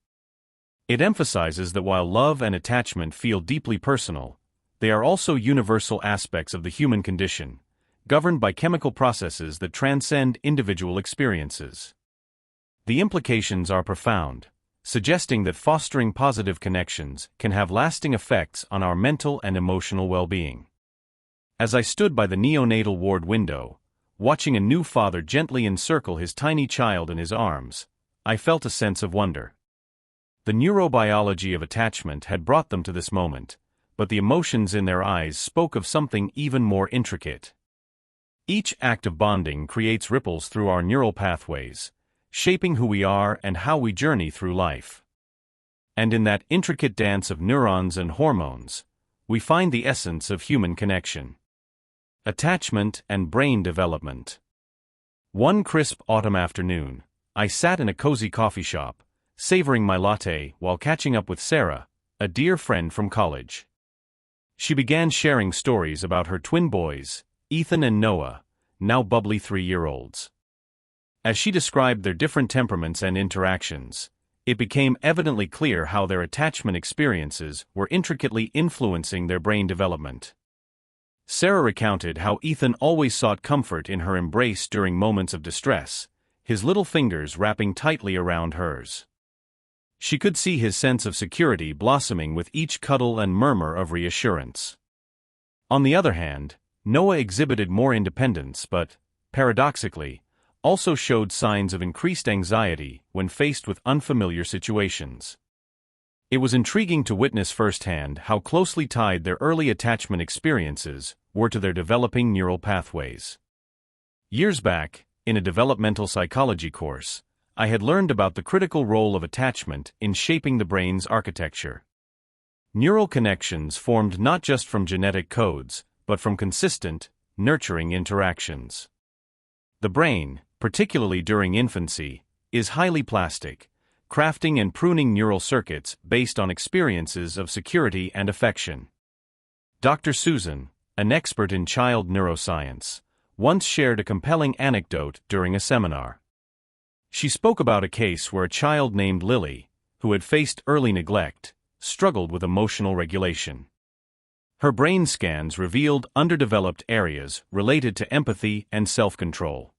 It emphasizes that while love and attachment feel deeply personal, they are also universal aspects of the human condition, governed by chemical processes that transcend individual experiences. The implications are profound, suggesting that fostering positive connections can have lasting effects on our mental and emotional well-being. As I stood by the neonatal ward window, watching a new father gently encircle his tiny child in his arms, I felt a sense of wonder. The neurobiology of attachment had brought them to this moment, but the emotions in their eyes spoke of something even more intricate. Each act of bonding creates ripples through our neural pathways, shaping who we are and how we journey through life. And in that intricate dance of neurons and hormones, we find the essence of human connection. Attachment and brain development. One crisp autumn afternoon, I sat in a cozy coffee shop, savoring my latte while catching up with Sarah, a dear friend from college. She began sharing stories about her twin boys, Ethan and Noah, now bubbly 3-year-olds. As she described their different temperaments and interactions, it became evidently clear how their attachment experiences were intricately influencing their brain development. Sarah recounted how Ethan always sought comfort in her embrace during moments of distress, his little fingers wrapping tightly around hers. She could see his sense of security blossoming with each cuddle and murmur of reassurance. On the other hand, Noah exhibited more independence but, paradoxically, also showed signs of increased anxiety when faced with unfamiliar situations. It was intriguing to witness firsthand how closely tied their early attachment experiences were to their developing neural pathways. Years back, in a developmental psychology course, I had learned about the critical role of attachment in shaping the brain's architecture. Neural connections formed not just from genetic codes, but from consistent, nurturing interactions. The brain, particularly during infancy, is highly plastic, crafting and pruning neural circuits based on experiences of security and affection. Dr. Susan, an expert in child neuroscience, once shared a compelling anecdote during a seminar. She spoke about a case where a child named Lily, who had faced early neglect, struggled with emotional regulation. Her brain scans revealed underdeveloped areas related to empathy and self-control.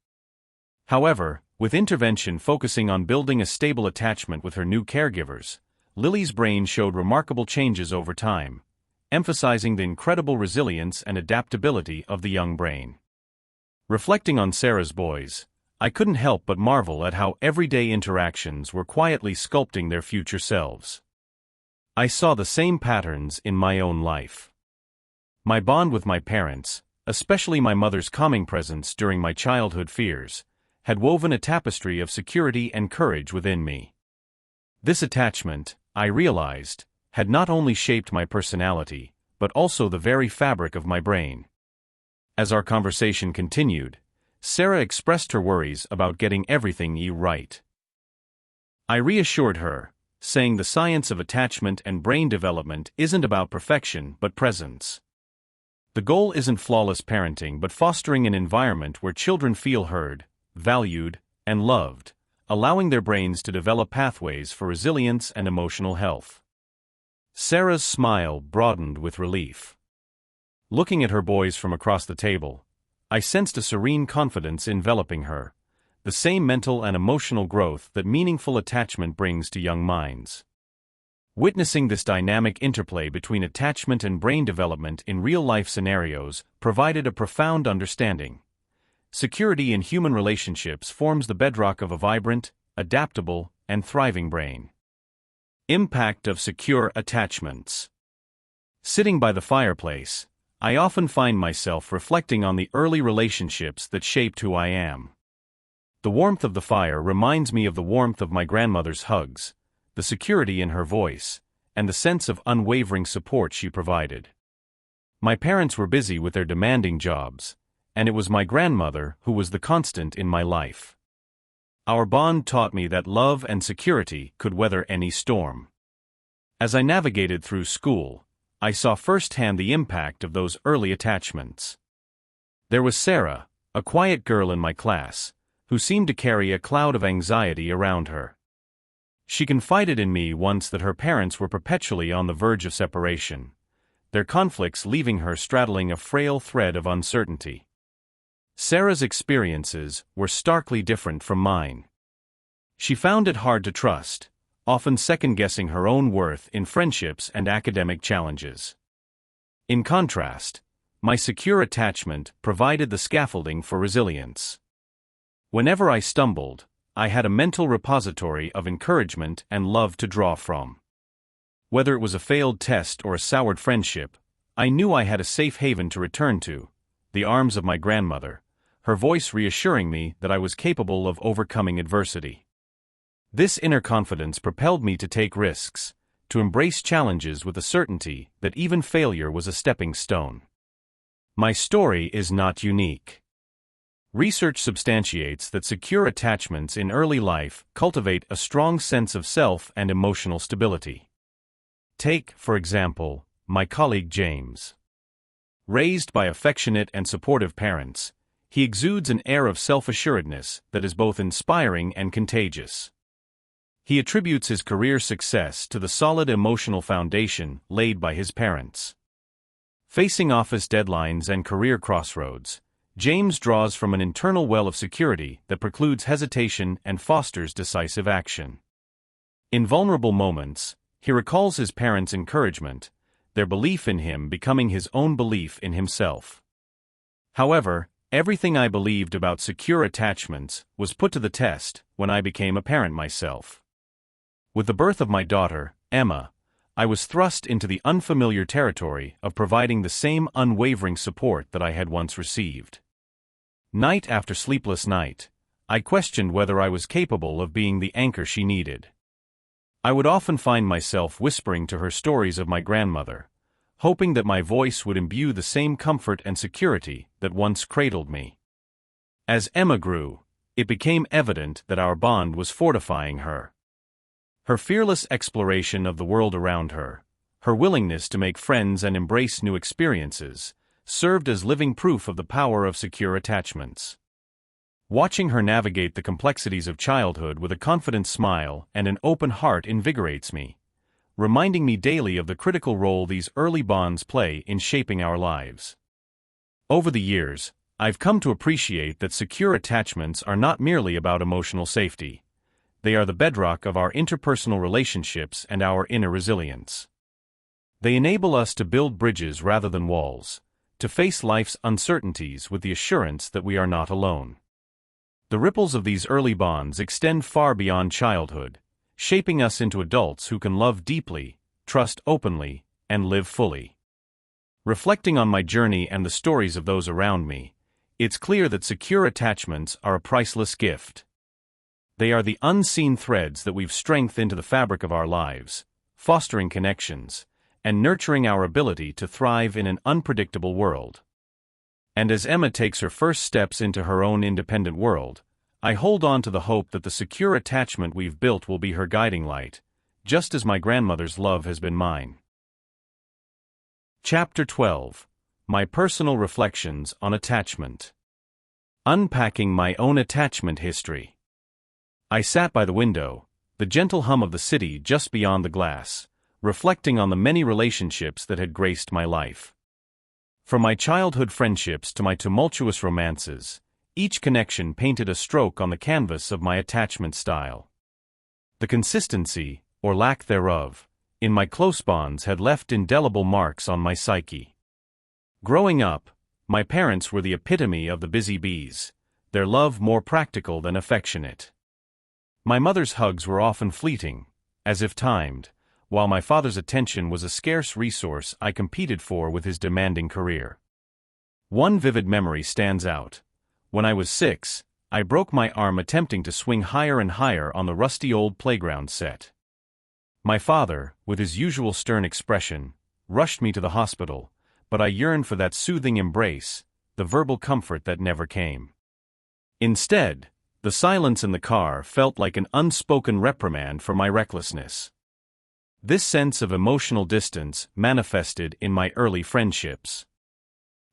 However, with intervention focusing on building a stable attachment with her new caregivers, Lily's brain showed remarkable changes over time, emphasizing the incredible resilience and adaptability of the young brain. Reflecting on Sarah's boys, I couldn't help but marvel at how everyday interactions were quietly sculpting their future selves. I saw the same patterns in my own life. My bond with my parents, especially my mother's calming presence during my childhood fears, had woven a tapestry of security and courage within me. This attachment, I realized, had not only shaped my personality, but also the very fabric of my brain. As our conversation continued, Sarah expressed her worries about getting everything right. I reassured her, saying the science of attachment and brain development isn't about perfection but presence. The goal isn't flawless parenting but fostering an environment where children feel heard, valued, and loved, allowing their brains to develop pathways for resilience and emotional health. Sarah's smile broadened with relief. Looking at her boys from across the table, I sensed a serene confidence enveloping her, the same mental and emotional growth that meaningful attachment brings to young minds. Witnessing this dynamic interplay between attachment and brain development in real-life scenarios provided a profound understanding. Security in human relationships forms the bedrock of a vibrant, adaptable, and thriving brain. Impact of secure attachments. Sitting by the fireplace, I often find myself reflecting on the early relationships that shaped who I am. The warmth of the fire reminds me of the warmth of my grandmother's hugs, the security in her voice, and the sense of unwavering support she provided. My parents were busy with their demanding jobs, and it was my grandmother who was the constant in my life. Our bond taught me that love and security could weather any storm. As I navigated through school, I saw firsthand the impact of those early attachments. There was Sarah, a quiet girl in my class, who seemed to carry a cloud of anxiety around her. She confided in me once that her parents were perpetually on the verge of separation, their conflicts leaving her straddling a frail thread of uncertainty. Sarah's experiences were starkly different from mine. She found it hard to trust, often second-guessing her own worth in friendships and academic challenges. In contrast, my secure attachment provided the scaffolding for resilience. Whenever I stumbled, I had a mental repository of encouragement and love to draw from. Whether it was a failed test or a soured friendship, I knew I had a safe haven to return to, the arms of my grandmother, her voice reassuring me that I was capable of overcoming adversity. This inner confidence propelled me to take risks, to embrace challenges with the certainty that even failure was a stepping stone. My story is not unique. Research substantiates that secure attachments in early life cultivate a strong sense of self and emotional stability. Take, for example, my colleague James. Raised by affectionate and supportive parents, he exudes an air of self-assuredness that is both inspiring and contagious. He attributes his career success to the solid emotional foundation laid by his parents. Facing office deadlines and career crossroads, James draws from an internal well of security that precludes hesitation and fosters decisive action. In vulnerable moments, he recalls his parents' encouragement, their belief in him becoming his own belief in himself. However, everything I believed about secure attachments was put to the test when I became a parent myself. With the birth of my daughter, Emma, I was thrust into the unfamiliar territory of providing the same unwavering support that I had once received. Night after sleepless night, I questioned whether I was capable of being the anchor she needed. I would often find myself whispering to her stories of my grandmother, hoping that my voice would imbue the same comfort and security that once cradled me. As Emma grew, it became evident that our bond was fortifying her. Her fearless exploration of the world around her, her willingness to make friends and embrace new experiences, served as living proof of the power of secure attachments. Watching her navigate the complexities of childhood with a confident smile and an open heart invigorates me, reminding me daily of the critical role these early bonds play in shaping our lives. Over the years, I've come to appreciate that secure attachments are not merely about emotional safety. They are the bedrock of our interpersonal relationships and our inner resilience. They enable us to build bridges rather than walls, to face life's uncertainties with the assurance that we are not alone. The ripples of these early bonds extend far beyond childhood, shaping us into adults who can love deeply, trust openly, and live fully. Reflecting on my journey and the stories of those around me, it's clear that secure attachments are a priceless gift. They are the unseen threads that weave strength into the fabric of our lives, fostering connections, and nurturing our ability to thrive in an unpredictable world. And as Emma takes her first steps into her own independent world, I hold on to the hope that the secure attachment we've built will be her guiding light, just as my grandmother's love has been mine. Chapter 12. My Personal Reflections on Attachment. Unpacking my own attachment history. I sat by the window, the gentle hum of the city just beyond the glass, reflecting on the many relationships that had graced my life. From my childhood friendships to my tumultuous romances, each connection painted a stroke on the canvas of my attachment style. The consistency, or lack thereof, in my close bonds had left indelible marks on my psyche. Growing up, my parents were the epitome of the busy bees, their love more practical than affectionate. My mother's hugs were often fleeting, as if timed, while my father's attention was a scarce resource I competed for with his demanding career. One vivid memory stands out. When I was 6, I broke my arm attempting to swing higher and higher on the rusty old playground set. My father, with his usual stern expression, rushed me to the hospital, but I yearned for that soothing embrace, the verbal comfort that never came. Instead, the silence in the car felt like an unspoken reprimand for my recklessness. This sense of emotional distance manifested in my early friendships.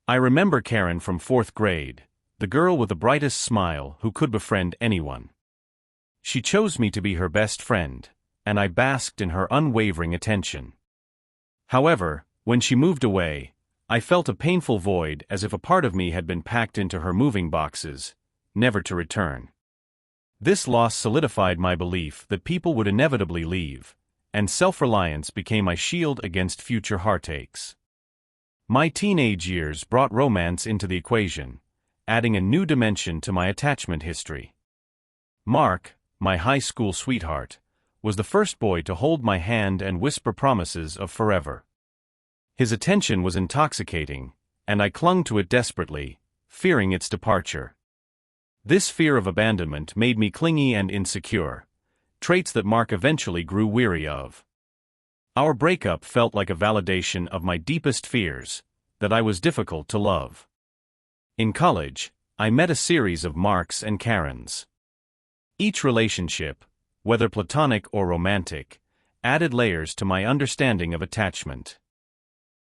I remember Karen from 4th grade, the girl with the brightest smile who could befriend anyone. She chose me to be her best friend, and I basked in her unwavering attention. However, when she moved away, I felt a painful void, as if a part of me had been packed into her moving boxes, never to return. This loss solidified my belief that people would inevitably leave, and self-reliance became my shield against future heartaches. My teenage years brought romance into the equation, adding a new dimension to my attachment history. Mark, my high school sweetheart, was the first boy to hold my hand and whisper promises of forever. His attention was intoxicating, and I clung to it desperately, fearing its departure. This fear of abandonment made me clingy and insecure, traits that Mark eventually grew weary of. Our breakup felt like a validation of my deepest fears, that I was difficult to love. In college, I met a series of Marks and Karens. Each relationship, whether platonic or romantic, added layers to my understanding of attachment.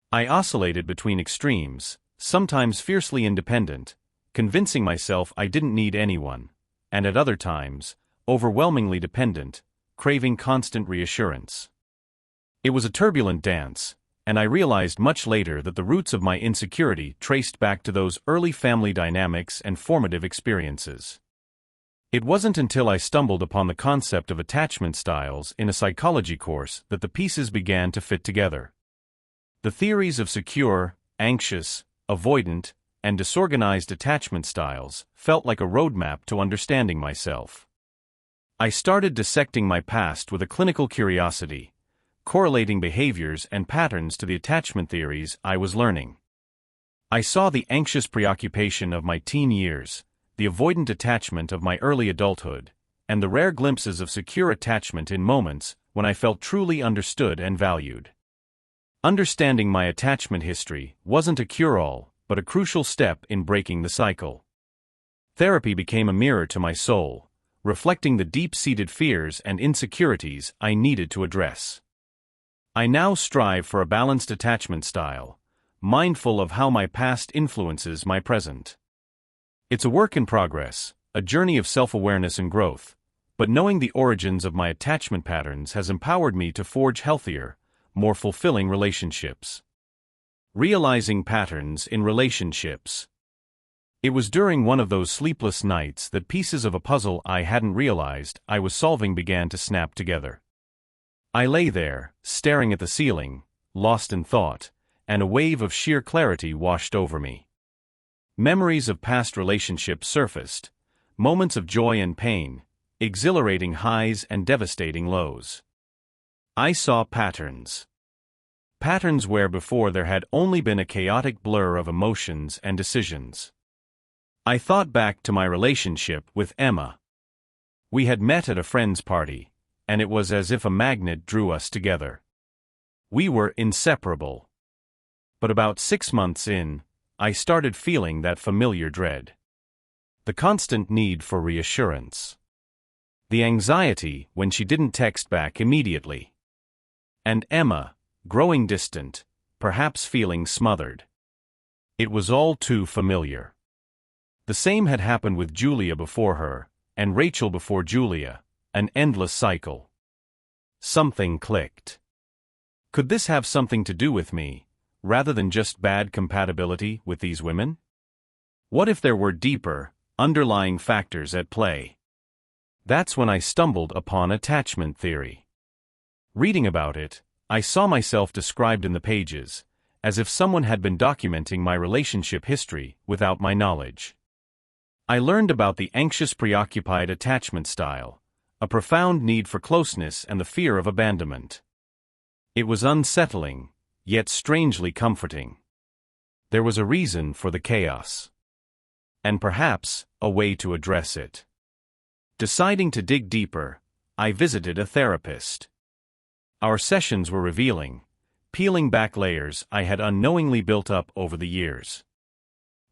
I oscillated between extremes, sometimes fiercely independent, convincing myself I didn't need anyone, and at other times, overwhelmingly dependent, craving constant reassurance. It was a turbulent dance, and I realized much later that the roots of my insecurity traced back to those early family dynamics and formative experiences. It wasn't until I stumbled upon the concept of attachment styles in a psychology course that the pieces began to fit together. The theories of secure, anxious, avoidant, and disorganized attachment styles felt like a roadmap to understanding myself. I started dissecting my past with a clinical curiosity, correlating behaviors and patterns to the attachment theories I was learning. I saw the anxious preoccupation of my teen years, the avoidant attachment of my early adulthood, and the rare glimpses of secure attachment in moments when I felt truly understood and valued. Understanding my attachment history wasn't a cure-all, but a crucial step in breaking the cycle. Therapy became a mirror to my soul, reflecting the deep-seated fears and insecurities I needed to address. I now strive for a balanced attachment style, mindful of how my past influences my present. It's a work in progress, a journey of self-awareness and growth, but knowing the origins of my attachment patterns has empowered me to forge healthier, more fulfilling relationships. Realizing patterns in relationships. It was during one of those sleepless nights that pieces of a puzzle I hadn't realized I was solving began to snap together. I lay there, staring at the ceiling, lost in thought, and a wave of sheer clarity washed over me. Memories of past relationships surfaced, moments of joy and pain, exhilarating highs and devastating lows. I saw patterns. Patterns where before there had only been a chaotic blur of emotions and decisions. I thought back to my relationship with Emma. We had met at a friend's party, and it was as if a magnet drew us together. We were inseparable. But about 6 months in, I started feeling that familiar dread. The constant need for reassurance. The anxiety when she didn't text back immediately. And Emma, growing distant, perhaps feeling smothered. It was all too familiar. The same had happened with Julia before her, and Rachel before Julia, an endless cycle. Something clicked. Could this have something to do with me, rather than just bad compatibility with these women? What if there were deeper, underlying factors at play? That's when I stumbled upon attachment theory. Reading about it, I saw myself described in the pages, as if someone had been documenting my relationship history without my knowledge. I learned about the anxious preoccupied attachment style, a profound need for closeness and the fear of abandonment. It was unsettling, yet strangely comforting. There was a reason for the chaos. and perhaps a way to address it. Deciding to dig deeper, I visited a therapist. Our sessions were revealing, peeling back layers I had unknowingly built up over the years.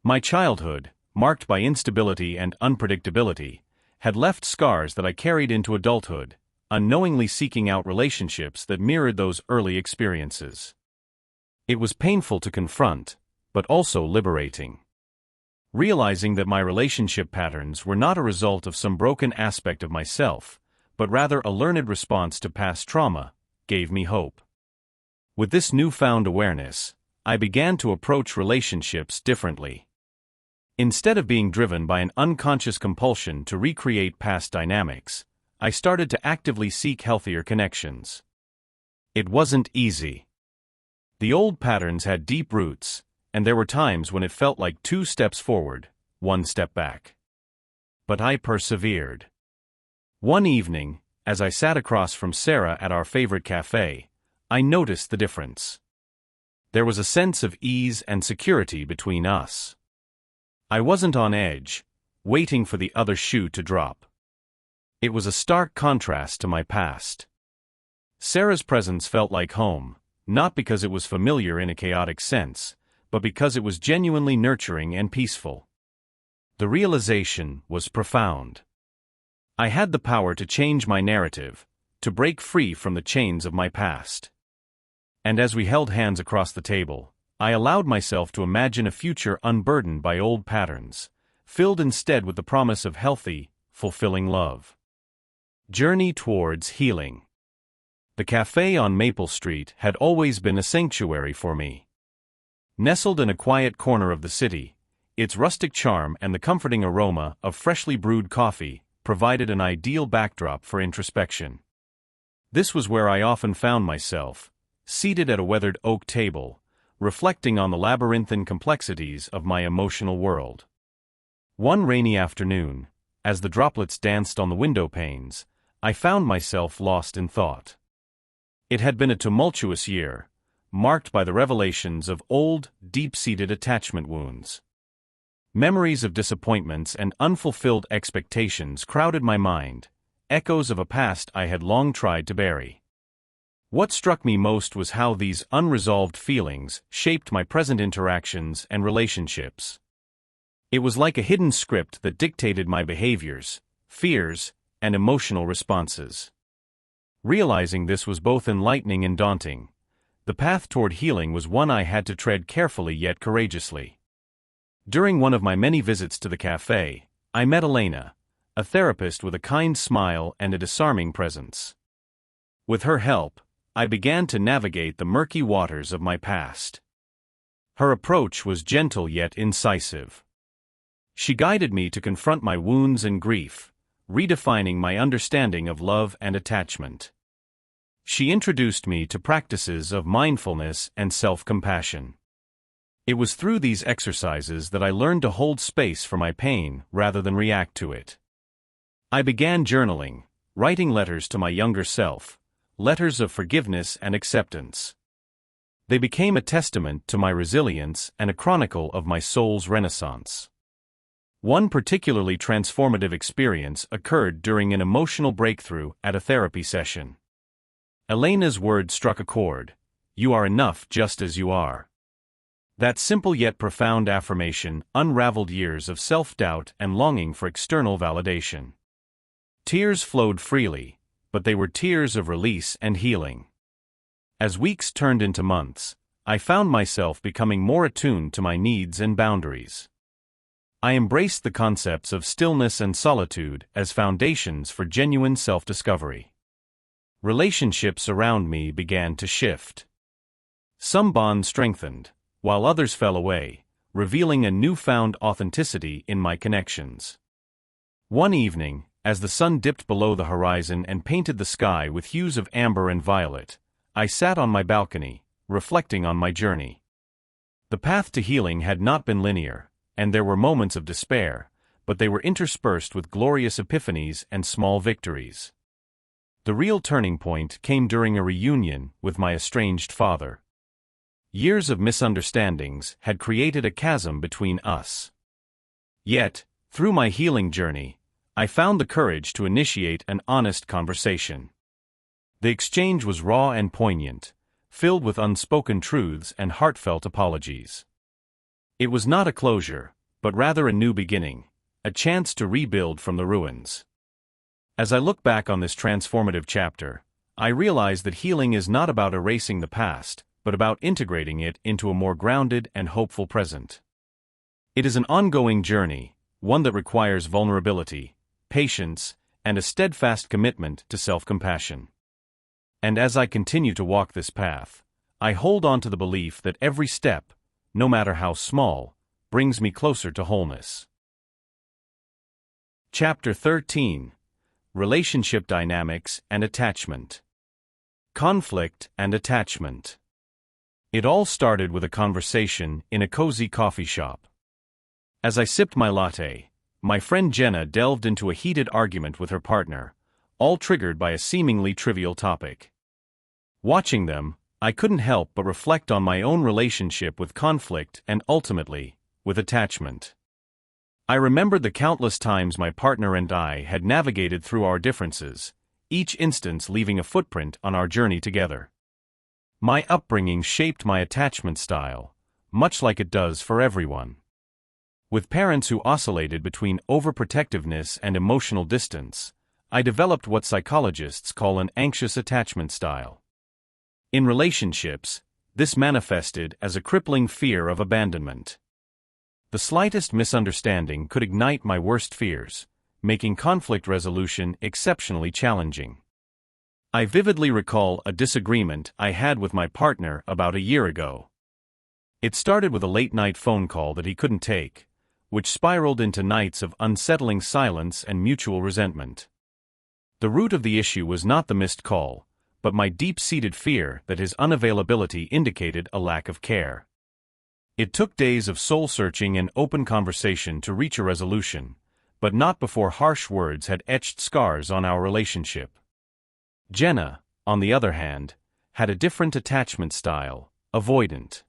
My childhood, marked by instability and unpredictability, had left scars that I carried into adulthood, unknowingly seeking out relationships that mirrored those early experiences. It was painful to confront, but also liberating. Realizing that my relationship patterns were not a result of some broken aspect of myself, but rather a learned response to past trauma, gave me hope. With this newfound awareness, I began to approach relationships differently. Instead of being driven by an unconscious compulsion to recreate past dynamics, I started to actively seek healthier connections. It wasn't easy. The old patterns had deep roots, and there were times when it felt like 2 steps forward, 1 step back. But I persevered. One evening, as I sat across from Sarah at our favorite cafe, I noticed the difference. There was a sense of ease and security between us. I wasn't on edge, waiting for the other shoe to drop. It was a stark contrast to my past. Sarah's presence felt like home, not because it was familiar in a chaotic sense, but because it was genuinely nurturing and peaceful. The realization was profound. I had the power to change my narrative, to break free from the chains of my past. And as we held hands across the table, I allowed myself to imagine a future unburdened by old patterns, filled instead with the promise of healthy, fulfilling love. Journey towards healing. The cafe on Maple Street had always been a sanctuary for me. Nestled in a quiet corner of the city, its rustic charm and the comforting aroma of freshly brewed coffee provided an ideal backdrop for introspection. This was where I often found myself, seated at a weathered oak table, reflecting on the labyrinthine complexities of my emotional world. One rainy afternoon, as the droplets danced on the window panes, I found myself lost in thought. It had been a tumultuous year, marked by the revelations of old, deep-seated attachment wounds. Memories of disappointments and unfulfilled expectations crowded my mind, echoes of a past I had long tried to bury. What struck me most was how these unresolved feelings shaped my present interactions and relationships. It was like a hidden script that dictated my behaviors, fears, and emotional responses. Realizing this was both enlightening and daunting, the path toward healing was one I had to tread carefully yet courageously. During one of my many visits to the cafe, I met Elena, a therapist with a kind smile and a disarming presence. With her help, I began to navigate the murky waters of my past. Her approach was gentle yet incisive. She guided me to confront my wounds and grief, redefining my understanding of love and attachment. She introduced me to practices of mindfulness and self-compassion. It was through these exercises that I learned to hold space for my pain rather than react to it. I began journaling, writing letters to my younger self, letters of forgiveness and acceptance. They became a testament to my resilience and a chronicle of my soul's renaissance. One particularly transformative experience occurred during an emotional breakthrough at a therapy session. Elena's words struck a chord: "You are enough just as you are." That simple yet profound affirmation unraveled years of self-doubt and longing for external validation. Tears flowed freely, but they were tears of release and healing. As weeks turned into months, I found myself becoming more attuned to my needs and boundaries. I embraced the concepts of stillness and solitude as foundations for genuine self-discovery. Relationships around me began to shift. Some bonds strengthened, while others fell away, revealing a newfound authenticity in my connections. One evening, as the sun dipped below the horizon and painted the sky with hues of amber and violet, I sat on my balcony, reflecting on my journey. The path to healing had not been linear, and there were moments of despair, but they were interspersed with glorious epiphanies and small victories. The real turning point came during a reunion with my estranged father. Years of misunderstandings had created a chasm between us. Yet, through my healing journey, I found the courage to initiate an honest conversation. The exchange was raw and poignant, filled with unspoken truths and heartfelt apologies. It was not a closure, but rather a new beginning, a chance to rebuild from the ruins. As I look back on this transformative chapter, I realize that healing is not about erasing the past, but about integrating it into a more grounded and hopeful present. It is an ongoing journey, one that requires vulnerability, patience, and a steadfast commitment to self-compassion. And as I continue to walk this path, I hold on to the belief that every step, no matter how small, brings me closer to wholeness. Chapter 13: Relationship Dynamics and Attachment. Conflict and Attachment. It all started with a conversation in a cozy coffee shop. As I sipped my latte, my friend Jenna delved into a heated argument with her partner, all triggered by a seemingly trivial topic. Watching them, I couldn't help but reflect on my own relationship with conflict and ultimately, with attachment. I remembered the countless times my partner and I had navigated through our differences, each instance leaving a footprint on our journey together. My upbringing shaped my attachment style, much like it does for everyone. With parents who oscillated between overprotectiveness and emotional distance, I developed what psychologists call an anxious attachment style. In relationships, this manifested as a crippling fear of abandonment. The slightest misunderstanding could ignite my worst fears, making conflict resolution exceptionally challenging. I vividly recall a disagreement I had with my partner about a year ago. It started with a late-night phone call that he couldn't take, which spiraled into nights of unsettling silence and mutual resentment. The root of the issue was not the missed call, but my deep-seated fear that his unavailability indicated a lack of care. It took days of soul-searching and open conversation to reach a resolution, but not before harsh words had etched scars on our relationship. Jenna, on the other hand, had a different attachment style, avoidant.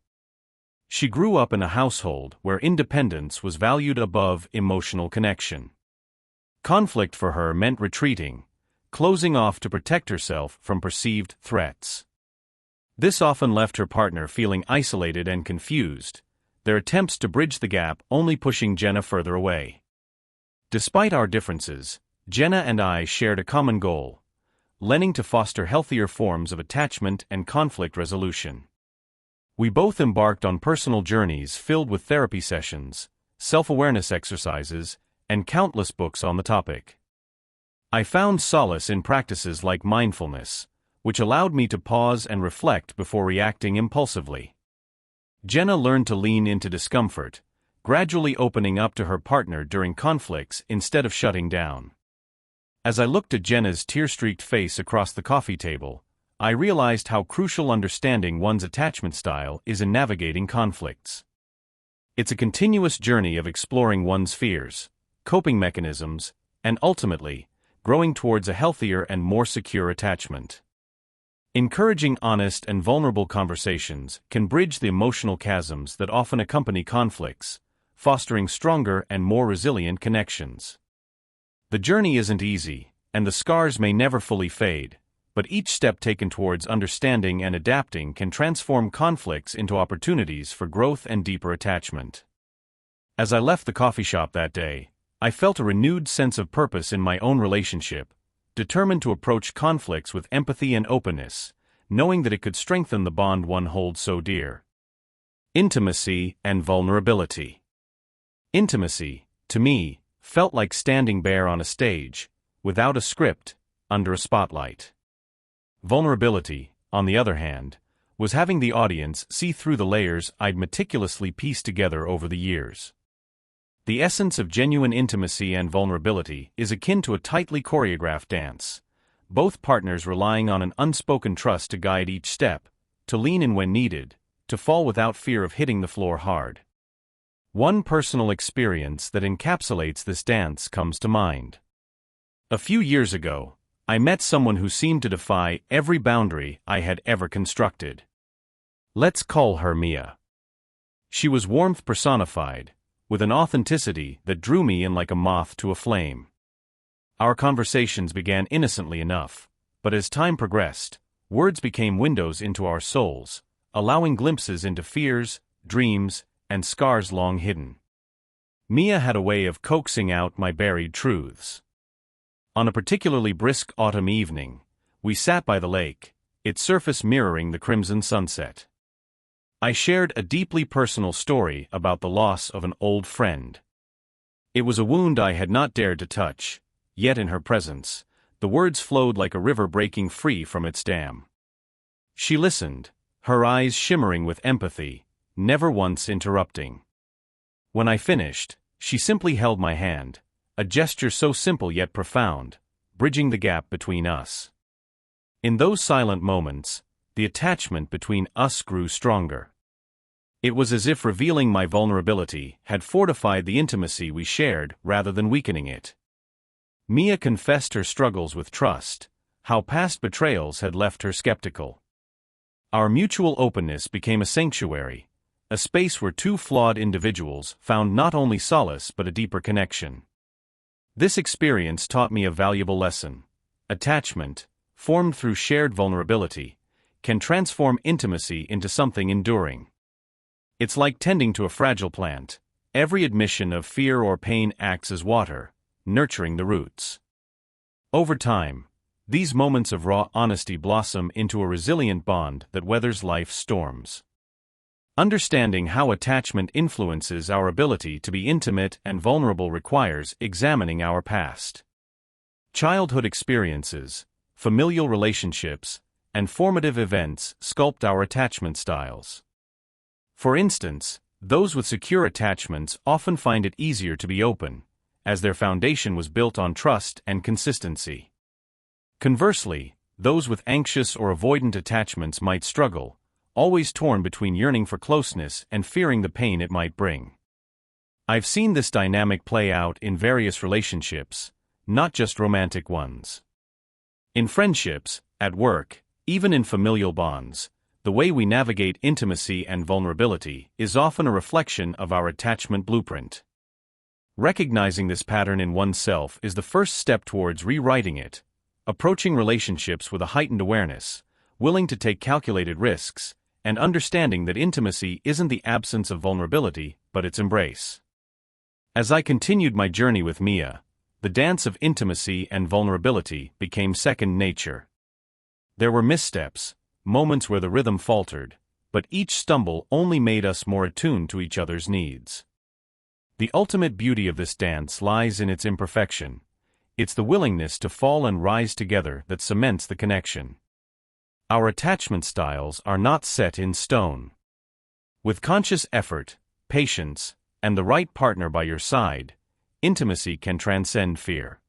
She grew up in a household where independence was valued above emotional connection. Conflict for her meant retreating, closing off to protect herself from perceived threats. This often left her partner feeling isolated and confused, their attempts to bridge the gap only pushing Jenna further away. Despite our differences, Jenna and I shared a common goal: learning to foster healthier forms of attachment and conflict resolution. We both embarked on personal journeys filled with therapy sessions, self-awareness exercises, and countless books on the topic. I found solace in practices like mindfulness, which allowed me to pause and reflect before reacting impulsively. Jenna learned to lean into discomfort, gradually opening up to her partner during conflicts instead of shutting down. As I looked at Jenna's tear-streaked face across the coffee table, I realized how crucial understanding one's attachment style is in navigating conflicts. It's a continuous journey of exploring one's fears, coping mechanisms, and ultimately, growing towards a healthier and more secure attachment. Encouraging honest and vulnerable conversations can bridge the emotional chasms that often accompany conflicts, fostering stronger and more resilient connections. The journey isn't easy, and the scars may never fully fade, but each step taken towards understanding and adapting can transform conflicts into opportunities for growth and deeper attachment. As I left the coffee shop that day, I felt a renewed sense of purpose in my own relationship, determined to approach conflicts with empathy and openness, knowing that it could strengthen the bond one holds so dear. Intimacy and vulnerability. Intimacy, to me, felt like standing bare on a stage, without a script, under a spotlight. Vulnerability, on the other hand, was having the audience see through the layers I'd meticulously pieced together over the years. The essence of genuine intimacy and vulnerability is akin to a tightly choreographed dance, both partners relying on an unspoken trust to guide each step, to lean in when needed, to fall without fear of hitting the floor hard. One personal experience that encapsulates this dance comes to mind. A few years ago, I met someone who seemed to defy every boundary I had ever constructed. Let's call her Mia. She was warmth personified, with an authenticity that drew me in like a moth to a flame. Our conversations began innocently enough, but as time progressed, words became windows into our souls, allowing glimpses into fears, dreams, and scars long hidden. Mia had a way of coaxing out my buried truths. On a particularly brisk autumn evening, we sat by the lake, its surface mirroring the crimson sunset. I shared a deeply personal story about the loss of an old friend. It was a wound I had not dared to touch, yet in her presence, the words flowed like a river breaking free from its dam. She listened, her eyes shimmering with empathy, never once interrupting. When I finished, she simply held my hand, a gesture so simple yet profound, bridging the gap between us. In those silent moments, the attachment between us grew stronger. It was as if revealing my vulnerability had fortified the intimacy we shared rather than weakening it. Mia confessed her struggles with trust, how past betrayals had left her skeptical. Our mutual openness became a sanctuary, a space where two flawed individuals found not only solace but a deeper connection. This experience taught me a valuable lesson. Attachment, formed through shared vulnerability, can transform intimacy into something enduring. It's like tending to a fragile plant. Every admission of fear or pain acts as water, nurturing the roots. Over time, these moments of raw honesty blossom into a resilient bond that weathers life's storms. Understanding how attachment influences our ability to be intimate and vulnerable requires examining our past. Childhood experiences, familial relationships, and formative events sculpt our attachment styles. For instance, those with secure attachments often find it easier to be open, as their foundation was built on trust and consistency. Conversely, those with anxious or avoidant attachments might struggle, always torn between yearning for closeness and fearing the pain it might bring. I've seen this dynamic play out in various relationships, not just romantic ones. In friendships, at work, even in familial bonds, the way we navigate intimacy and vulnerability is often a reflection of our attachment blueprint. Recognizing this pattern in oneself is the first step towards rewriting it, approaching relationships with a heightened awareness, willing to take calculated risks, and understanding that intimacy isn't the absence of vulnerability, but its embrace. As I continued my journey with Mia, the dance of intimacy and vulnerability became second nature. There were missteps, moments where the rhythm faltered, but each stumble only made us more attuned to each other's needs. The ultimate beauty of this dance lies in its imperfection. It's the willingness to fall and rise together that cements the connection. Our attachment styles are not set in stone. With conscious effort, patience, and the right partner by your side, intimacy can transcend fear.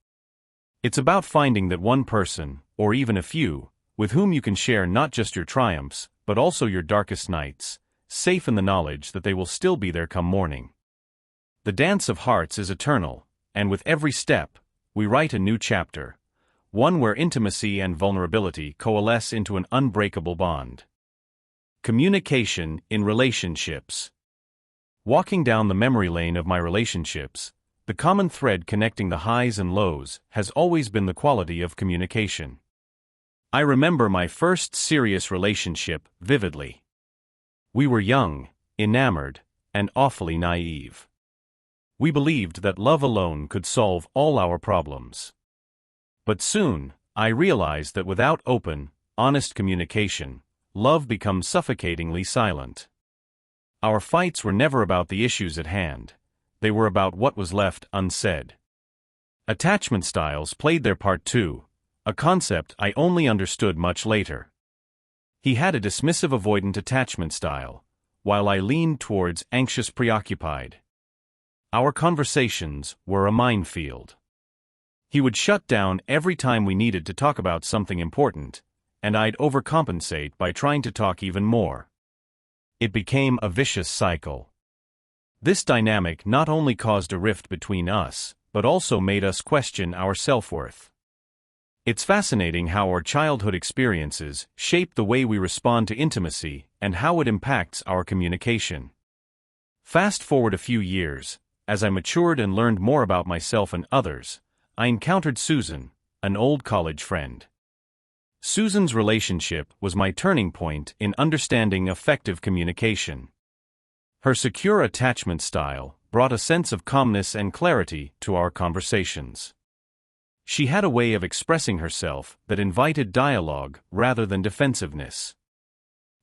It's about finding that one person, or even a few, with whom you can share not just your triumphs, but also your darkest nights, safe in the knowledge that they will still be there come morning. The dance of hearts is eternal, and with every step, we write a new chapter, one where intimacy and vulnerability coalesce into an unbreakable bond. Communication in relationships. Walking down the memory lane of my relationships, the common thread connecting the highs and lows has always been the quality of communication. I remember my first serious relationship vividly. We were young, enamored, and awfully naive. We believed that love alone could solve all our problems. But soon, I realized that without open, honest communication, love becomes suffocatingly silent. Our fights were never about the issues at hand. They were about what was left unsaid. Attachment styles played their part too, a concept I only understood much later. He had a dismissive avoidant attachment style, while I leaned towards anxious preoccupied. Our conversations were a minefield. He would shut down every time we needed to talk about something important, and I'd overcompensate by trying to talk even more. It became a vicious cycle. This dynamic not only caused a rift between us, but also made us question our self-worth. It's fascinating how our childhood experiences shape the way we respond to intimacy and how it impacts our communication. Fast forward a few years, as I matured and learned more about myself and others, I encountered Susan, an old college friend. Susan's relationship was my turning point in understanding effective communication. Her secure attachment style brought a sense of calmness and clarity to our conversations. She had a way of expressing herself that invited dialogue rather than defensiveness.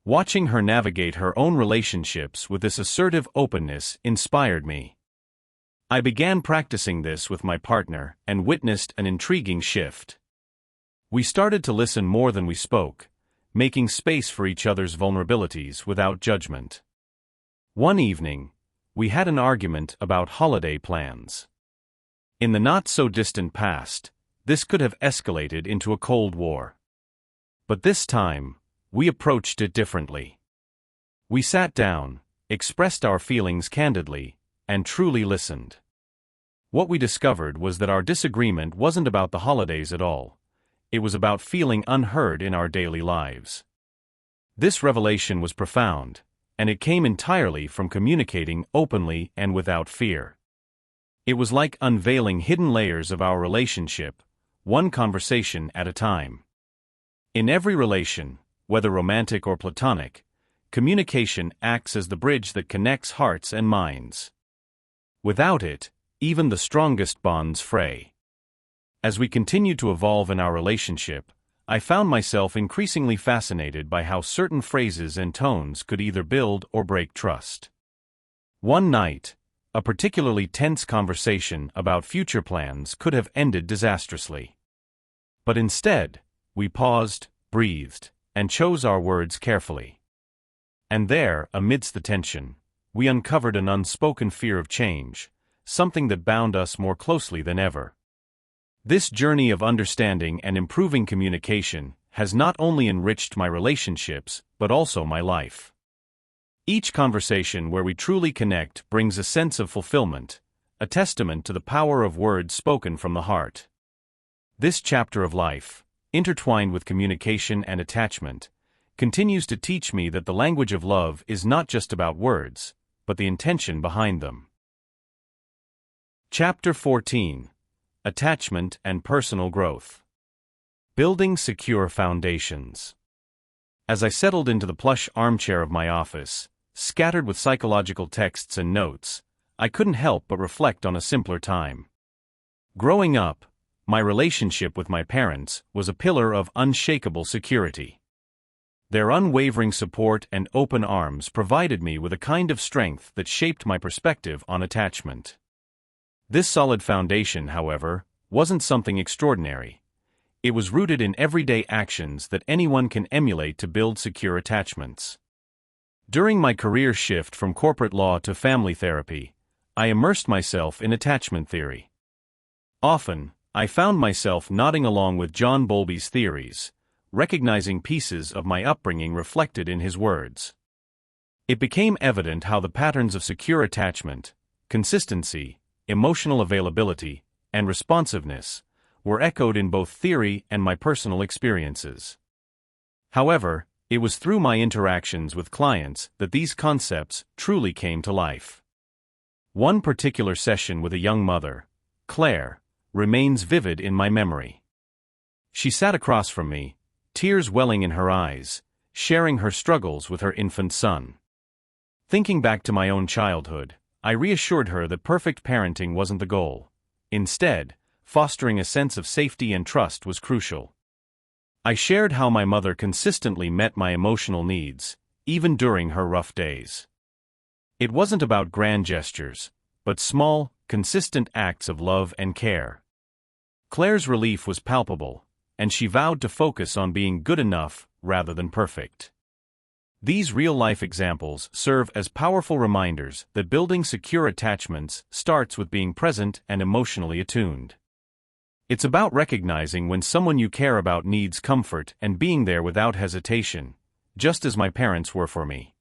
Watching her navigate her own relationships with this assertive openness inspired me. I began practicing this with my partner and witnessed an intriguing shift. We started to listen more than we spoke, making space for each other's vulnerabilities without judgment. One evening, we had an argument about holiday plans. In the not-so-distant past, this could have escalated into a Cold War. But this time, we approached it differently. We sat down, expressed our feelings candidly, and truly listened. What we discovered was that our disagreement wasn't about the holidays at all. It was about feeling unheard in our daily lives. This revelation was profound, and it came entirely from communicating openly and without fear. It was like unveiling hidden layers of our relationship, one conversation at a time. In every relation, whether romantic or platonic, communication acts as the bridge that connects hearts and minds. Without it, even the strongest bonds fray. As we continued to evolve in our relationship, I found myself increasingly fascinated by how certain phrases and tones could either build or break trust. One night, a particularly tense conversation about future plans could have ended disastrously. But instead, we paused, breathed, and chose our words carefully. And there, amidst the tension, we uncovered an unspoken fear of change, something that bound us more closely than ever. This journey of understanding and improving communication has not only enriched my relationships, but also my life. Each conversation where we truly connect brings a sense of fulfillment, a testament to the power of words spoken from the heart. This chapter of life, intertwined with communication and attachment, continues to teach me that the language of love is not just about words, but the intention behind them. Chapter 14. Attachment and Personal Growth. Building Secure Foundations. As I settled into the plush armchair of my office, scattered with psychological texts and notes, I couldn't help but reflect on a simpler time. Growing up, my relationship with my parents was a pillar of unshakable security. Their unwavering support and open arms provided me with a kind of strength that shaped my perspective on attachment. This solid foundation, however, wasn't something extraordinary. It was rooted in everyday actions that anyone can emulate to build secure attachments. During my career shift from corporate law to family therapy, I immersed myself in attachment theory. Often, I found myself nodding along with John Bowlby's theories, recognizing pieces of my upbringing reflected in his words. It became evident how the patterns of secure attachment, consistency, emotional availability, and responsiveness were echoed in both theory and my personal experiences. However, it was through my interactions with clients that these concepts truly came to life. One particular session with a young mother, Claire, remains vivid in my memory. She sat across from me, tears welling in her eyes, sharing her struggles with her infant son. Thinking back to my own childhood, I reassured her that perfect parenting wasn't the goal. Instead, fostering a sense of safety and trust was crucial. I shared how my mother consistently met my emotional needs, even during her rough days. It wasn't about grand gestures, but small, consistent acts of love and care. Claire's relief was palpable, and she vowed to focus on being good enough rather than perfect. These real-life examples serve as powerful reminders that building secure attachments starts with being present and emotionally attuned. It's about recognizing when someone you care about needs comfort and being there without hesitation, just as my parents were for me.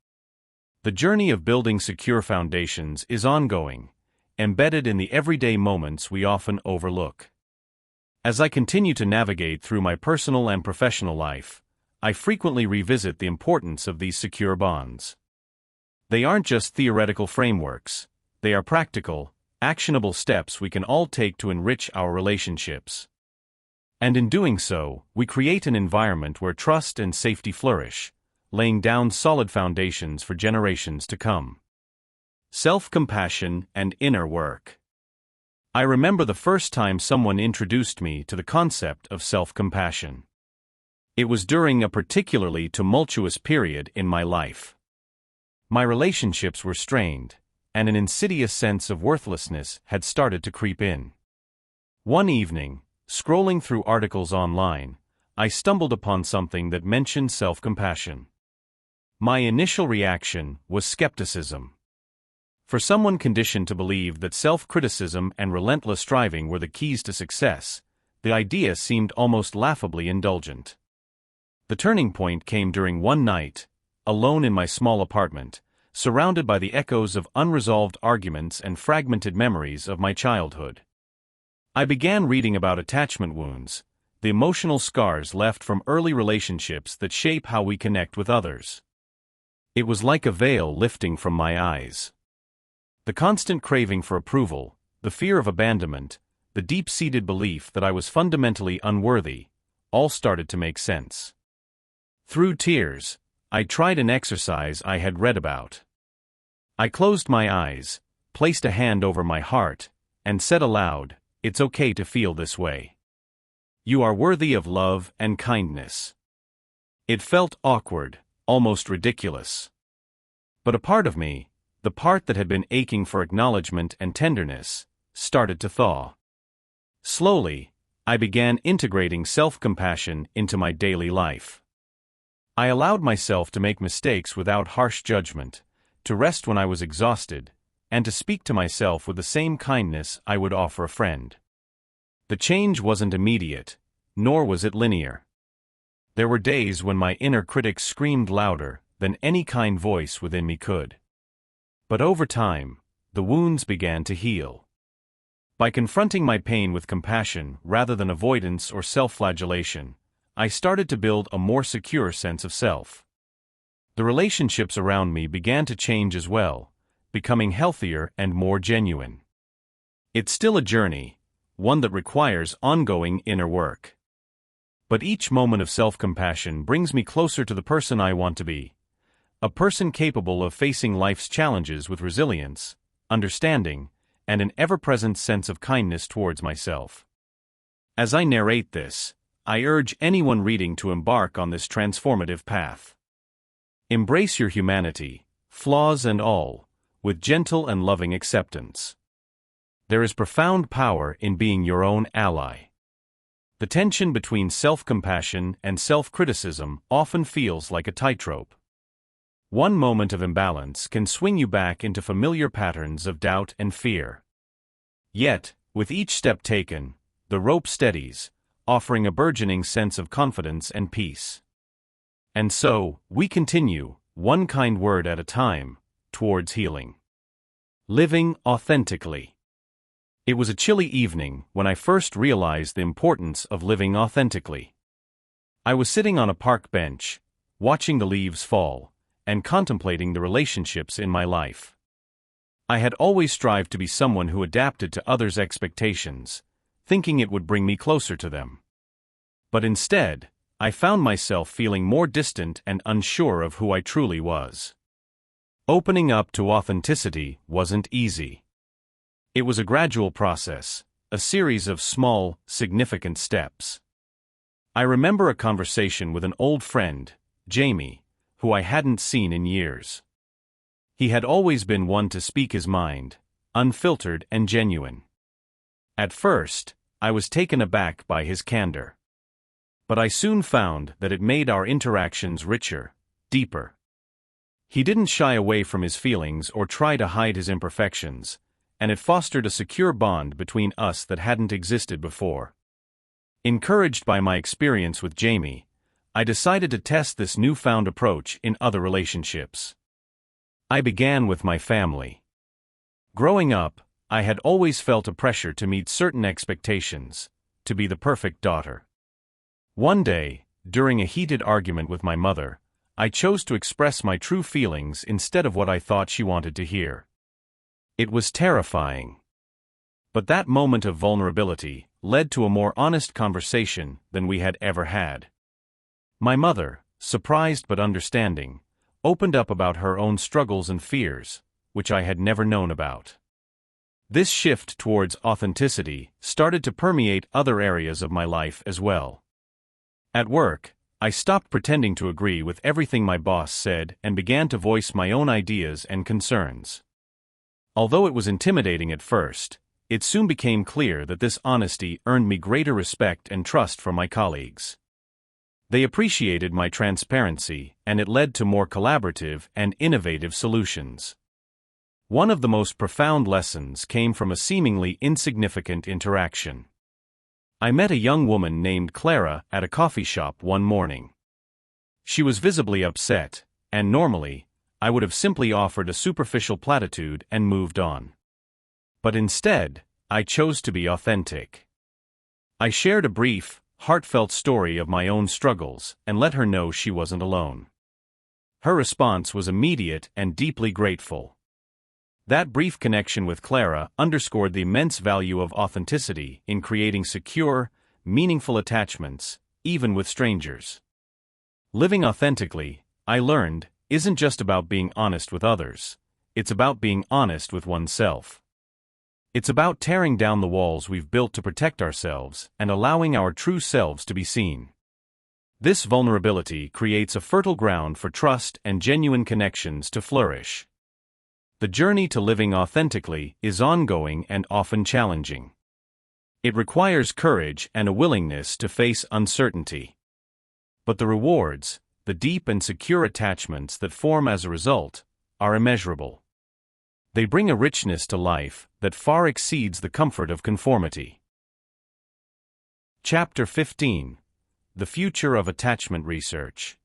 The journey of building secure foundations is ongoing, embedded in the everyday moments we often overlook. As I continue to navigate through my personal and professional life, I frequently revisit the importance of these secure bonds. They aren't just theoretical frameworks, they are practical, actionable steps we can all take to enrich our relationships. And in doing so, we create an environment where trust and safety flourish, laying down solid foundations for generations to come. Self-compassion and inner work. I remember the first time someone introduced me to the concept of self-compassion. It was during a particularly tumultuous period in my life. My relationships were strained, and an insidious sense of worthlessness had started to creep in. One evening, scrolling through articles online, I stumbled upon something that mentioned self-compassion. My initial reaction was skepticism. For someone conditioned to believe that self-criticism and relentless striving were the keys to success, the idea seemed almost laughably indulgent. The turning point came during one night, alone in my small apartment, surrounded by the echoes of unresolved arguments and fragmented memories of my childhood. I began reading about attachment wounds, the emotional scars left from early relationships that shape how we connect with others. It was like a veil lifting from my eyes. The constant craving for approval, the fear of abandonment, the deep-seated belief that I was fundamentally unworthy, all started to make sense. Through tears, I tried an exercise I had read about. I closed my eyes, placed a hand over my heart, and said aloud, "It's okay to feel this way. You are worthy of love and kindness." It felt awkward, almost ridiculous. But a part of me, the part that had been aching for acknowledgement and tenderness, started to thaw. Slowly, I began integrating self-compassion into my daily life. I allowed myself to make mistakes without harsh judgment, to rest when I was exhausted, and to speak to myself with the same kindness I would offer a friend. The change wasn't immediate, nor was it linear. There were days when my inner critic screamed louder than any kind voice within me could. But over time, the wounds began to heal. By confronting my pain with compassion rather than avoidance or self-flagellation, I started to build a more secure sense of self. The relationships around me began to change as well, becoming healthier and more genuine. It's still a journey, one that requires ongoing inner work. But each moment of self-compassion brings me closer to the person I want to be, a person capable of facing life's challenges with resilience, understanding, and an ever-present sense of kindness towards myself. As I narrate this, I urge anyone reading to embark on this transformative path. Embrace your humanity, flaws and all, with gentle and loving acceptance. There is profound power in being your own ally. The tension between self-compassion and self-criticism often feels like a tightrope. One moment of imbalance can swing you back into familiar patterns of doubt and fear. Yet, with each step taken, the rope steadies, offering a burgeoning sense of confidence and peace. And so, we continue, one kind word at a time, towards healing. Living authentically. It was a chilly evening when I first realized the importance of living authentically. I was sitting on a park bench, watching the leaves fall, and contemplating the relationships in my life. I had always strived to be someone who adapted to others' expectations, thinking it would bring me closer to them. But instead, I found myself feeling more distant and unsure of who I truly was. Opening up to authenticity wasn't easy. It was a gradual process, a series of small, significant steps. I remember a conversation with an old friend, Jamie, who I hadn't seen in years. He had always been one to speak his mind, unfiltered and genuine. At first, I was taken aback by his candor. But I soon found that it made our interactions richer, deeper. He didn't shy away from his feelings or try to hide his imperfections, and it fostered a secure bond between us that hadn't existed before. Encouraged by my experience with Jamie, I decided to test this newfound approach in other relationships. I began with my family. Growing up, I had always felt a pressure to meet certain expectations, to be the perfect daughter. One day, during a heated argument with my mother, I chose to express my true feelings instead of what I thought she wanted to hear. It was terrifying. But that moment of vulnerability led to a more honest conversation than we had ever had. My mother, surprised but understanding, opened up about her own struggles and fears, which I had never known about. This shift towards authenticity started to permeate other areas of my life as well. At work, I stopped pretending to agree with everything my boss said and began to voice my own ideas and concerns. Although it was intimidating at first, it soon became clear that this honesty earned me greater respect and trust from my colleagues. They appreciated my transparency, and it led to more collaborative and innovative solutions. One of the most profound lessons came from a seemingly insignificant interaction. I met a young woman named Clara at a coffee shop one morning. She was visibly upset, and normally, I would have simply offered a superficial platitude and moved on. But instead, I chose to be authentic. I shared a brief, heartfelt story of my own struggles and let her know she wasn't alone. Her response was immediate and deeply grateful. That brief connection with Clara underscored the immense value of authenticity in creating secure, meaningful attachments, even with strangers. Living authentically, I learned, isn't just about being honest with others, it's about being honest with oneself. It's about tearing down the walls we've built to protect ourselves and allowing our true selves to be seen. This vulnerability creates a fertile ground for trust and genuine connections to flourish. The journey to living authentically is ongoing and often challenging. It requires courage and a willingness to face uncertainty. But the rewards, the deep and secure attachments that form as a result, are immeasurable. They bring a richness to life that far exceeds the comfort of conformity. Chapter 15: The Future of Attachment Research.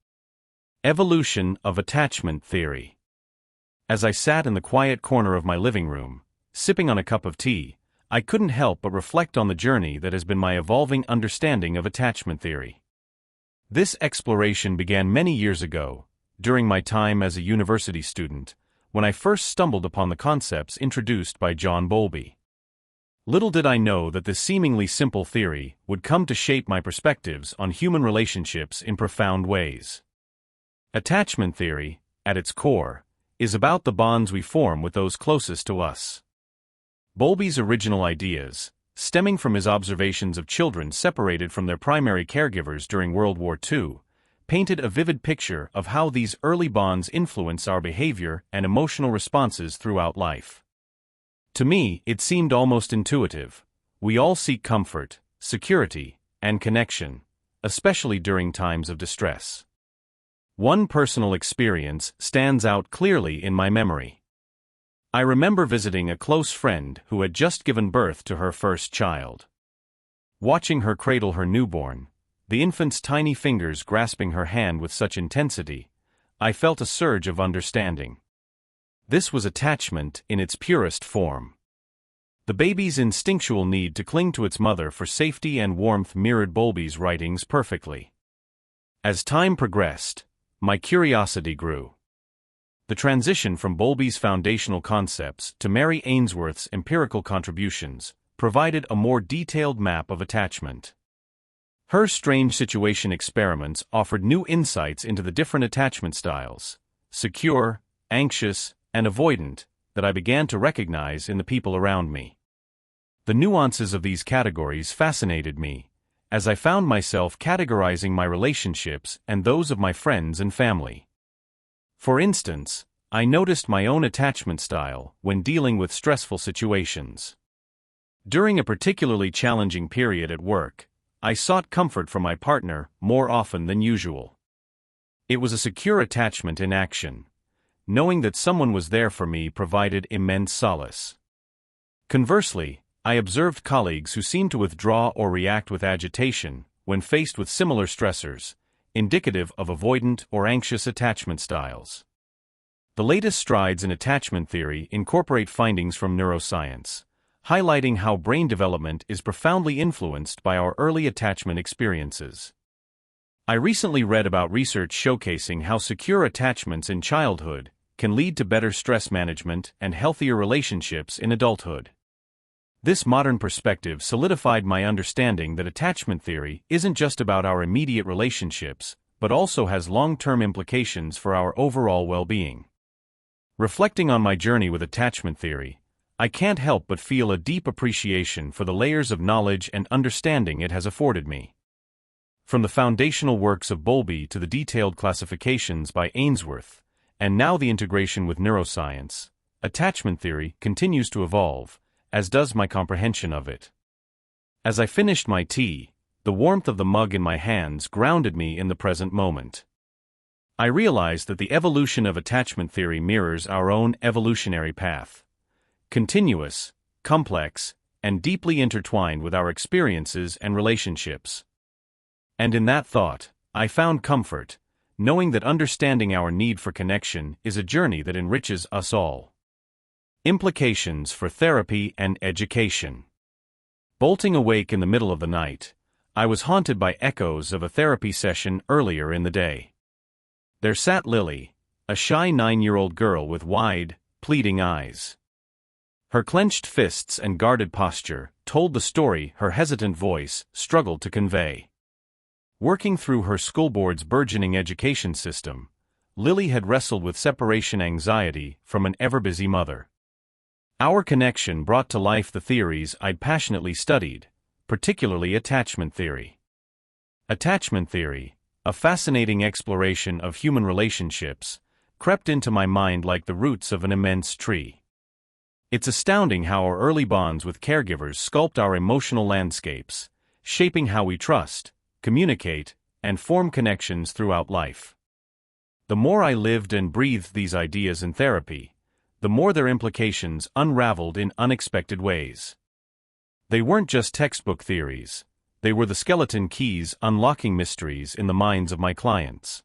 Evolution of Attachment Theory. As I sat in the quiet corner of my living room, sipping on a cup of tea, I couldn't help but reflect on the journey that has been my evolving understanding of attachment theory. This exploration began many years ago, during my time as a university student, when I first stumbled upon the concepts introduced by John Bowlby. Little did I know that this seemingly simple theory would come to shape my perspectives on human relationships in profound ways. Attachment theory, at its core, is about the bonds we form with those closest to us. Bowlby's original ideas, stemming from his observations of children separated from their primary caregivers during World War II, painted a vivid picture of how these early bonds influence our behavior and emotional responses throughout life. To me, it seemed almost intuitive. We all seek comfort, security, and connection, especially during times of distress. One personal experience stands out clearly in my memory. I remember visiting a close friend who had just given birth to her first child. Watching her cradle her newborn, the infant's tiny fingers grasping her hand with such intensity, I felt a surge of understanding. This was attachment in its purest form. The baby's instinctual need to cling to its mother for safety and warmth mirrored Bowlby's writings perfectly. As time progressed, my curiosity grew. The transition from Bowlby's foundational concepts to Mary Ainsworth's empirical contributions provided a more detailed map of attachment. Her strange situation experiments offered new insights into the different attachment styles, secure, anxious, and avoidant, that I began to recognize in the people around me. The nuances of these categories fascinated me, as I found myself categorizing my relationships and those of my friends and family. For instance, I noticed my own attachment style when dealing with stressful situations. During a particularly challenging period at work, I sought comfort from my partner more often than usual. It was a secure attachment in action. Knowing that someone was there for me provided immense solace. Conversely, I observed colleagues who seemed to withdraw or react with agitation when faced with similar stressors, indicative of avoidant or anxious attachment styles. The latest strides in attachment theory incorporate findings from neuroscience, highlighting how brain development is profoundly influenced by our early attachment experiences. I recently read about research showcasing how secure attachments in childhood can lead to better stress management and healthier relationships in adulthood. This modern perspective solidified my understanding that attachment theory isn't just about our immediate relationships, but also has long-term implications for our overall well-being. Reflecting on my journey with attachment theory, I can't help but feel a deep appreciation for the layers of knowledge and understanding it has afforded me. From the foundational works of Bowlby to the detailed classifications by Ainsworth, and now the integration with neuroscience, attachment theory continues to evolve, as does my comprehension of it. As I finished my tea, the warmth of the mug in my hands grounded me in the present moment. I realized that the evolution of attachment theory mirrors our own evolutionary path. Continuous, complex, and deeply intertwined with our experiences and relationships. And in that thought, I found comfort, knowing that understanding our need for connection is a journey that enriches us all. Implications for therapy and education. Bolting awake in the middle of the night, I was haunted by echoes of a therapy session earlier in the day. There sat Lily, a shy 9-year-old girl with wide, pleading eyes. Her clenched fists and guarded posture told the story her hesitant voice struggled to convey. Working through her school board's burgeoning education system, Lily had wrestled with separation anxiety from an ever-busy mother. Our connection brought to life the theories I'd passionately studied, particularly attachment theory. Attachment theory, a fascinating exploration of human relationships, crept into my mind like the roots of an immense tree. It's astounding how our early bonds with caregivers sculpt our emotional landscapes, shaping how we trust, communicate, and form connections throughout life. The more I lived and breathed these ideas in therapy, the more their implications unraveled in unexpected ways. They weren't just textbook theories, they were the skeleton keys unlocking mysteries in the minds of my clients.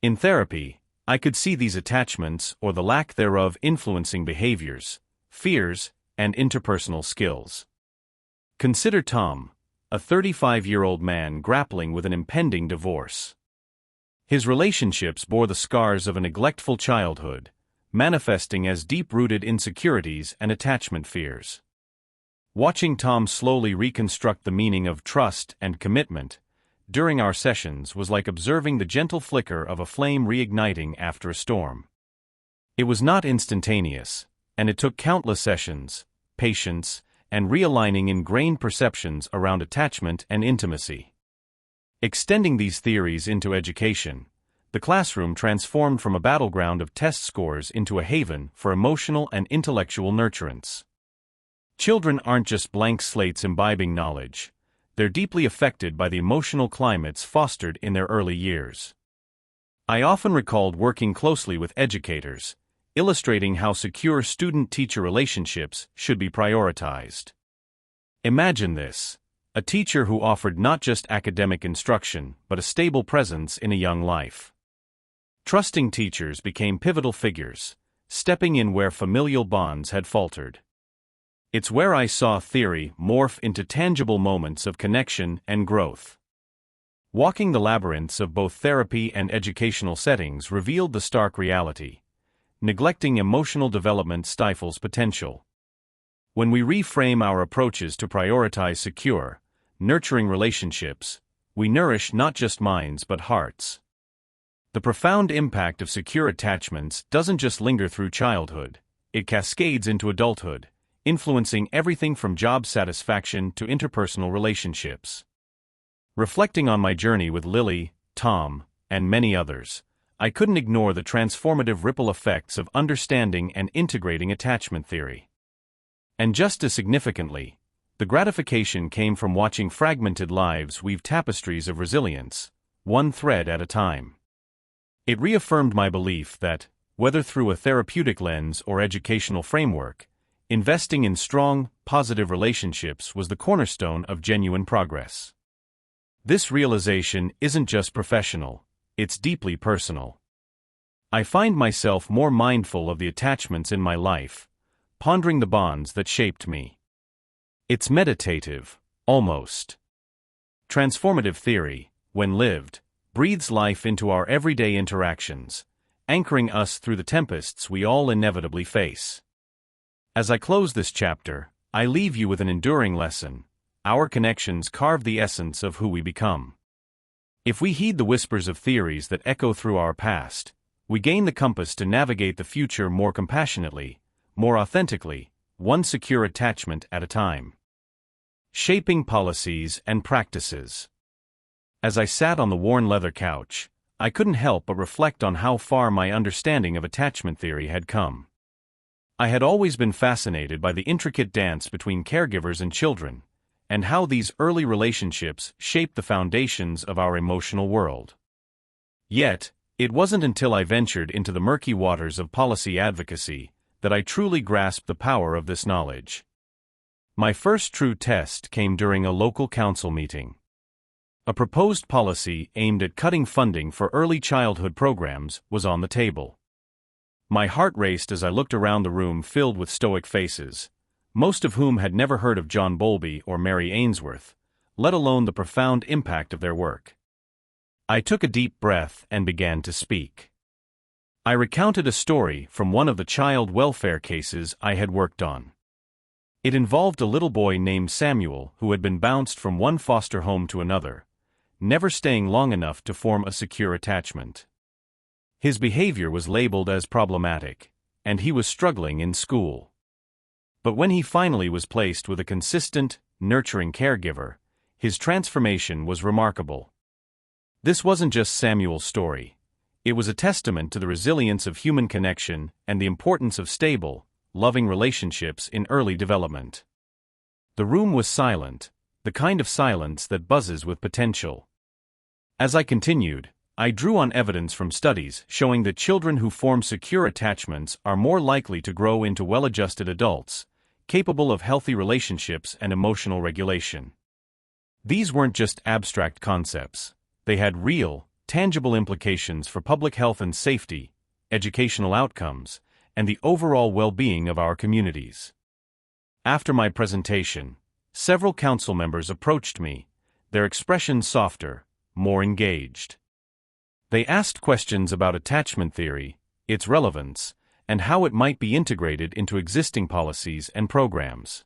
In therapy, I could see these attachments or the lack thereof influencing behaviors, fears, and interpersonal skills. Consider Tom, a 35-year-old man grappling with an impending divorce. His relationships bore the scars of a neglectful childhood, manifesting as deep-rooted insecurities and attachment fears. Watching Tom slowly reconstruct the meaning of trust and commitment during our sessions was like observing the gentle flicker of a flame reigniting after a storm. It was not instantaneous, and it took countless sessions, patience, and realigning ingrained perceptions around attachment and intimacy. Extending these theories into education, the classroom transformed from a battleground of test scores into a haven for emotional and intellectual nurturance. Children aren't just blank slates imbibing knowledge, they're deeply affected by the emotional climates fostered in their early years. I often recalled working closely with educators, illustrating how secure student-teacher relationships should be prioritized. Imagine this: a teacher who offered not just academic instruction but a stable presence in a young life. Trusting teachers became pivotal figures, stepping in where familial bonds had faltered. It's where I saw theory morph into tangible moments of connection and growth. Walking the labyrinths of both therapy and educational settings revealed the stark reality: neglecting emotional development stifles potential. When we reframe our approaches to prioritize secure, nurturing relationships, we nourish not just minds but hearts. The profound impact of secure attachments doesn't just linger through childhood, it cascades into adulthood, influencing everything from job satisfaction to interpersonal relationships. Reflecting on my journey with Lily, Tom, and many others, I couldn't ignore the transformative ripple effects of understanding and integrating attachment theory. And just as significantly, the gratification came from watching fragmented lives weave tapestries of resilience, one thread at a time. It reaffirmed my belief that, whether through a therapeutic lens or educational framework, investing in strong, positive relationships was the cornerstone of genuine progress. This realization isn't just professional, it's deeply personal. I find myself more mindful of the attachments in my life, pondering the bonds that shaped me. It's meditative, almost. Transformative theory, when lived, breathes life into our everyday interactions, anchoring us through the tempests we all inevitably face. As I close this chapter, I leave you with an enduring lesson. Our connections carve the essence of who we become. If we heed the whispers of theories that echo through our past, we gain the compass to navigate the future more compassionately, more authentically, one secure attachment at a time. Shaping policies and practices. As I sat on the worn leather couch, I couldn't help but reflect on how far my understanding of attachment theory had come. I had always been fascinated by the intricate dance between caregivers and children, and how these early relationships shape the foundations of our emotional world. Yet, it wasn't until I ventured into the murky waters of policy advocacy that I truly grasped the power of this knowledge. My first true test came during a local council meeting. A proposed policy aimed at cutting funding for early childhood programs was on the table. My heart raced as I looked around the room filled with stoic faces, most of whom had never heard of John Bowlby or Mary Ainsworth, let alone the profound impact of their work. I took a deep breath and began to speak. I recounted a story from one of the child welfare cases I had worked on. It involved a little boy named Samuel who had been bounced from one foster home to another, never staying long enough to form a secure attachment. His behavior was labeled as problematic, and he was struggling in school. But when he finally was placed with a consistent, nurturing caregiver, his transformation was remarkable. This wasn't just Samuel's story. It was a testament to the resilience of human connection and the importance of stable, loving relationships in early development. The room was silent, the kind of silence that buzzes with potential. As I continued, I drew on evidence from studies showing that children who form secure attachments are more likely to grow into well-adjusted adults, capable of healthy relationships and emotional regulation. These weren't just abstract concepts. They had real, tangible implications for public health and safety, educational outcomes, and the overall well-being of our communities. After my presentation, several council members approached me, their expressions softer, more engaged. They asked questions about attachment theory, its relevance, and how it might be integrated into existing policies and programs.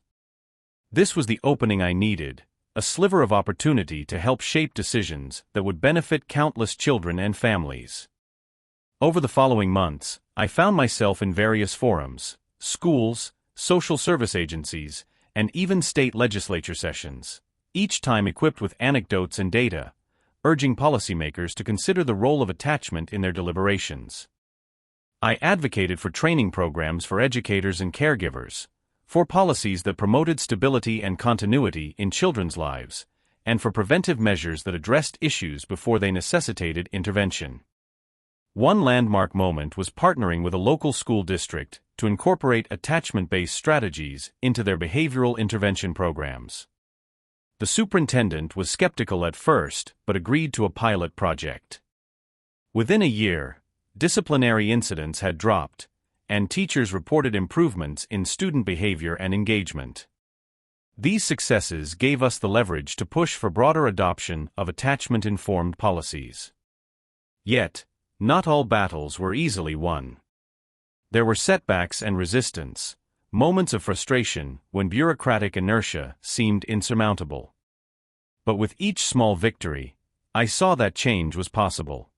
This was the opening I needed, a sliver of opportunity to help shape decisions that would benefit countless children and families. Over the following months, I found myself in various forums, schools, social service agencies, and even state legislature sessions, each time equipped with anecdotes and data, urging policymakers to consider the role of attachment in their deliberations. I advocated for training programs for educators and caregivers, for policies that promoted stability and continuity in children's lives, and for preventive measures that addressed issues before they necessitated intervention. One landmark moment was partnering with a local school district to incorporate attachment-based strategies into their behavioral intervention programs. The superintendent was skeptical at first, but agreed to a pilot project. Within a year, disciplinary incidents had dropped, and teachers reported improvements in student behavior and engagement. These successes gave us the leverage to push for broader adoption of attachment-informed policies. Yet, not all battles were easily won. There were setbacks and resistance, moments of frustration when bureaucratic inertia seemed insurmountable. But with each small victory, I saw that change was possible.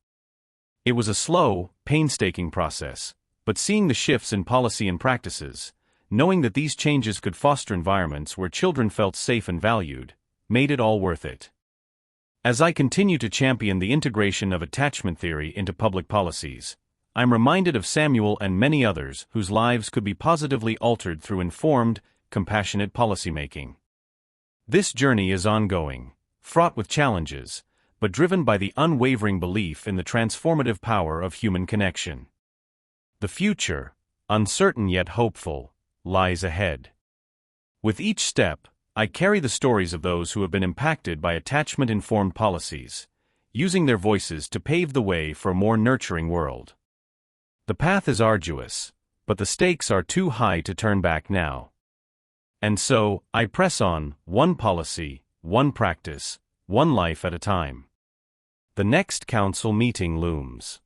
It was a slow, painstaking process, but seeing the shifts in policy and practices, knowing that these changes could foster environments where children felt safe and valued, made it all worth it. As I continue to champion the integration of attachment theory into public policies, I'm reminded of Samuel and many others whose lives could be positively altered through informed, compassionate policymaking. This journey is ongoing, fraught with challenges, but driven by the unwavering belief in the transformative power of human connection. The future, uncertain yet hopeful, lies ahead. With each step, I carry the stories of those who have been impacted by attachment-informed policies, using their voices to pave the way for a more nurturing world. The path is arduous, but the stakes are too high to turn back now. And so, I press on, one policy, one practice, one life at a time. The next council meeting looms.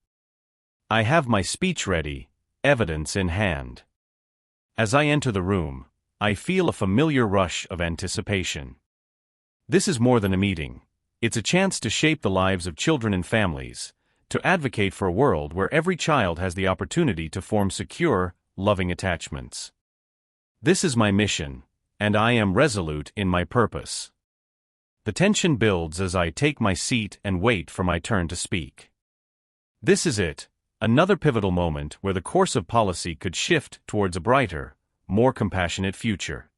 I have my speech ready, evidence in hand. As I enter the room, I feel a familiar rush of anticipation. This is more than a meeting. It's a chance to shape the lives of children and families, to advocate for a world where every child has the opportunity to form secure, loving attachments. This is my mission, and I am resolute in my purpose. The tension builds as I take my seat and wait for my turn to speak. This is it, another pivotal moment where the course of policy could shift towards a brighter, more compassionate future.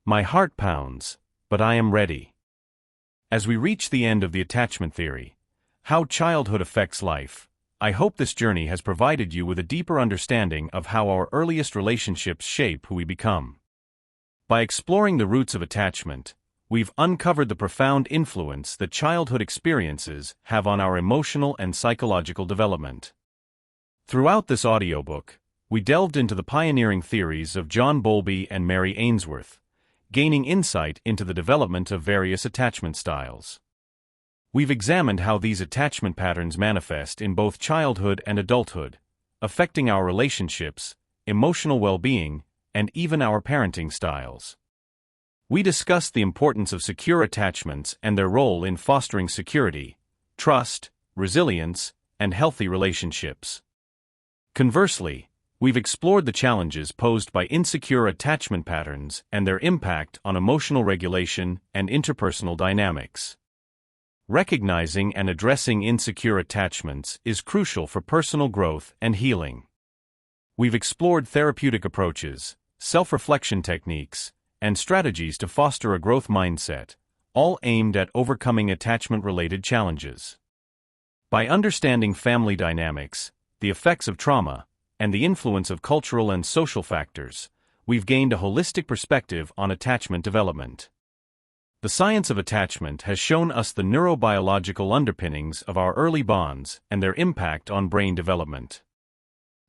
My heart pounds, but I am ready. As we reach the end of the attachment theory, how childhood affects life, I hope this journey has provided you with a deeper understanding of how our earliest relationships shape who we become. By exploring the roots of attachment, we've uncovered the profound influence that childhood experiences have on our emotional and psychological development. Throughout this audiobook, we delved into the pioneering theories of John Bowlby and Mary Ainsworth, gaining insight into the development of various attachment styles. We've examined how these attachment patterns manifest in both childhood and adulthood, affecting our relationships, emotional well-being, and even our parenting styles. We discussed the importance of secure attachments and their role in fostering security, trust, resilience, and healthy relationships. Conversely, we've explored the challenges posed by insecure attachment patterns and their impact on emotional regulation and interpersonal dynamics. Recognizing and addressing insecure attachments is crucial for personal growth and healing. We've explored therapeutic approaches, self-reflection techniques, and strategies to foster a growth mindset, all aimed at overcoming attachment-related challenges. By understanding family dynamics, the effects of trauma, and the influence of cultural and social factors, we've gained a holistic perspective on attachment development. The science of attachment has shown us the neurobiological underpinnings of our early bonds and their impact on brain development.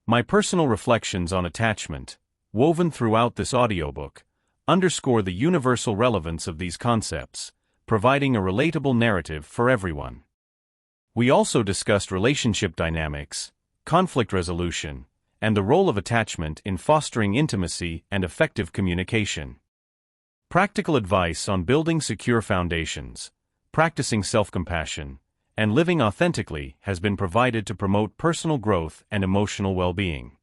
My personal reflections on attachment, woven throughout this audiobook, underscore the universal relevance of these concepts, providing a relatable narrative for everyone. We also discussed relationship dynamics, conflict resolution, and the role of attachment in fostering intimacy and effective communication. Practical advice on building secure foundations, practicing self-compassion, and living authentically has been provided to promote personal growth and emotional well-being.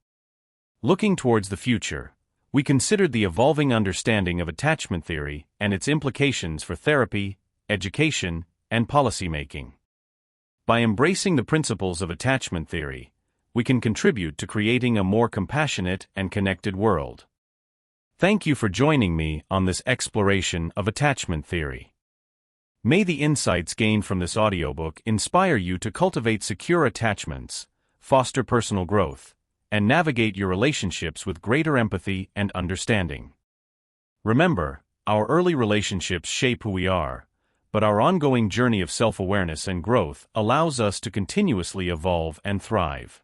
Looking towards the future, we considered the evolving understanding of attachment theory and its implications for therapy, education, and policymaking. By embracing the principles of attachment theory, we can contribute to creating a more compassionate and connected world. Thank you for joining me on this exploration of attachment theory. May the insights gained from this audiobook inspire you to cultivate secure attachments, foster personal growth, and navigate your relationships with greater empathy and understanding. Remember, our early relationships shape who we are, but our ongoing journey of self-awareness and growth allows us to continuously evolve and thrive.